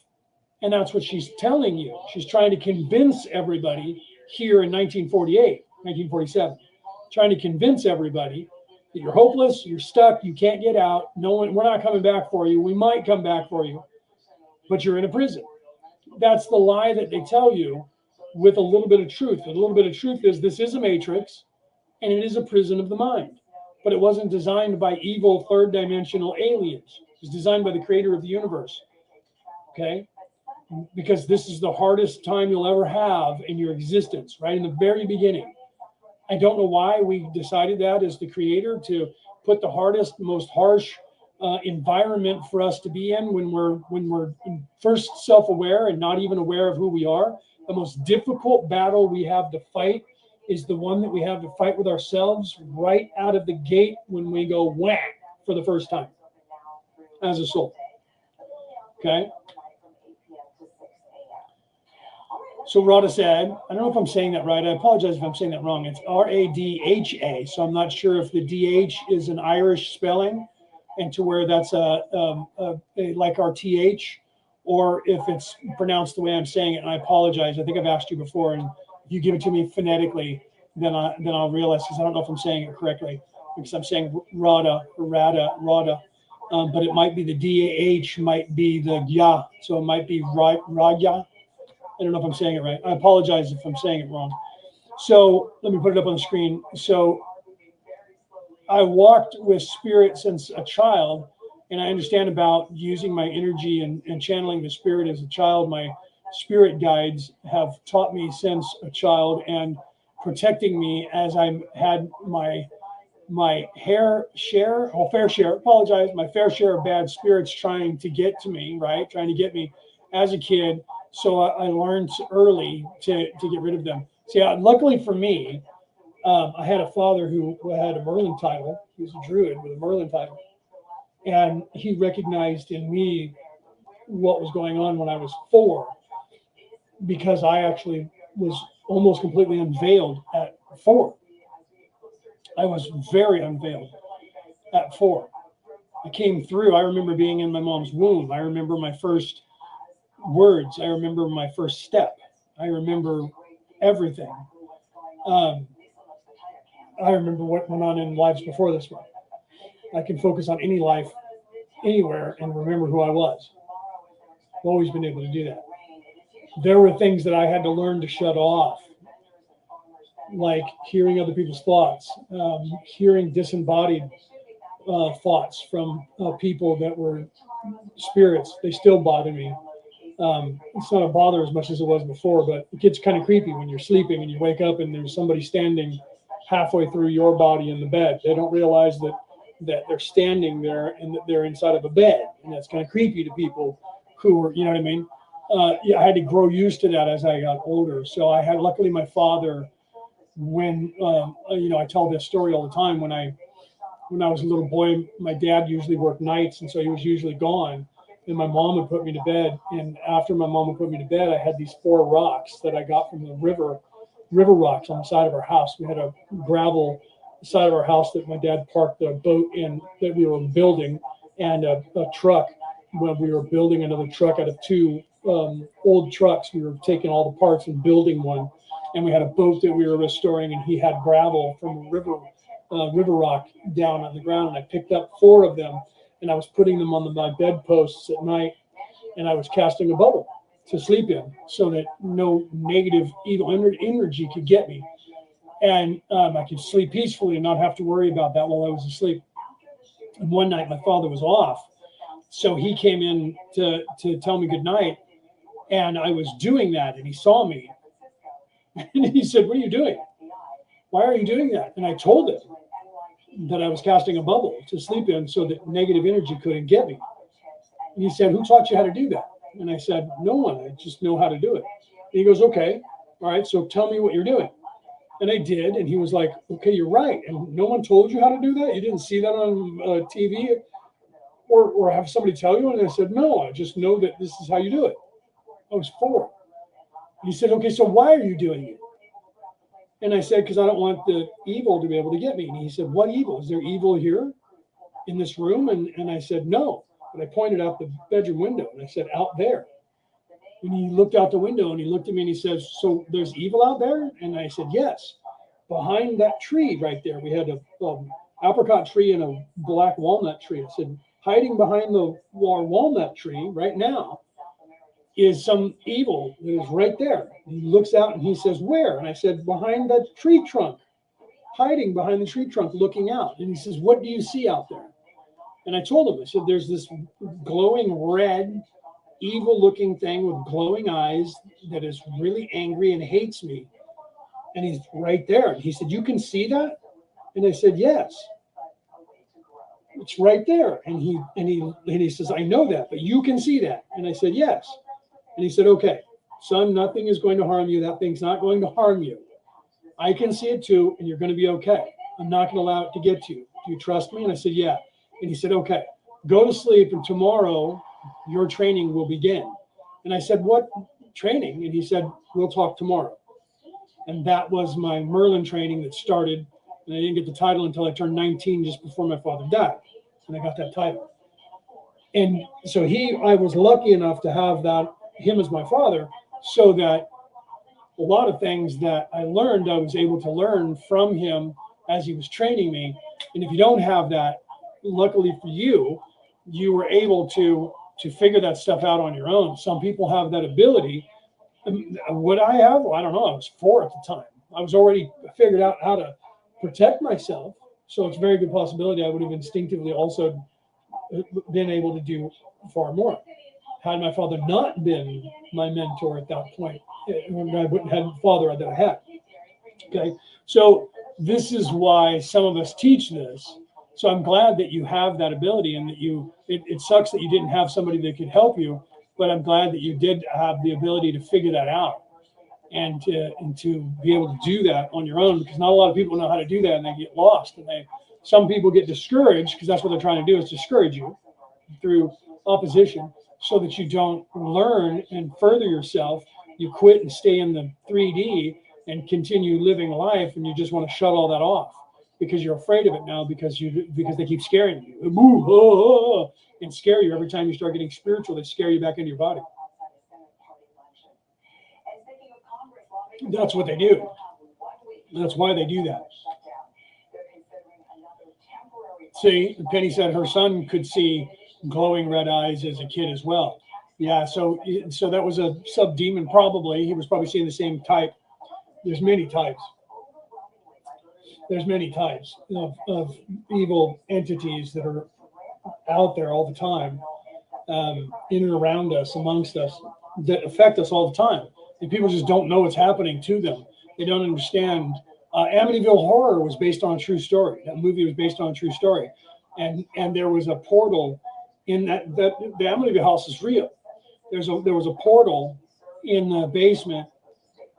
And that's what she's telling you. She's trying to convince everybody here in 1947, trying to convince everybody that you're hopeless, you're stuck, you can't get out. We're not coming back for you. We might come back for you, but you're in a prison. That's the lie that they tell you with a little bit of truth. And a little bit of truth is this is a matrix and it is a prison of the mind. But it wasn't designed by evil third dimensional aliens. It was designed by the creator of the universe. Okay? Because this is the hardest time you'll ever have in your existence, right in the very beginning. I don't know why we decided that as the creator to put the hardest, most harsh environment for us to be in when we're first self-aware and not even aware of who we are. The most difficult battle we have to fight is the one that we have to fight with ourselves right out of the gate when we go whack for the first time as a soul. Okay. So Rada said, I don't know if I'm saying that right. I apologize if I'm saying that wrong. It's R-A-D-H-A. So I'm not sure if the D-H is an Irish spelling and to where that's like our TH, or if it's pronounced the way I'm saying it. And I apologize. I think I've asked you before, and if you give it to me phonetically, then I'll realize, because I don't know if I'm saying it correctly, because I'm saying Rada, Rada. But it might be the D-A-H, might be the Ya. So it might be Raja. I don't know if I'm saying it right. I apologize if I'm saying it wrong. So let me put it up on the screen. So I walked with spirit since a child, and I understand about using my energy and channeling the spirit as a child. My spirit guides have taught me since a child and protecting me as I had my fair share of bad spirits trying to get to me, right? Trying to get me as a kid. So I learned early to get rid of them. See, luckily for me, I had a father who had a Merlin title. He was a druid with a Merlin title. And he recognized in me what was going on when I was 4, because I actually was almost completely unveiled at 4. I was very unveiled at 4. I came through. I remember being in my mom's womb. I remember my first words. I remember my first step. I remember everything. I remember what went on in lives before this one. I can focus on any life, anywhere, and remember who I was. I've always been able to do that. There were things that I had to learn to shut off, like hearing other people's thoughts, hearing disembodied thoughts from people that were spirits. They still bother me. It's not a bother as much as it was before, but it gets kind of creepy when you're sleeping and you wake up and there's somebody standing halfway through your body in the bed. They don't realize that they're standing there and that they're inside of a bed, and that's kind of creepy to people who are, you know what I mean? Yeah, I had to grow used to that as I got older. So I had, luckily, my father, when I tell this story all the time. When I was a little boy, my dad usually worked nights, and so he was usually gone. And my mom would put me to bed. And after my mom would put me to bed, I had these 4 rocks that I got from the river rocks on the side of our house. We had a gravel side of our house that my dad parked a boat in that we were building, and a truck. when we were building another truck out of two old trucks. We were taking all the parts and building one, and we had a boat that we were restoring, and he had gravel from a river rock down on the ground, and I picked up 4 of them, and I was putting them on my bedposts at night, and I was casting a bubble to sleep in so that no negative evil energy could get me, and I could sleep peacefully and not have to worry about that while I was asleep. And one night my father was off, so he came in to tell me good night, and I was doing that, and he saw me, and he said, "What are you doing? Why are you doing that?" And I told him that I was casting a bubble to sleep in so that negative energy couldn't get me. And he said, "Who taught you how to do that?" And I said, "No one. I just know how to do it." And he goes, "Okay, all right, so tell me what you're doing." And I did, and he was like, "Okay, you're right. And no one told you how to do that? You didn't see that on TV or have somebody tell you?" And I said, "No, I just know that this is how you do it." I was 4. And he said, "Okay, so why are you doing it?" And I said, "Because I don't want the evil to be able to get me." And he said, "What evil? Is there evil here in this room?" And I said, "No." But I pointed out the bedroom window, and I said, "Out there." And he looked out the window, and he looked at me, and he says, "So there's evil out there?" And I said, "Yes. Behind that tree right there, we had a apricot tree and a black walnut tree." I said, "Hiding behind the walnut tree right now is some evil that is right there." He looks out and he says, "Where?" And I said, "Behind that tree trunk, hiding behind the tree trunk, looking out." And he says, "What do you see out there?" And I told him, I said, "There's this glowing red, evil looking thing with glowing eyes that is really angry and hates me. And he's right there." And he said, "You can see that?" And I said, "Yes, it's right there." And he says, "I know that, but you can see that." And I said, "Yes." And he said, "Okay, son, nothing is going to harm you. That thing's not going to harm you. I can see it too, and you're going to be okay. I'm not going to allow it to get to you. Do you trust me?" And I said, "Yeah." And he said, "Okay, go to sleep, and tomorrow your training will begin." And I said, "What training?" And he said, "We'll talk tomorrow." And that was my Merlin training that started. And I didn't get the title until I turned 19, just before my father died. And I got that title. And so I was lucky enough to have him as my father, so that a lot of things that I learned, I was able to learn from him as he was training me. And if you don't have that, luckily for you, you were able to figure that stuff out on your own. Some people have that ability. Would I have? Well, I don't know. I was 4 at the time. I was already figured out how to protect myself. So it's a very good possibility I would have instinctively also been able to do far more. Had my father not been my mentor at that point, I wouldn't have the father that I had. Okay, so this is why some of us teach this. So I'm glad that you have that ability, and that it sucks that you didn't have somebody that could help you, but I'm glad that you did have the ability to figure that out and to be able to do that on your own, because not a lot of people know how to do that, and they get lost, and some people get discouraged, because that's what they're trying to do, is discourage you through opposition, so that you don't learn and further yourself. You quit and stay in the 3D and continue living life, and you just want to shut all that off because you're afraid of it now, because they keep scaring you. Move, and scare you every time you start getting spiritual. They scare you back into your body. That's what they do. That's why they do that. See, Penny said her son could see glowing red eyes as a kid as well. Yeah, so that was a sub-demon probably. He was probably seeing the same type. There's many types. There's many types of evil entities that are out there all the time, in and around us, amongst us, that affect us all the time. And people just don't know what's happening to them. They don't understand. Amityville Horror was based on a true story. That movie was based on a true story. And there was a portal in that the Amityville house is real. There was a portal in the basement,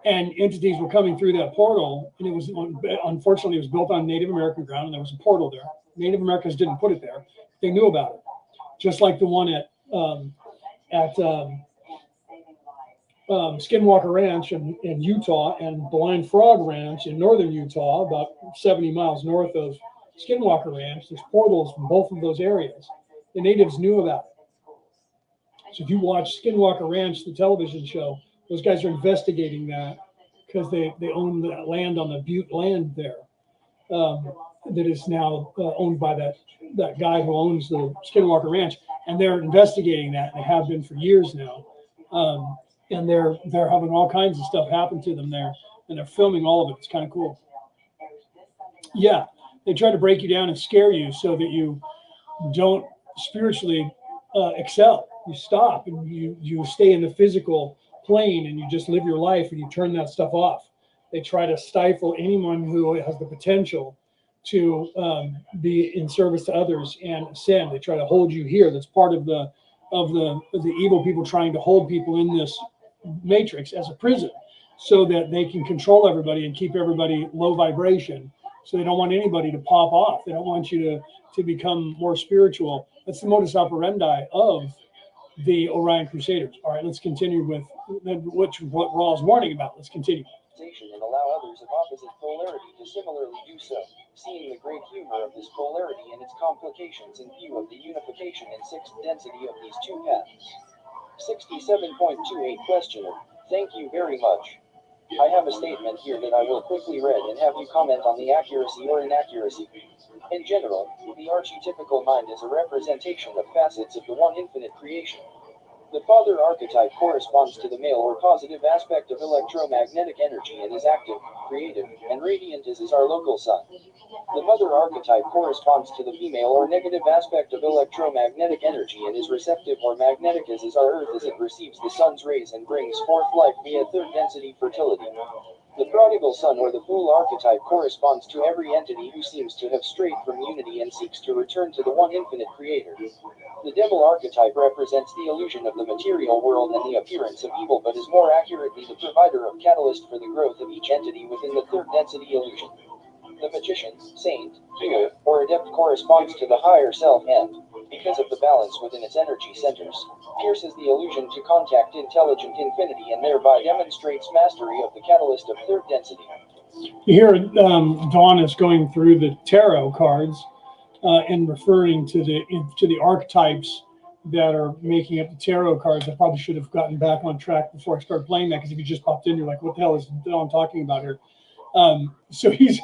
and entities were coming through that portal. And unfortunately, it was built on Native American ground, and there was a portal there. Native Americans didn't put it there. They knew about it. Just like the one at Skinwalker Ranch in Utah, and Blind Frog Ranch in northern Utah, about 70 miles north of Skinwalker Ranch. There's portals in both of those areas. The natives knew about it. So if you watch Skinwalker Ranch, the television show, those guys are investigating that because they own that land on the Butte land there, that is now owned by that guy who owns the Skinwalker Ranch, and they're investigating that. And they have been for years now, and they're having all kinds of stuff happen to them there, and they're filming all of it. It's kind of cool. Yeah, they try to break you down and scare you so that you don't spiritually excel. You stop and you stay in the physical plane and you just live your life and you turn that stuff off. They try to stifle anyone who has the potential to be in service to others and ascend. They try to hold you here. That's part of the evil people trying to hold people in this matrix as a prison so that they can control everybody and keep everybody low vibration. So they don't want anybody to pop off. They don't want you to become more spiritual. That's the modus operandi of the Orion Crusaders. All right, let's continue with what Ra is warning about. Let's continue. And allow others of opposite polarity to similarly do so, seeing the great humor of this polarity and its complications in view of the unification and sixth density of these two paths. 67.28 Questioner. Thank you very much. I have a statement here that I will quickly read and have you comment on the accuracy or inaccuracy. In general, the archetypical mind is a representation of facets of the one infinite creation. The father archetype corresponds to the male or positive aspect of electromagnetic energy and is active, creative, and radiant as is our local sun. The mother archetype corresponds to the female or negative aspect of electromagnetic energy and is receptive or magnetic as is our earth as it receives the sun's rays and brings forth life via third density fertility. The prodigal son or the fool archetype corresponds to every entity who seems to have strayed from unity and seeks to return to the one infinite creator. The devil archetype represents the illusion of the material world and the appearance of evil, but is more accurately the provider of catalyst for the growth of each entity within the third density illusion. The magician, saint, healer, or adept corresponds to the higher self and, because of the balance within its energy centers, pierces the illusion to contact intelligent infinity and thereby demonstrates mastery of the catalyst of third density. Here, Dawn is going through the tarot cards and referring to the archetypes that are making up the tarot cards. I probably should have gotten back on track before I started playing that, because if you just popped in, you're like, what the hell is Dawn talking about here? So he's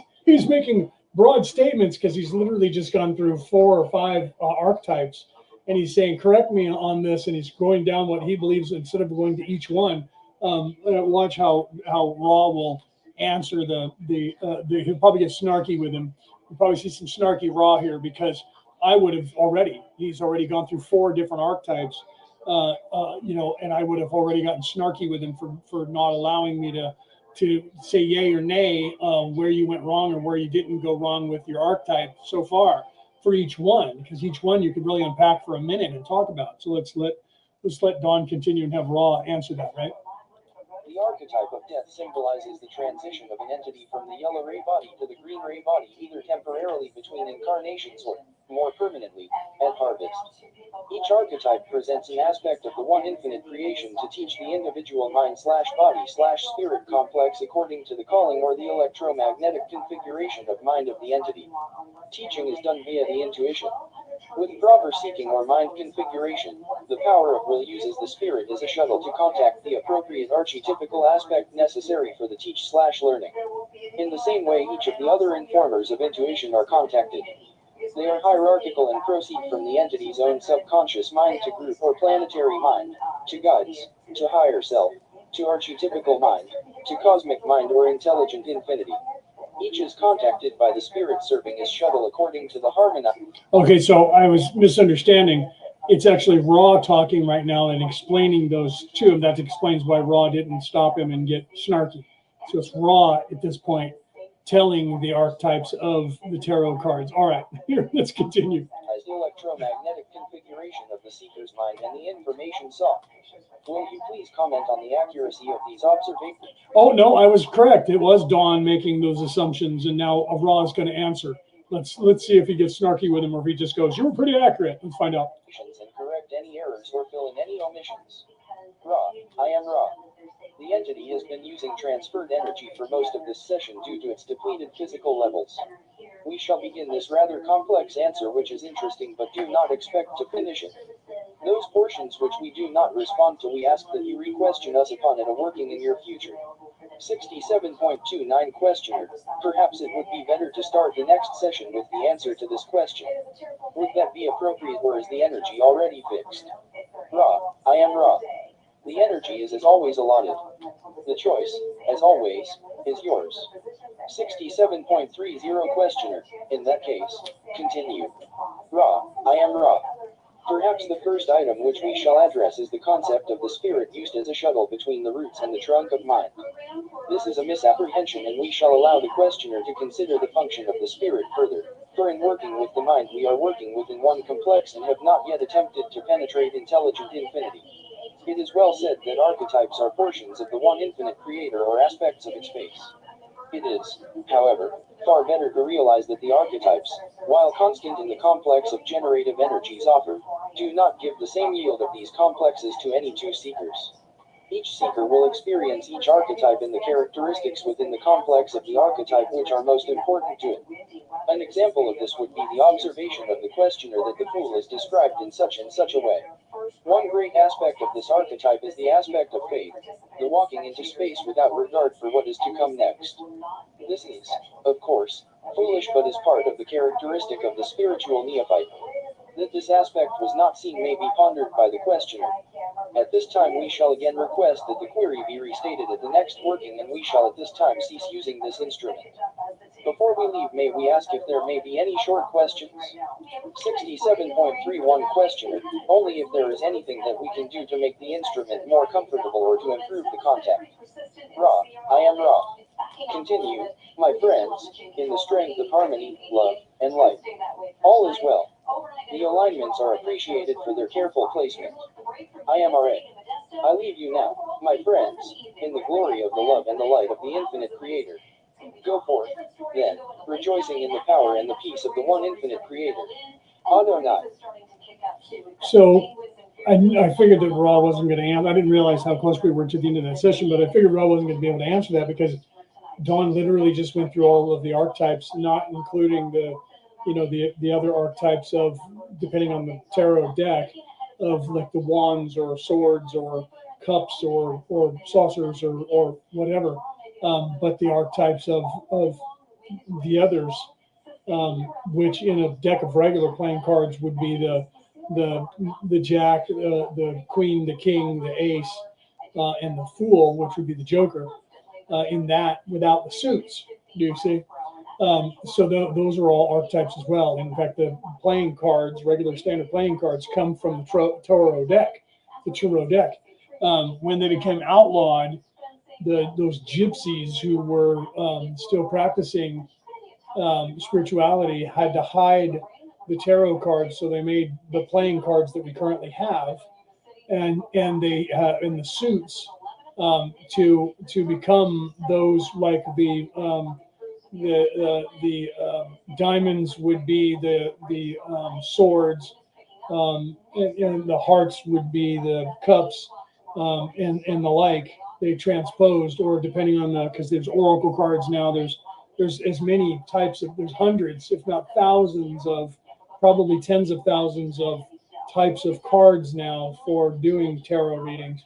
making broad statements because he's literally just gone through 4 or 5 archetypes, and he's saying, correct me on this, and he's going down what he believes instead of going to each one. Watch how Ra will answer he'll probably get snarky with him. You'll probably see some snarky Ra here, because he's already gone through 4 different archetypes, and I would have already gotten snarky with him for not allowing me to say yay or nay where you went wrong or where you didn't go wrong with your archetype so far for each one, because each one you could really unpack for a minute and talk about. So let's let Dawn continue and have Ra answer that, right? The archetype of death symbolizes the transition of an entity from the yellow ray body to the green ray body, either temporarily between incarnations or, more permanently, at harvest. Each archetype presents an aspect of the one infinite creation to teach the individual mind/body/spirit complex according to the calling or the electromagnetic configuration of mind of the entity. Teaching is done via the intuition. With proper seeking or mind configuration, the power of will uses the spirit as a shuttle to contact the appropriate archetypical aspect necessary for the teach/learning. In the same way, each of the other informers of intuition are contacted. They are hierarchical and proceed from the entity's own subconscious mind to group or planetary mind, to guides, to higher self, to archetypical mind, to cosmic mind or intelligent infinity. Each is contacted by the spirit serving as shuttle according to the harmony. Okay, so I was misunderstanding. It's actually Ra talking right now and explaining those two, and that explains why Ra didn't stop him and get snarky. So it's Ra at this point telling the archetypes of the tarot cards. All right, here, let's continue. As the electromagnetic configuration of the seeker's mind and the information sought. Will you please comment on the accuracy of these observations? Oh, no, I was correct. It was Dawn making those assumptions, and now Ra is going to answer. Let's see if he gets snarky with him, or if he just goes, you were pretty accurate. Let's find out. And correct any errors or fill in any omissions. Ra, I am Ra. The entity has been using transferred energy for most of this session due to its depleted physical levels. We shall begin this rather complex answer, which is interesting, but do not expect to finish it. Those portions which we do not respond to, we ask that you re-question us upon it a working in your future. 67.29 Questioner. Perhaps it would be better to start the next session with the answer to this question. Would that be appropriate, or is the energy already fixed? Ra. I am Ra. The energy is as always allotted. The choice, as always, is yours. 67.30 Questioner. In that case, continue. Ra. I am Ra. Perhaps the first item which we shall address is the concept of the spirit used as a shuttle between the roots and the trunk of mind. This is a misapprehension, and we shall allow the questioner to consider the function of the spirit further. For in working with the mind, we are working within one complex and have not yet attempted to penetrate intelligent infinity. It is well said that archetypes are portions of the one infinite creator, or aspects of its face. It is, however, far better to realize that the archetypes, while constant in the complex of generative energies offered, do not give the same yield of these complexes to any two seekers. Each seeker will experience each archetype in the characteristics within the complex of the archetype which are most important to it. An example of this would be the observation of the questioner that the fool is described in such and such a way. One great aspect of this archetype is the aspect of faith, the walking into space without regard for what is to come next. This is, of course, foolish, but is part of the characteristic of the spiritual neophyte. That this aspect was not seen may be pondered by the questioner. At this time we shall again request that the query be restated at the next working, and we shall at this time cease using this instrument. Before we leave, may we ask if there may be any short questions? 67.31 Questioner. Only if there is anything that we can do to make the instrument more comfortable or to improve the contact. Ra. I am Ra. Continue, my friends, in the strength of harmony, love, and light. All is well. The alignments are appreciated for their careful placement. I am Ra. I leave you now, my friends, in the glory of the love and the light of the infinite creator. Go forth, then, rejoicing in the power and the peace of the one infinite creator. Adonai. So I figured that Ra wasn't going to answer. I didn't realize how close we were to the end of that session, but I figured Ra wasn't going to be able to answer that because Dawn literally just went through all of the archetypes, not including the other archetypes of, depending on the tarot deck, of like the wands or swords or cups or saucers or whatever, but the archetypes of the others, which in a deck of regular playing cards would be the jack, the queen, the king, the ace, and the fool, which would be the joker. In that, without the suits, do you see? So those are all archetypes as well. In fact, the playing cards, regular standard playing cards, come from the tarot deck, the tarot deck. When they became outlawed, those gypsies who were still practicing spirituality had to hide the tarot cards, so they made the playing cards that we currently have, and they in the suits to become those, like the diamonds would be the swords, and the hearts would be the cups, and the like. They transposed, or depending on because there's oracle cards now. There's as many types of, there's hundreds, if not thousands of, probably tens of thousands of types of cards now for doing tarot readings,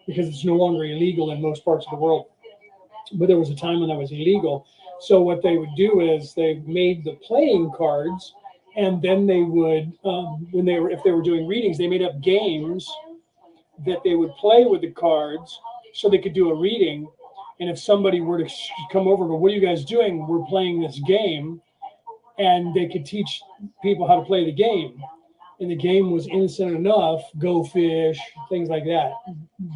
because it's no longer illegal in most parts of the world. But there was a time when that was illegal. So what they would do is they made the playing cards, and then they would, if they were doing readings, they made up games that they would play with the cards so they could do a reading. And if somebody were to come over, but what are you guys doing? We're playing this game. And they could teach people how to play the game. And the game was innocent enough, Go Fish, things like that,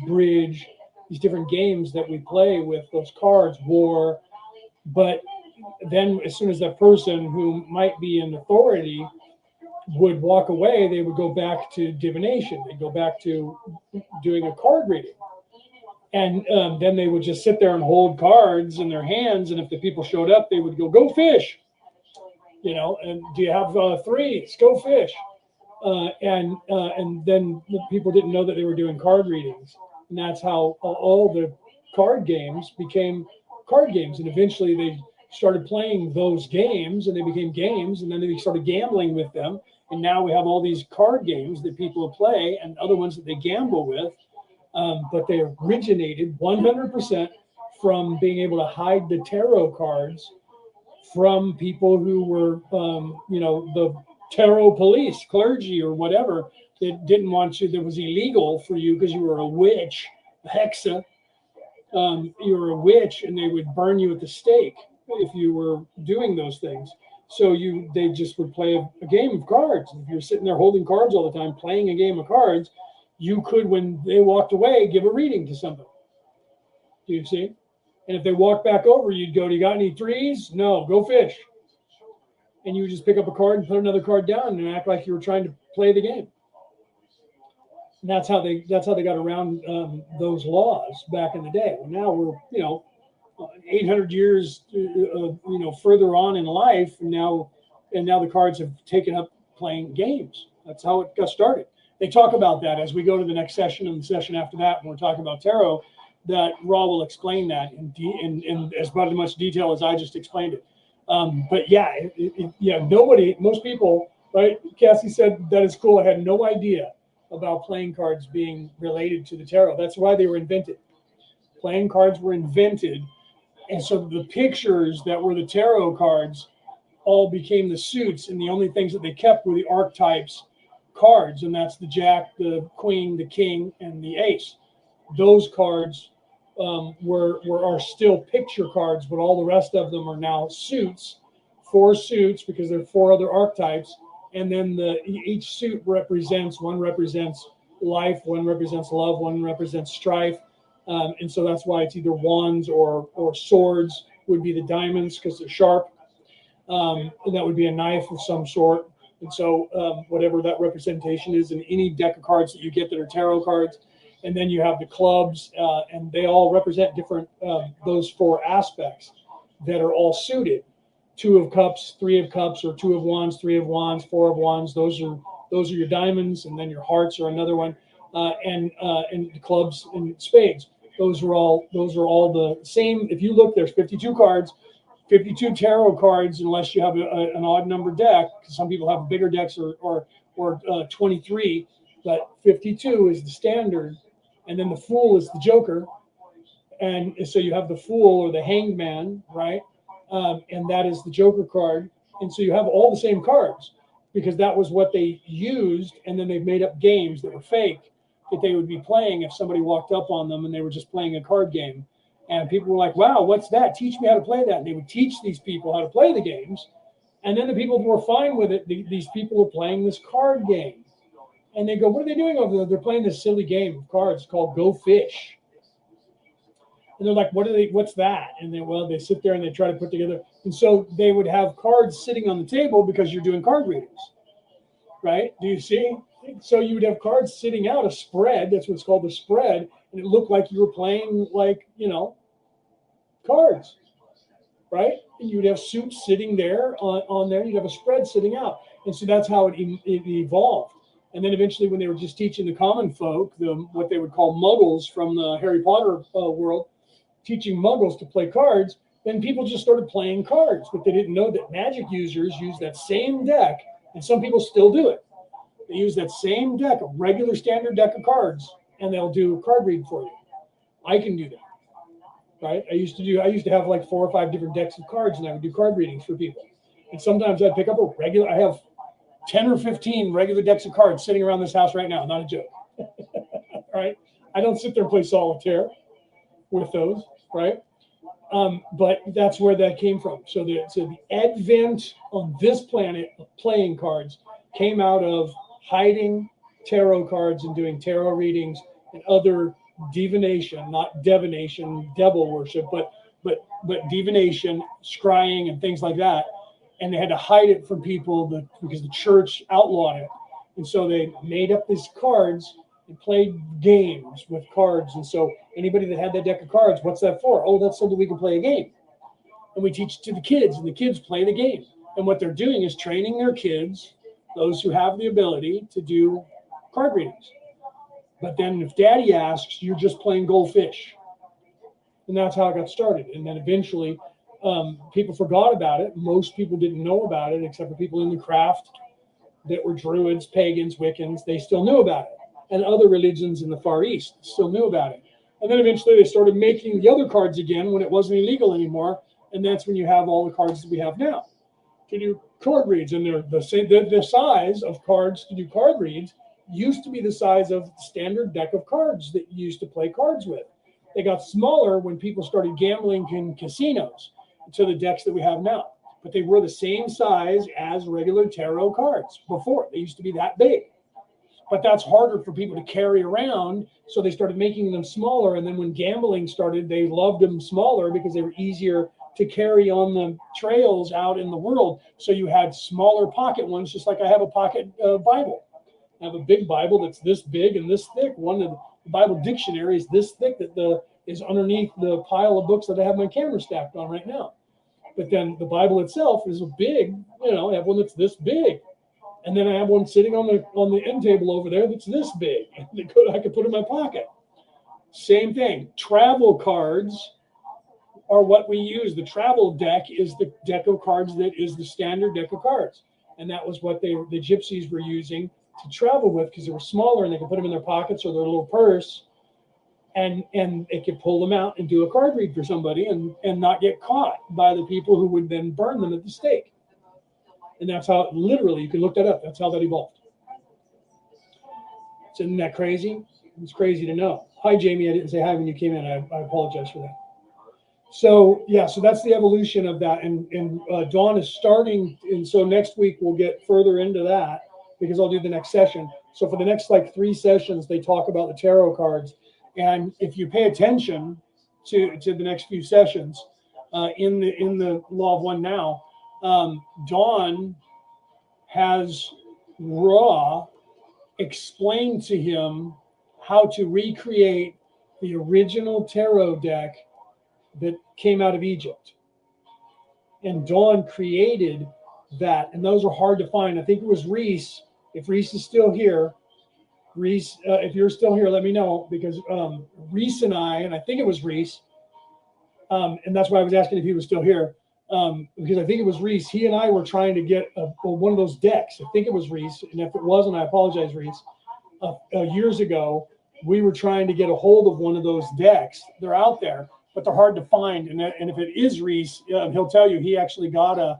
Bridge, these different games that we play with those cards, War. But then as soon as that person who might be in authority would walk away, they would go back to divination. They'd go back to doing a card reading. And then they would just sit there and hold cards in their hands. And if the people showed up, they would go fish. And do you have threes? Go fish. And then the people didn't know that they were doing card readings. And that's how all the card games became card games. And eventually they started playing those games, and they became games. And then they started gambling with them. And now we have all these card games that people play and other ones that they gamble with. But they originated 100% from being able to hide the tarot cards from people who were, the tarot police, clergy, or whatever, that didn't want you, that was illegal for you because you were a witch, a hexa. You were a witch, and they would burn you at the stake if you were doing those things. So they just would play a game of cards. If you're sitting there holding cards all the time, playing a game of cards, you could, when they walked away, give a reading to somebody. Do you see? And if they walked back over, you'd go, "Do you got any threes? No, go fish." And you would just pick up a card and put another card down and act like you were trying to play the game. And that's how they got around those laws back in the day. Well, now we're 800 years further on in life, and now the cards have taken up playing games. That's how it got started. They talk about that as we go to the next session and the session after that, when we're talking about tarot, that Ra will explain that in as much detail as I just explained it. But most people, right? Cassie said that is cool. I had no idea about playing cards being related to the tarot. That's why they were invented. Playing cards were invented. And so the pictures that were the tarot cards all became the suits, and the only things that they kept were the archetypes cards, and that's the Jack, the Queen, the King, and the Ace. Those cards are still picture cards, but all the rest of them are now suits, 4 suits, because there are 4 other archetypes, and then each suit represents, one represents life, one represents love, one represents strife, and so that's why it's either wands or swords would be the diamonds because they're sharp, and that would be a knife of some sort. And so whatever that representation is in any deck of cards that you get that are tarot cards. And then you have the clubs, and they all represent different, those 4 aspects that are all suited. 2 of cups, 3 of cups, or 2 of wands, 3 of wands, 4 of wands. Those are your diamonds, and then your hearts are another one, and the clubs and spades. Those are all the same. If you look, there's 52 cards. 52 tarot cards, unless you have an odd number deck, because some people have bigger decks or 23, but 52 is the standard, and then the Fool is the Joker, and so you have the Fool or the Hanged Man, right? And that is the Joker card, and so you have all the same cards because that was what they used, and then they've made up games that were fake that they would be playing if somebody walked up on them and they were just playing a card game. And people were like, "Wow, what's that? Teach me how to play that." And they would teach these people how to play the games. And then the people who were fine with it, these people were playing this card game. And they go, "What are they doing over there?" They're playing this silly game of cards called Go Fish. And they're like, what's that? And they sit there and they try to put together. And so they would have cards sitting on the table because you're doing card readings, right? Do you see? So you would have cards sitting out, a spread. That's what's called a spread. And it looked like you were playing cards, right? And you'd have suits sitting there on there. You'd have a spread sitting out. And so that's how it evolved. And then eventually when they were just teaching the common folk, what they would call muggles from the Harry Potter world, teaching muggles to play cards, then people just started playing cards. But they didn't know that magic users use that same deck, and some people still do it. They use that same deck, a regular standard deck of cards, and they'll do a card read for you. I can do that. Right? I used to have like 4 or 5 different decks of cards, and I would do card readings for people. And sometimes I'd pick up I have 10 or 15 regular decks of cards sitting around this house right now. Not a joke. Right? I don't sit there and play solitaire with those, right? But that's where that came from. So the advent on this planet of playing cards came out of hiding tarot cards and doing tarot readings and other divination, not divination, devil worship, but divination, scrying, and things like that. And they had to hide it from people because the church outlawed it. And so they made up these cards and played games with cards. And so anybody that had that deck of cards, what's that for? Oh, that's so that we can play a game. And we teach it to the kids, and the kids play the game. And what they're doing is training their kids, those who have the ability, to do card readings. But then if daddy asks, you're just playing goldfish. And that's how it got started. And then eventually people forgot about it. Most people didn't know about it except for people in the craft that were Druids, pagans, Wiccans, they still knew about it. And other religions in the Far East still knew about it. And then eventually they started making the other cards again when it wasn't illegal anymore. And that's when you have all the cards that we have now to do card reads. And they're the size of cards to do card reads used to be the size of the standard deck of cards that you used to play cards with. They got smaller when people started gambling in casinos to the decks that we have now. But they were the same size as regular tarot cards before. They used to be that big. But that's harder for people to carry around, so they started making them smaller. And then when gambling started, they loved them smaller because they were easier to carry on the trails out in the world. So you had smaller pocket ones, just like I have a pocket Bible. I have a big Bible that's this big and this thick. One of the Bible dictionary is this thick that is underneath the pile of books that I have my camera stacked on right now. But then the Bible itself is a big, I have one that's this big. And then I have one sitting on the end table over there that's this big. I could put in my pocket. Same thing. Travel cards are what we use. The travel deck is the deck of cards that is the standard deck of cards. And that was what the gypsies were using to travel with because they were smaller and they could put them in their pockets or their little purse. And they could pull them out and do a card read for somebody and not get caught by the people who would then burn them at the stake. And that's how, literally, you can look that up. That's how that evolved. Isn't that crazy? It's crazy to know. Hi, Jamie. I didn't say hi when you came in. I apologize for that. So, yeah, so that's the evolution of that. And Dawn is starting. And so next week, we'll get further into that because I'll do the next session. So for the next, 3 sessions, they talk about the tarot cards. And if you pay attention to the next few sessions in the Law of One now, Dawn has Ra explained to him how to recreate the original tarot deck that came out of Egypt. And Dawn created that. And those are hard to find. I think it was Reese. If Reese is still here, Reese, if you're still here, let me know because Reese and I think it was Reese, and that's why I was asking if he was still here. Because I think it was Reese. He and I were trying to get one of those decks. I think it was Reese. And if it wasn't, I apologize, Reese. Years ago, we were trying to get a hold of one of those decks. They're out there, but they're hard to find. And if it is Reese, he'll tell you he actually got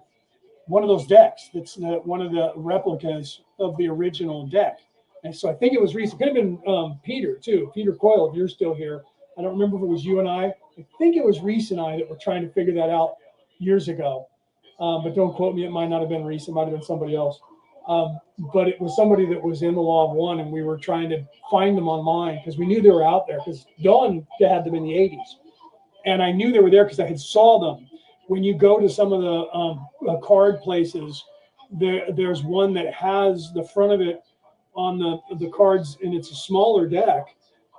one of those decks. That's one of the replicas of the original deck. And so I think it was Reese. It could have been Peter, too. Peter Coyle, if you're still here. I don't remember if it was you and I. I think it was Reese and I that were trying to figure that out years ago, but don't quote me. It might not have been Reese. It might have been somebody else. But it was somebody that was in the Law of One, and we were trying to find them online because we knew they were out there because Dawn had them in the 80s. And I knew they were there because I had saw them. When you go to some of the card places, there's one that has the front of it on the cards, and it's a smaller deck.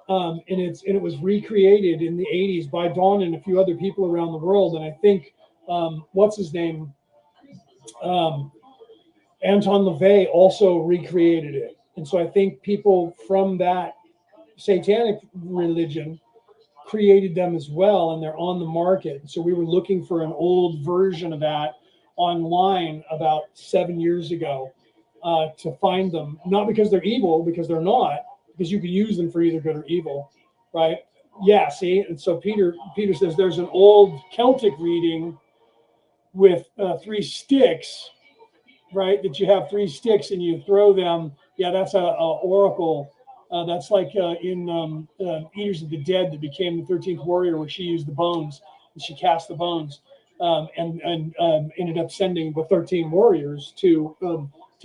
And it was recreated in the 80s by Dawn and a few other people around the world. And I think what's his name? Anton LaVey also recreated it. And so I think people from that satanic religion created them as well, and they're on the market. So we were looking for an old version of that online about 7 years ago to find them. Not because they're evil, because they're not, because you can use them for either good or evil, right? Yeah, see? And so Peter says there's an old Celtic reading with 3 sticks, right? That you have 3 sticks and you throw them. Yeah, that's a oracle. That's like in Eaters of the Dead that became the 13th warrior, where she used the bones and she cast the bones and ended up sending the 13 warriors to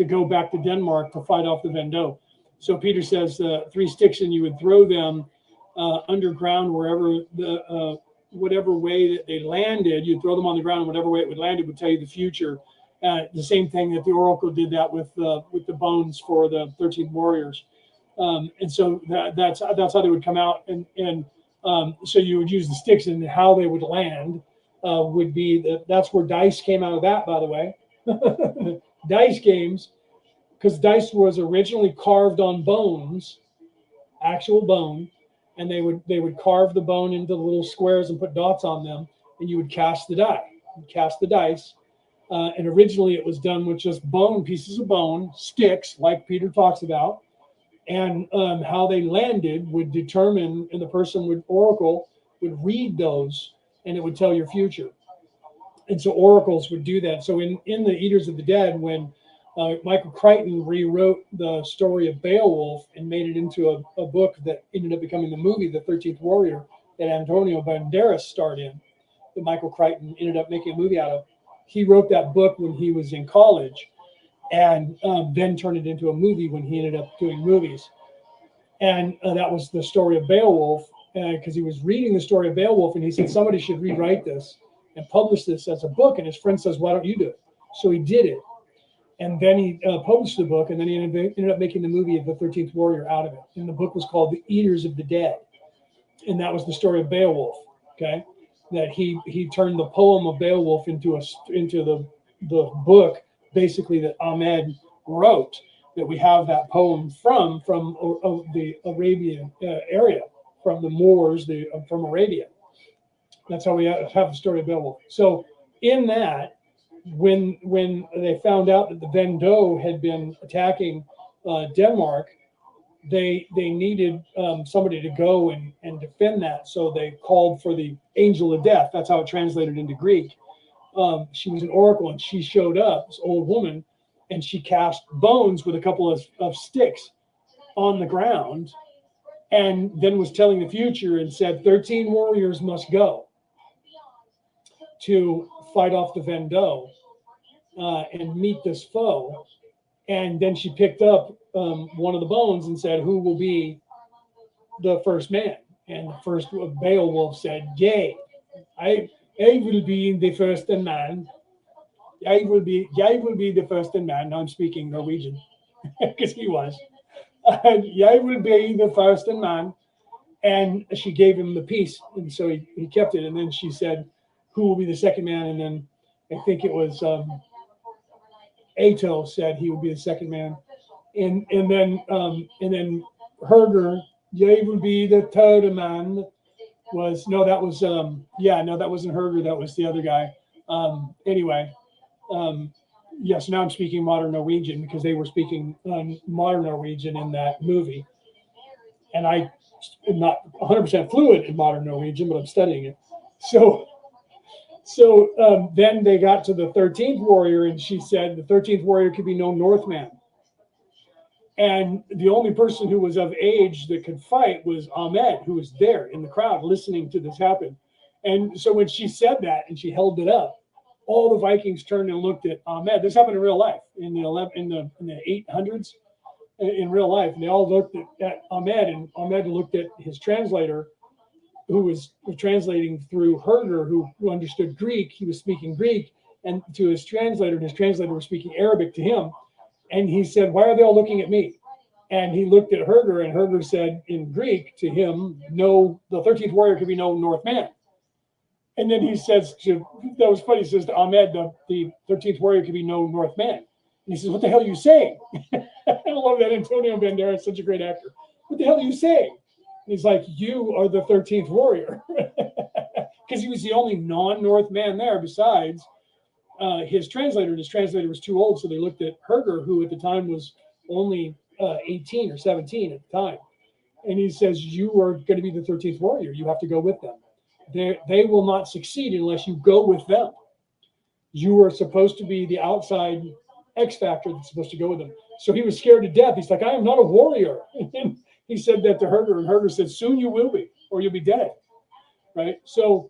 go back to Denmark to fight off the Vendée. So Peter says 3 sticks and you would throw them underground wherever whatever way that they landed. You'd throw them on the ground, and whatever way it would land, it would tell you the future. The same thing that the oracle did that with the bones for the 13 warriors. And so that's how they would come out. And so you would use the sticks, and how they would land would be that's where dice came out of that, by the way. Dice games, because dice was originally carved on bones, actual bone, and they would carve the bone into little squares and put dots on them, and you would cast the die. You'd cast the dice, And originally it was done with just pieces of bone, sticks, like Peter talks about. And how they landed would determine, and the person would oracle would read those, and it would tell your future. And so oracles would do that. So in the Eaters of the Dead, when Michael Crichton rewrote the story of Beowulf and made it into a book that ended up becoming the movie, The 13th Warrior, that Antonio Banderas starred in, that Michael Crichton ended up making a movie out of. He wrote that book when he was in college, and then turned it into a movie when he ended up doing movies. And that was the story of Beowulf, because he was reading the story of Beowulf, and he said somebody should rewrite this and publish this as a book. And his friend says, why don't you do it? So he did it. And then he published the book, and then he ended up making the movie of The 13th Warrior out of it. And the book was called The Eaters of the Dead. And that was the story of Beowulf, okay? That he turned the poem of Beowulf into the book, basically, that Ahmed wrote, that we have that poem from the Arabian area, from the Moors, from Arabia. That's how we have the story of Beowulf. So in that, when they found out that the Vendée had been attacking Denmark, they needed somebody to go and defend that. So they called for the angel of death. That's how it translated into Greek. She was an oracle, and she showed up, this old woman, and she cast bones with a couple of sticks on the ground, and then was telling the future and said 13 warriors must go to fight off the Vendée and meet this foe. And then she picked up one of the bones and said, who will be the first man? And the first Beowulf said, yea, I will be the first man. I will be the first man. Now I'm speaking Norwegian because he was. I will be the first man. And she gave him the piece, and so he kept it. And then she said, who will be the second man? And then I think it was Ato said he would be the second man. And then Herger, I will be the third man. That wasn't Herger, that was the other guy. Anyway. Yes, now I'm speaking modern Norwegian because they were speaking modern Norwegian in that movie. And I am not 100% fluent in modern Norwegian, but I'm studying it. So then they got to the 13th warrior, and she said the 13th warrior could be no Northman. And the only person who was of age that could fight was Ahmed, who was there in the crowd listening to this happen. And so when she said that and she held it up, all the Vikings turned and looked at Ahmed. This happened in real life in the 800s in real life. And they all looked at Ahmed, and Ahmed looked at his translator, who was translating through Herger, who understood Greek. He was speaking Greek, and to his translator, and his translator was speaking Arabic to him. And he said, why are they all looking at me? And he looked at Herger, and Herger said in Greek to him, no, the 13th warrior could be no Northman. And then he says that was funny, he says to Ahmed, the 13th warrior could be no Northman. And he says, what the hell are you saying? I love that. Antonio Banderas is such a great actor. What the hell are you saying? And he's like, you are the 13th warrior. Because he was the only non-Northman there besides his translator. And his translator was too old, so they looked at Herger, who at the time was only 18 or 17 at the time. And he says, you are going to be the 13th warrior. You have to go with them. They will not succeed unless you go with them. You are supposed to be the outside X factor that's supposed to go with them. So he was scared to death. He's like, I am not a warrior. And he said that to Herger, and Herger said, soon you will be, or you'll be dead. Right? So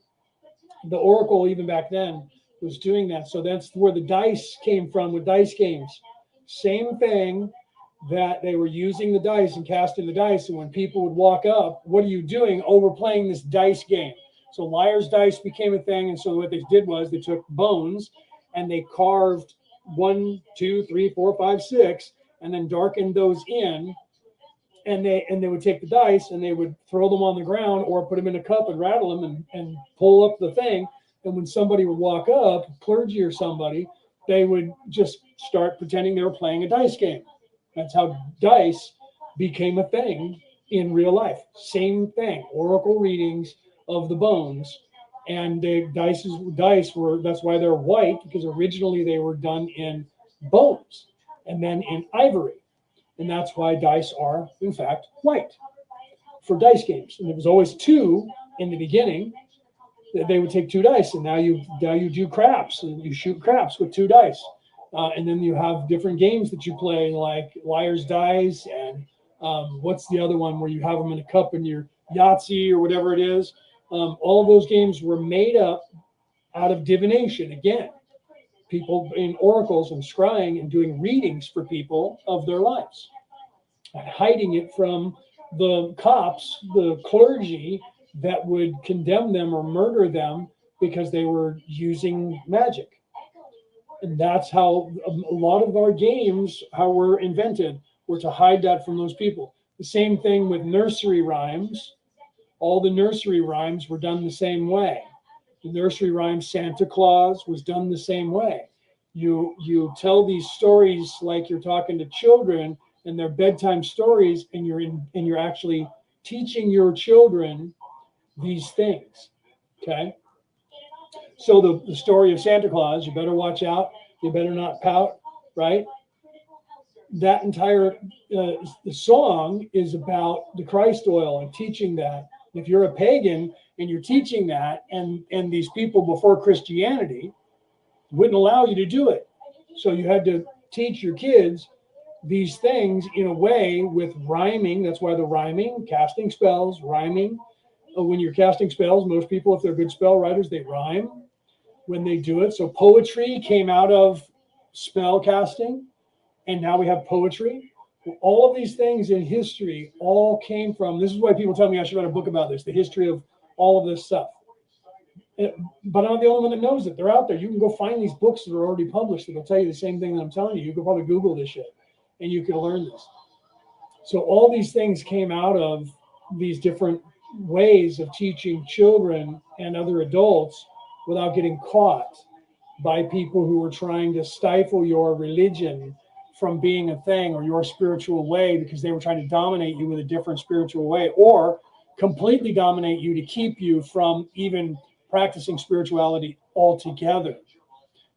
the oracle, even back then, was doing that. So that's where the dice came from with dice games. Same thing, that they were using the dice and casting the dice. And when people would walk up, what are you doing? Oh, we're playing this dice game. So liar's dice became a thing. And so what they did was they took bones and they carved 1, 2, 3, 4, 5, 6, and then darkened those in. And they would take the dice and they would throw them on the ground or put them in a cup and rattle them and pull up the thing. And when somebody would walk up, clergy or somebody, they would just start pretending they were playing a dice game. That's how dice became a thing in real life. Same thing, oracle readings of the bones And the dice were, that's why they're white, because originally they were done in bones and then in ivory. And that's why dice are, in fact, white for dice games. And it was always two in the beginning. They would take two dice, and now you do craps, and you shoot craps with two dice. And then you have different games that you play, like Liar's Dice, and what's the other one where you have them in a cup and you're Yahtzee or whatever it is. All of those games were made up out of divination. Again, people in oracles and scrying and doing readings for people of their lives, and hiding it from the cops, the clergy that would condemn them or murder them because they were using magic. And that's how a lot of our games, how we're invented, were to hide that from those people. The same thing with nursery rhymes. All the nursery rhymes were done the same way. The nursery rhyme Santa Claus was done the same way. You tell these stories like you're talking to children, and they're bedtime stories, and you're actually teaching your children these things. Okay. So the story of Santa Claus, you better watch out, you better not pout, right? That entire the song is about the Christ oil and teaching that. If you're a pagan and you're teaching that, and these people before Christianity wouldn't allow you to do it. So you had to teach your kids these things in a way with rhyming. That's why the rhyming, casting spells, rhyming. When you're casting spells, most people, if they're good spell writers, they rhyme when they do it. So poetry came out of spell casting, and now we have poetry. All of these things in history all came from, this is why people tell me I should write a book about this, the history of all of this stuff. But I'm not the only one that knows it. They're out there. You can go find these books that are already published that'll tell you the same thing that I'm telling you. You could probably Google this shit and you could learn this. So all these things came out of these different ways of teaching children and other adults without getting caught by people who were trying to stifle your religion from being a thing, or your spiritual way, because they were trying to dominate you with a different spiritual way, or completely dominate you to keep you from even practicing spirituality altogether,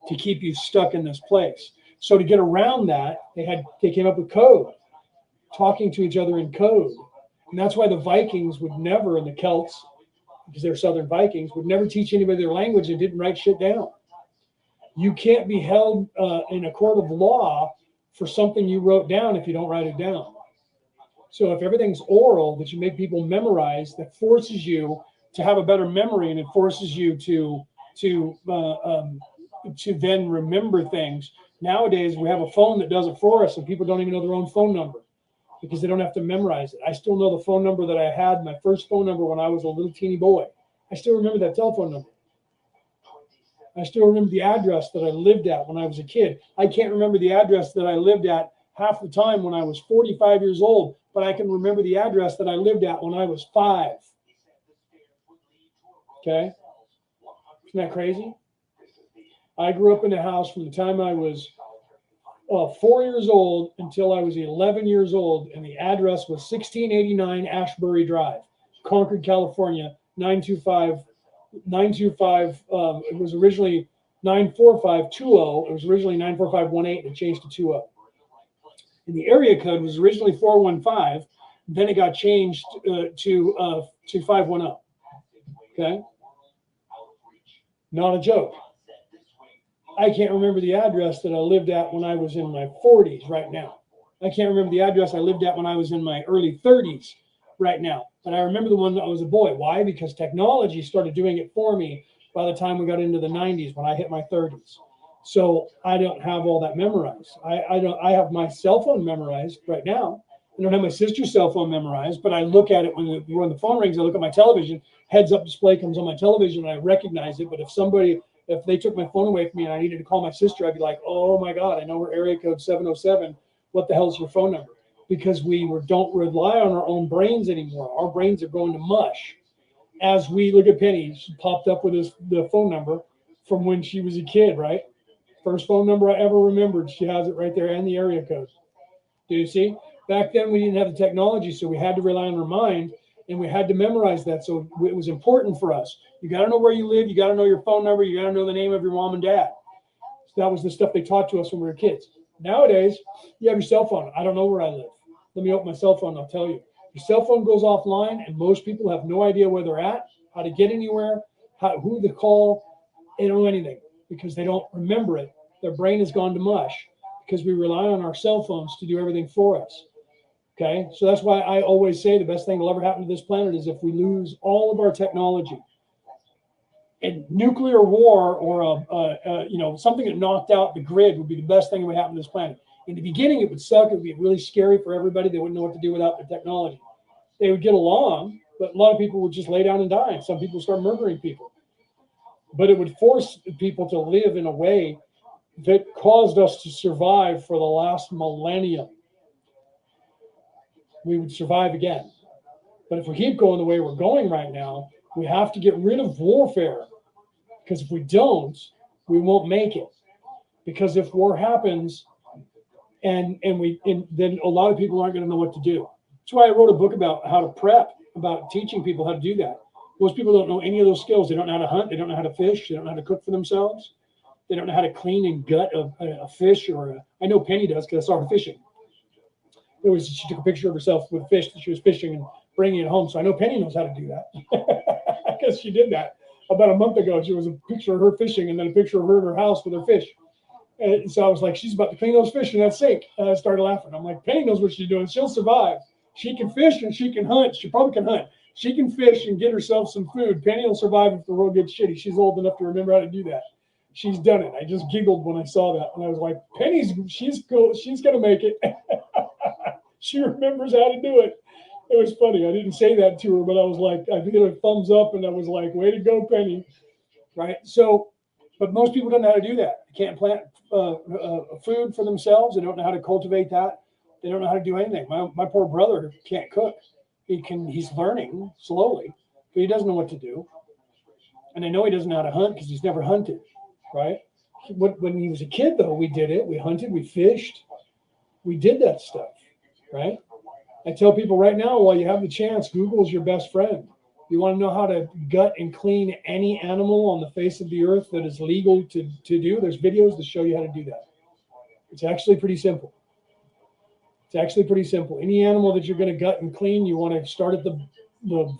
to keep you stuck in this place. So to get around that, they came up with code, talking to each other in code. And that's why the Vikings would never, and the Celts, because they're Southern Vikings, would never teach anybody their language and didn't write shit down. You can't be held in a court of law for something you wrote down if you don't write it down. So if everything's oral that you make people memorize, that forces you to have a better memory, and it forces you to then remember things. Nowadays, we have a phone that does it for us, and people don't even know their own phone number because they don't have to memorize it. I still know the phone number that I had, my first phone number when I was a little teeny boy. I still remember that telephone number. I still remember the address that I lived at when I was a kid. I can't remember the address that I lived at half the time when I was 45 years old, but I can remember the address that I lived at when I was 5. Okay? Isn't that crazy? I grew up in a house from the time I was 4 years old until I was 11 years old, and the address was 1689 Ashbury Drive, Concord, California, 925. It was originally 94520. It was originally 94518, and it changed to 20. And the area code was originally 415. Then it got changed to 510. Okay? Not a joke. I can't remember the address that I lived at when I was in my 40s right now. I can't remember the address I lived at when I was in my early 30s right now. But I remember the one that I was a boy. Why? Because technology started doing it for me by the time we got into the 90s when I hit my 30s. So I don't have all that memorized. I have my cell phone memorized right now. I don't have my sister's cell phone memorized, but I look at it when the phone rings. I look at my television, heads up display comes on my television, and I recognize it. But if they took my phone away from me and I needed to call my sister, I'd be like, oh my God, I know her area code 707. What the hell's your phone number? Because we don't rely on our own brains anymore. Our brains are going to mush. As we look at Penny, she popped up with the phone number from when she was a kid, right? First phone number I ever remembered. She has it right there, and the area code. Do you see? Back then, we didn't have the technology, so we had to rely on our mind. And we had to memorize that. So it was important for us. You got to know where you live. You got to know your phone number. You got to know the name of your mom and dad. So that was the stuff they taught to us when we were kids. Nowadays, you have your cell phone. I don't know where I live. Let me open my cell phone and I'll tell you. Your cell phone goes offline, and most people have no idea where they're at, how to get anywhere, who to call. They don't know anything because they don't remember it. Their brain has gone to mush because we rely on our cell phones to do everything for us. Okay, so that's why I always say the best thing that'll ever happen to this planet is if we lose all of our technology. And nuclear war or something that knocked out the grid would be the best thing that would happen to this planet. In the beginning, it would suck. It would be really scary for everybody. They wouldn't know what to do without the technology. They would get along, but a lot of people would just lay down and die. And some people would start murdering people. But it would force people to live in a way that caused us to survive for the last millennium. We would survive again. But if we keep going the way we're going right now, we have to get rid of warfare, because if we don't, we won't make it. Because if war happens, and then a lot of people aren't going to know what to do. That's why I wrote a book about how to prep, about teaching people how to do that. Most people don't know any of those skills. They don't know how to hunt. They don't know how to fish. They don't know how to cook for themselves. They don't know how to clean and gut a fish. I know Penny does because I saw her fishing. She took a picture of herself with a fish that she was fishing and bringing it home. So I know Penny knows how to do that because she did that about a month ago. She was a picture of her fishing and then a picture of her in her house with her fish. And so I was like, she's about to clean those fish in that sink. And I started laughing. I'm like, Penny knows what she's doing. She'll survive. She can fish and she can hunt. She probably can hunt. She can fish and get herself some food. Penny will survive if the world gets shitty. She's old enough to remember how to do that. She's done it. I just giggled when I saw that. And I was like, she's cool. She's going to make it. She remembers how to do it. It was funny. I didn't say that to her, but I was like, I gave her a thumbs up and I was like, way to go, Penny. Right? So, but most people don't know how to do that. They can't plant food for themselves. They don't know how to cultivate that. They don't know how to do anything. My poor brother can't cook. He's learning slowly, but he doesn't know what to do. And I know he doesn't know how to hunt because he's never hunted, right? When he was a kid, though, we did it. We hunted, we fished. We did that stuff, right? I tell people right now, while you have the chance, Google is your best friend. You want to know how to gut and clean any animal on the face of the earth that is legal to do? There's videos that show you how to do that. It's actually pretty simple. It's actually pretty simple. Any animal that you're going to gut and clean, you want to start at the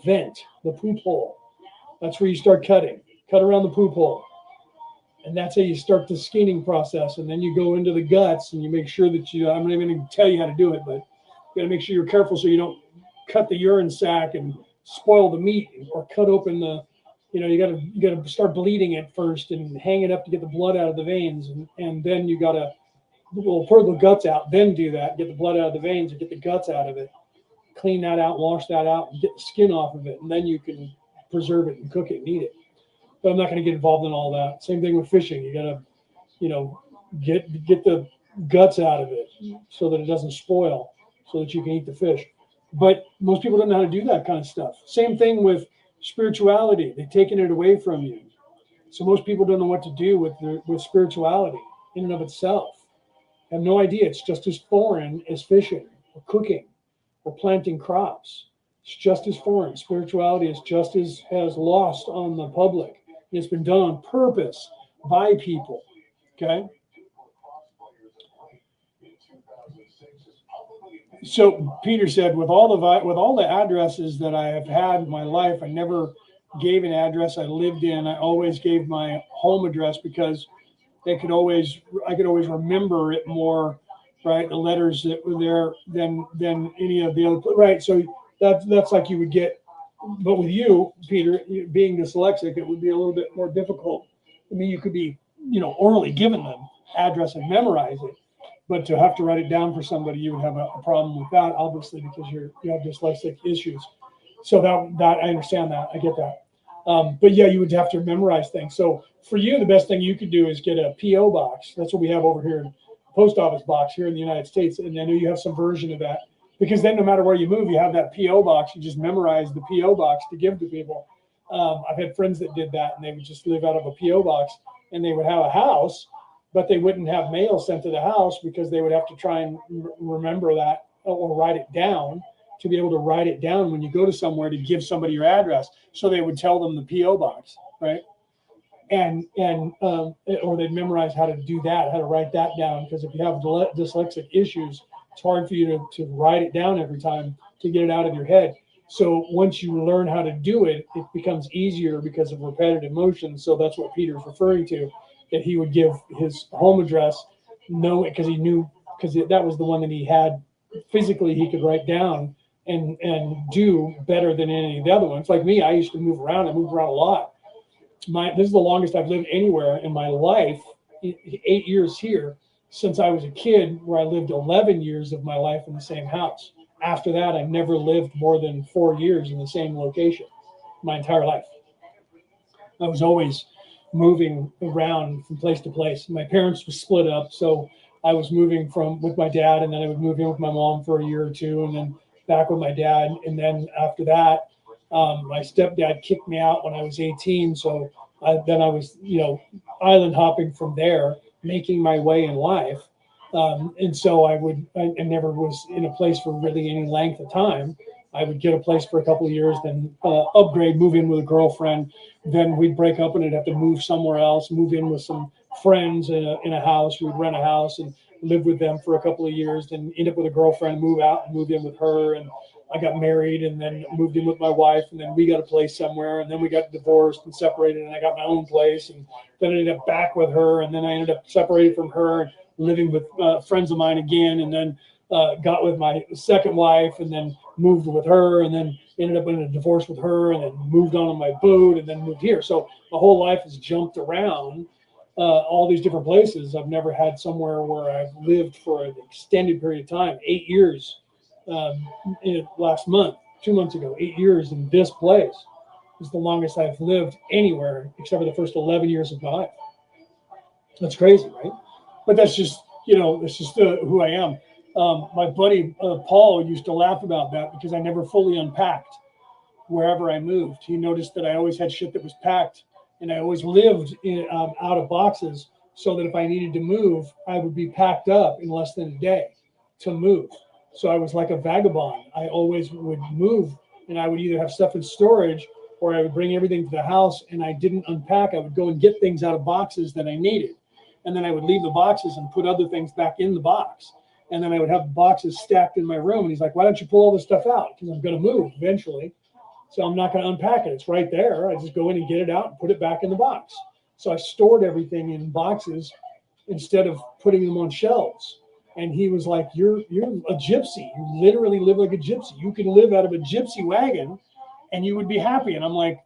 vent, the poop hole. That's where you start cutting. Cut around the poop hole. And that's how you start the skinning process. And then you go into the guts and you make sure that I'm not even going to tell you how to do it, but you got to make sure you're careful so you don't cut the urine sac and spoil the meat, or cut open you got to start bleeding it first and hang it up to get the blood out of the veins. And then you got to pour the guts out, then do that, get the blood out of the veins and get the guts out of it, clean that out, wash that out, and get the skin off of it. And then you can preserve it and cook it and eat it. But I'm not going to get involved in all that. Same thing with fishing. You got to, get the guts out of it so that it doesn't spoil, so that you can eat the fish. But most people don't know how to do that kind of stuff. Same thing with spirituality. They've taken it away from you. So most people don't know what to do with spirituality in and of itself. I have no idea. It's just as foreign as fishing or cooking or planting crops. It's just as foreign. Spirituality is just as has lost on the public. It's been done on purpose by people. Okay. So Peter said, with all the addresses that I have had in my life, I never gave an address I lived in. I always gave my home address because I could always remember it more, right? The letters that were there than any of the other, right? So that's like you would get, but with you, Peter, being dyslexic, it would be a little bit more difficult. I mean, you could be, orally given the address and memorize it, but to have to write it down for somebody, you would have a problem with that, obviously, because you have dyslexic issues. So that I understand that, I get that. But yeah, you would have to memorize things. So for you, the best thing you could do is get a P.O. box. That's what we have over here, post office box here in the United States. And I know you have some version of that, because then no matter where you move, you have that P.O. box. You just memorize the P.O. box to give to people. I've had friends that did that, and they would just live out of a P.O. box, and they would have a house, but they wouldn't have mail sent to the house because they would have to try and remember that or write it down to be able to write it down when you go to somewhere to give somebody your address. So they would tell them the P.O. box, right? Or they'd memorize how to do that, how to write that down. Because if you have dyslexic issues, it's hard for you to write it down every time to get it out of your head. So once you learn how to do it, it becomes easier because of repetitive motion. So that's what Peter's referring to, that he would give his home address, because he knew, because that was the one that he had physically he could write down and do better than any of the other ones. Like me, I used to move around. I moved around a lot. This is the longest I've lived anywhere in my life, 8 years here, since I was a kid, where I lived 11 years of my life in the same house. After that, I never lived more than 4 years in the same location my entire life. I was always moving around from place to place. My parents were split up, so I was moving with my dad, and then I would move in with my mom for a year or two, and then back with my dad. And then after that, my stepdad kicked me out when I was 18. So then I was, island hopping from there, making my way in life. And so I never was in a place for really any length of time. I would get a place for a couple of years, then upgrade, move in with a girlfriend. Then we'd break up and I'd have to move somewhere else, move in with some friends in a house. We'd rent a house and live with them for a couple of years, then end up with a girlfriend, move out and move in with her. And I got married and then moved in with my wife, and then we got a place somewhere, and then we got divorced and separated, and I got my own place, and then I ended up back with her, and then I ended up separated from her and living with friends of mine again, and then got with my second wife, and then moved with her, and then ended up in a divorce with her, and then moved on my boat, and then moved here. So my whole life has jumped around all these different places. I've never had somewhere where I've lived for an extended period of time. 8 years last month, 2 months ago, 8 years in this place is the longest I've lived anywhere except for the first 11 years of my life. That's crazy, right? But that's just, that's just who I am. My buddy Paul used to laugh about that because I never fully unpacked wherever I moved. He noticed that I always had shit that was packed, and I always lived out of boxes, so that if I needed to move, I would be packed up in less than a day to move. So I was like a vagabond. I always would move, and I would either have stuff in storage or I would bring everything to the house, and I didn't unpack. I would go and get things out of boxes that I needed. And then I would leave the boxes and put other things back in the box. And then I would have boxes stacked in my room. And he's like, why don't you pull all this stuff out? Because I'm going to move eventually. So I'm not going to unpack it. It's right there. I just go in and get it out and put it back in the box. So I stored everything in boxes instead of putting them on shelves. And he was like, you're a gypsy. You literally live like a gypsy. You can live out of a gypsy wagon and you would be happy. And I'm like,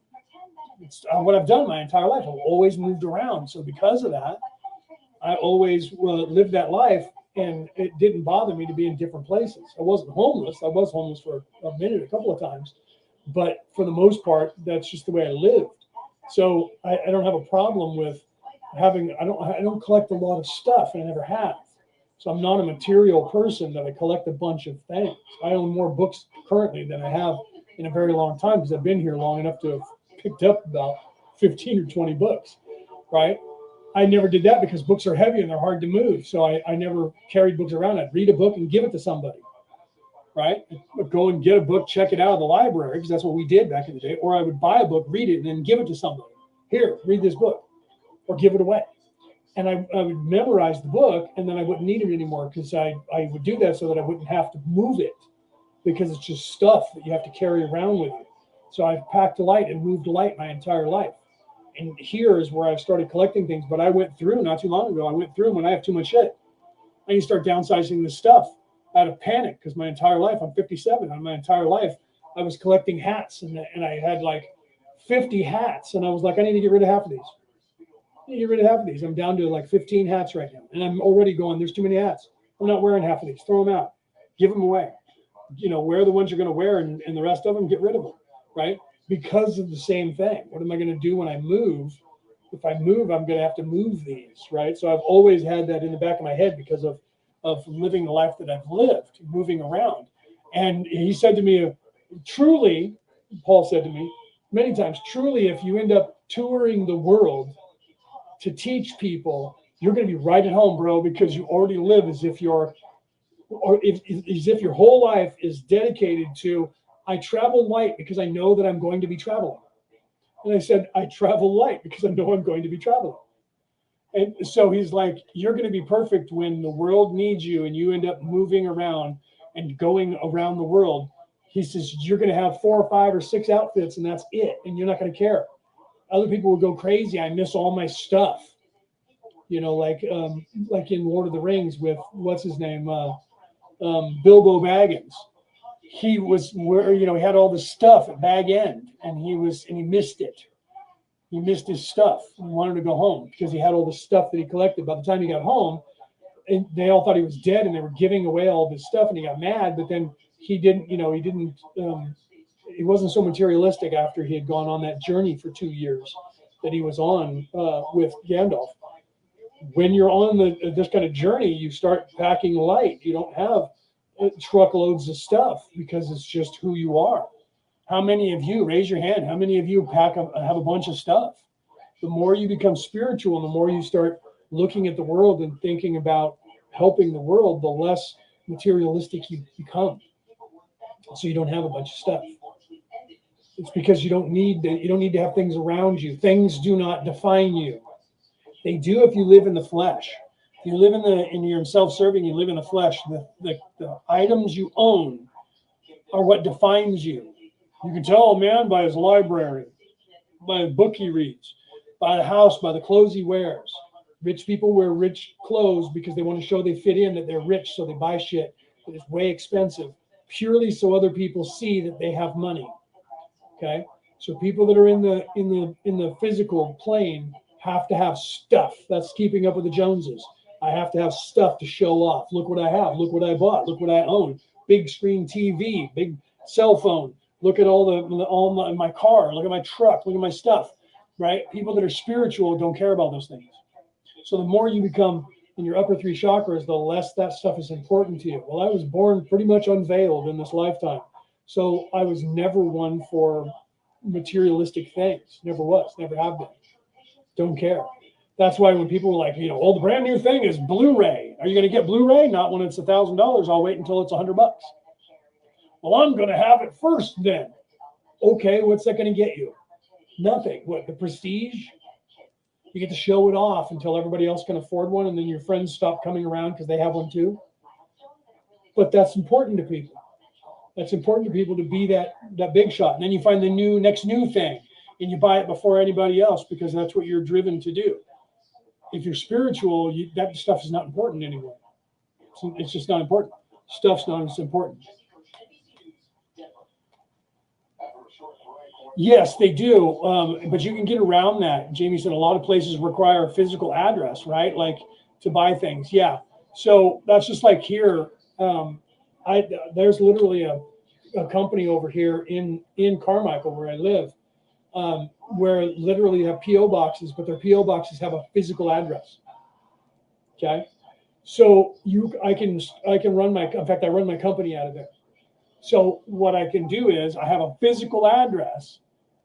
it's what I've done my entire life. I've always moved around. So because of that, I always lived that life, and it didn't bother me to be in different places. I wasn't homeless. I was homeless for a minute, a couple of times. But for the most part, that's just the way I lived. So I don't have a problem with having, I don't collect a lot of stuff, and I never have. So I'm not a material person that I collect a bunch of things. I own more books currently than I have in a very long time, because I've been here long enough to have picked up about 15 or 20 books, right? I never did that because books are heavy and they're hard to move. So I never carried books around. I'd read a book and give it to somebody, right? I'd go and get a book, check it out of the library, because that's what we did back in the day. Or I would buy a book, read it, and then give it to somebody. Here, read this book, or give it away. And I would memorize the book, and then I wouldn't need it anymore, because I would do that so that I wouldn't have to move it, because it's just stuff that you have to carry around with you. So I've packed light and moved light my entire life. And here is where I've started collecting things. But I went through not too long ago. I went through when I have too much shit. I need to start downsizing this stuff out of panic, because my entire life, I'm 57. On my entire life, I was collecting hats, and I had like 50 hats. And I was like, I need to get rid of half of these. I need to get rid of half of these. I'm down to like 15 hats right now. And I'm already going, there's too many hats. I'm not wearing half of these. Throw them out. Give them away. Wear the ones you're going to wear, and the rest of them, get rid of them, right? Because of the same thing. What am I going to do when I move? If I move, I'm going to have to move these, right? So I've always had that in the back of my head because of living the life that I've lived, moving around. And he said to me, truly, Paul said to me many times, truly, if you end up touring the world to teach people, you're going to be right at home, bro, because you already live as if you're or as if your whole life is dedicated to, I travel light because I know that I'm going to be traveling. And I said, I travel light because I know I'm going to be traveling. And so he's like, you're going to be perfect when the world needs you and you end up moving around and going around the world. He says, you're going to have 4 or 5 or 6 outfits and that's it. And you're not going to care. Other people will go crazy. I miss all my stuff. You know, like in Lord of the Rings with, what's his name? Bilbo Baggins. He was where, you know, he had all this stuff at Bag End and he missed it. He missed his stuff and wanted to go home because he had all the stuff that he collected. By the time he got home, and they all thought he was dead and they were giving away all this stuff and he got mad, but then he didn't, he wasn't so materialistic after he had gone on that journey for 2 years that he was on with Gandalf. When you're on this kind of journey, you start packing light. You don't have truckloads of stuff because it's just who you are. How many of you, raise your hand, how many of you have a bunch of stuff? The more you become spiritual and the more you start looking at the world and thinking about helping the world, the less materialistic you become. So you don't have a bunch of stuff. It's because you don't need to have things around you. Things do not define you. They do if you live in the flesh. If you live you're self-serving, you live in the flesh. The items you own are what defines you. You can tell a man by his library, by the book he reads, by the house, by the clothes he wears. Rich people wear rich clothes because they want to show they fit in, that they're rich, so they buy shit that is way expensive, purely so other people see that they have money. Okay? So people that are in the physical plane have to have stuff. That's keeping up with the Joneses. I have to have stuff to show off. Look what I have. Look what I bought. Look what I own. Big screen TV, big cell phone. Look at all my car. Look at my truck. Look at my stuff, right? People that are spiritual don't care about those things. So the more you become in your upper 3 chakras, the less that stuff is important to you. Well, I was born pretty much unveiled in this lifetime. So I was never one for materialistic things. Never was. Never have been. Don't care. That's why when people were like, the brand new thing is Blu-ray. Are you going to get Blu-ray? Not when it's $1,000. I'll wait until it's $100. Well, I'm going to have it first then. Okay, what's that going to get you? Nothing. What, the prestige? You get to show it off until everybody else can afford one, and then your friends stop coming around because they have one too. But that's important to people. That's important to people to be that big shot. And then you find the next new thing, and you buy it before anybody else because that's what you're driven to do. If you're spiritual, that stuff is not important anymore. It's just not important. Stuff's not as important. Yes, they do, but you can get around that. Jamie said a lot of places require a physical address, right? Like to buy things. Yeah. So that's just like here. There's literally a company over here in Carmichael where I live, where literally have PO boxes, but their PO boxes have a physical address. Okay. So I can run I run my company out of there. So what I can do is I have a physical address.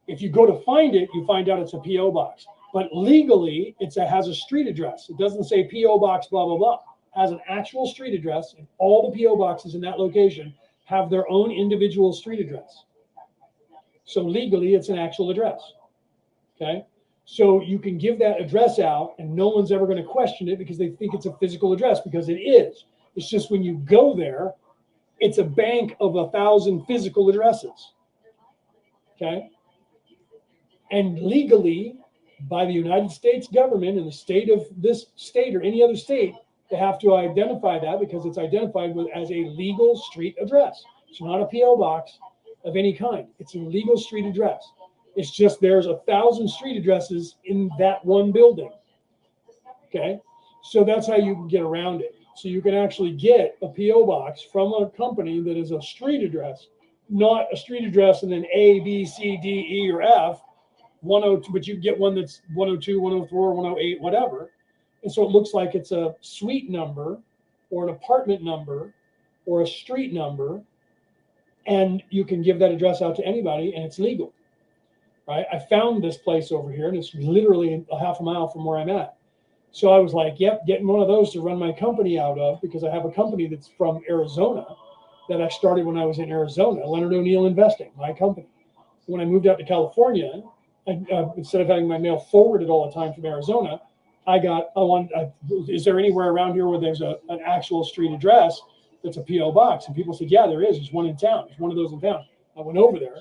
If you go to find it, you find out it's a PO box. But legally, it has a street address. It doesn't say PO box, blah, blah, blah. It has an actual street address, and all the PO boxes in that location have their own individual street address. So legally, it's an actual address. Okay? So you can give that address out, and no one's ever going to question it because they think it's a physical address, because it is. It's just when you go there, it's a bank of 1,000 physical addresses. Okay? And legally, by the United States government, in the state of this state or any other state, they have to identify that because it's identified as a legal street address. It's not a PO box of any kind. It's a legal street address. It's just there's 1,000 street addresses in that one building. Okay? So that's how you can get around it. So you can actually get a PO box from a company that is a street address, not a street address and then A, B, C, D, E, or F, 102, but you get one that's 102, 104, 108, whatever. And so it looks like it's a suite number or an apartment number or a street number, and you can give that address out to anybody, and it's legal. Right? I found this place over here, and it's literally a half a mile from where I'm at. So I was like, yep, getting one of those to run my company out of, because I have a company that's from Arizona that I started when I was in Arizona, Leonard O'Neill Investing, my company. When I moved out to California, instead of having my mail forwarded all the time from Arizona, is there anywhere around here where there's an actual street address that's a P.O. box? And people said, yeah, there is. There's one in town. There's one of those in town. I went over there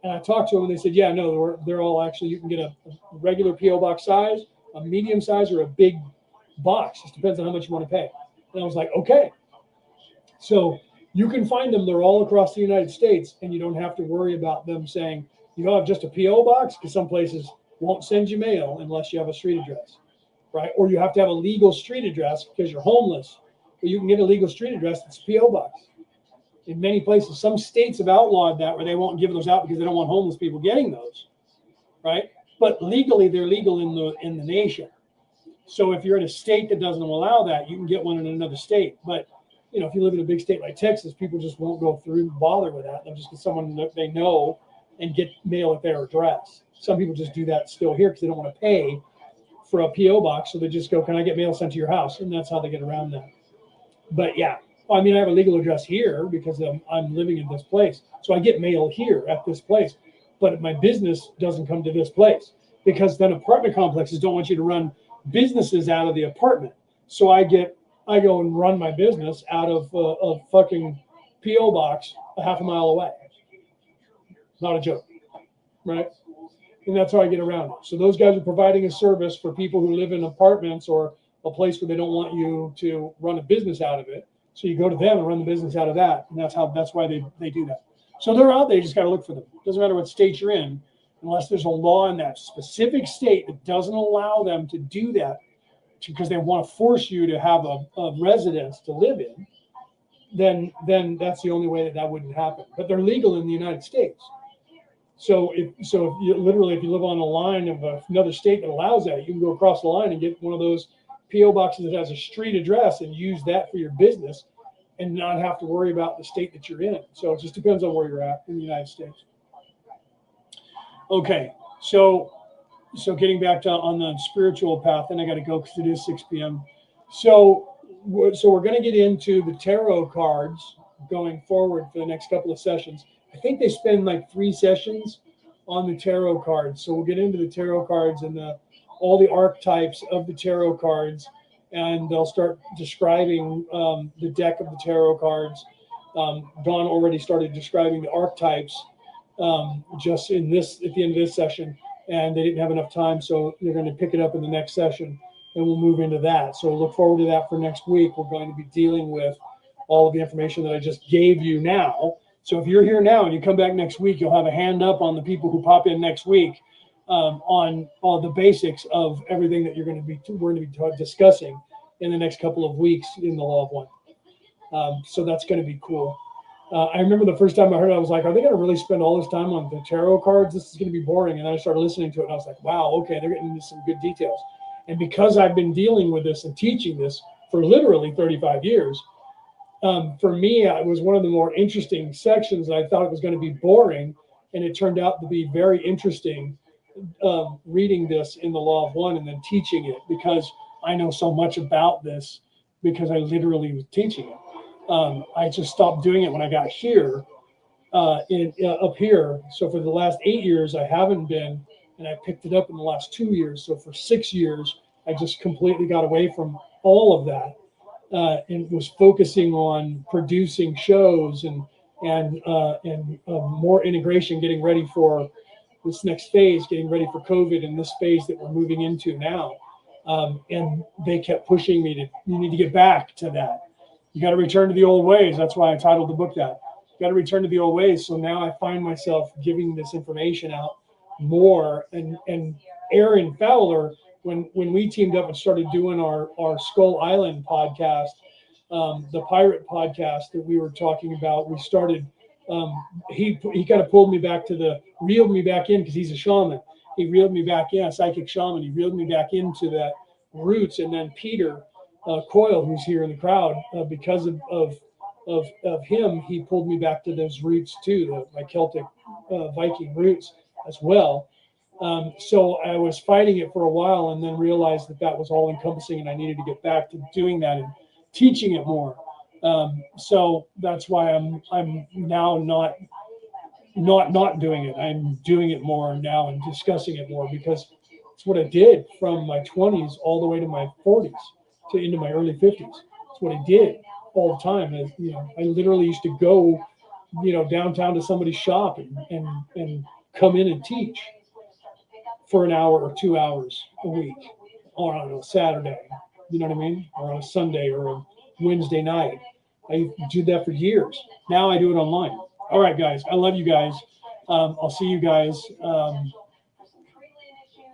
and I talked to them, and they said, yeah, no, they're all actually, you can get a regular P.O. box size, a medium size, or a big box. Just depends on how much you want to pay. And I was like, okay. So you can find them. They're all across the United States, and you don't have to worry about them saying, you don't have just a P.O. box, because some places won't send you mail unless you have a street address, right? Or you have to have a legal street address because you're homeless. But you can get a legal street address that's a P.O. box. In many places, some states have outlawed that, where they won't give those out because they don't want homeless people getting those, right? But legally, they're legal in the nation. So if you're in a state that doesn't allow that, you can get one in another state. But if you live in a big state like Texas, people just won't go through and bother with that. They'll just get someone that they know and get mail at their address. Some people just do that still here because they don't want to pay for a P.O. box. So they just go, can I get mail sent to your house? And that's how they get around that. But yeah, I mean, I have a legal address here because I'm living in this place. So I get mail here at this place. But my business doesn't come to this place, because then apartment complexes don't want you to run businesses out of the apartment. So I go and run my business out of a fucking P.O. box a half a mile away. Not a joke, right? And that's how I get around it. So those guys are providing a service for people who live in apartments or a place where they don't want you to run a business out of it. So you go to them and run the business out of that. And that's why they do that. So they're out there. You just got to look for them. Doesn't matter what state you're in, unless there's a law in that specific state that doesn't allow them to do that, because they want to force you to have a residence to live in, then that's the only way that wouldn't happen. But they're legal in the United States. So if you live on a line of another state that allows that, you can go across the line and get one of those P.O. boxes that has a street address and use that for your business and not have to worry about the state that you're in. So it just depends on where you're at in the United States. Okay, so getting back to on the spiritual path, then I got to go because it is 6 p.m. So we're going to get into the tarot cards going forward for the next couple of sessions. I think they spend like 3 sessions on the tarot cards. So we'll get into the tarot cards and all the archetypes of the tarot cards, and they'll start describing the deck of the tarot cards. Dawn already started describing the archetypes just at the end of this session, and they didn't have enough time, so they're going to pick it up in the next session, and we'll move into that. So look forward to that for next week. We're going to be dealing with all of the information that I just gave you now. So if you're here now and you come back next week, you'll have a hand up on the people who pop in next week on all the basics of everything that we're going to be discussing in the next couple of weeks in the Law of One. So that's going to be cool. I remember the first time I heard it, I was like, are they going to really spend all this time on the tarot cards? This is going to be boring. And then I started listening to it, and I was like, wow, okay, they're getting into some good details. And because I've been dealing with this and teaching this for literally 35 years, for me, it was one of the more interesting sections. I thought it was going to be boring, and it turned out to be very interesting reading this in the Law of One and then teaching it, because I know so much about this because I literally was teaching it. I just stopped doing it when I got here, up here. So for the last 8 years, I haven't been, and I picked it up in the last 2 years. So for 6 years, I just completely got away from all of that and was focusing on producing shows and more integration, getting ready for this next phase, getting ready for COVID and this phase that we're moving into now. And they kept pushing me you need to get back to that. You got to return to the old ways. That's why I titled the book that. You got to return to the old ways. So now I find myself giving this information out more. And Aaron Fowler, when we teamed up and started doing our Skull Island podcast, the pirate podcast that we were talking about, we started, he kind of reeled me back in, because he's a shaman. He reeled me back in, a psychic shaman. He reeled me back into that roots. And then Peter Coyle, who's here in the crowd, because of him, he pulled me back to those roots too, my Celtic Viking roots as well. So I was fighting it for a while, and then realized that that was all encompassing, and I needed to get back to doing that and teaching it more. So that's why I'm now not doing it. I'm doing it more now and discussing it more, because it's what I did from my 20s all the way to my 40s to into my early 50s. It's what I did all the time. And, I literally used to go, downtown to somebody's shop and come in and teach for an hour or 2 hours a week, or on a Saturday, you know what I mean? Or on a Sunday or a Wednesday night. I did that for years. Now I do it online. All right, guys. I love you guys. I'll see you guys. I'll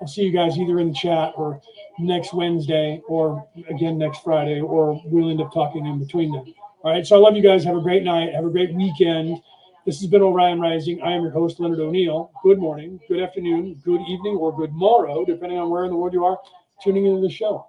see you guys either in the chat or next Wednesday, or again next Friday, or we'll end up talking in between them. All right. So I love you guys. Have a great night. Have a great weekend. This has been Orion Rising. I am your host, Leonard O'Neill. Good morning, good afternoon, good evening, or good morrow, depending on where in the world you are tuning into the show.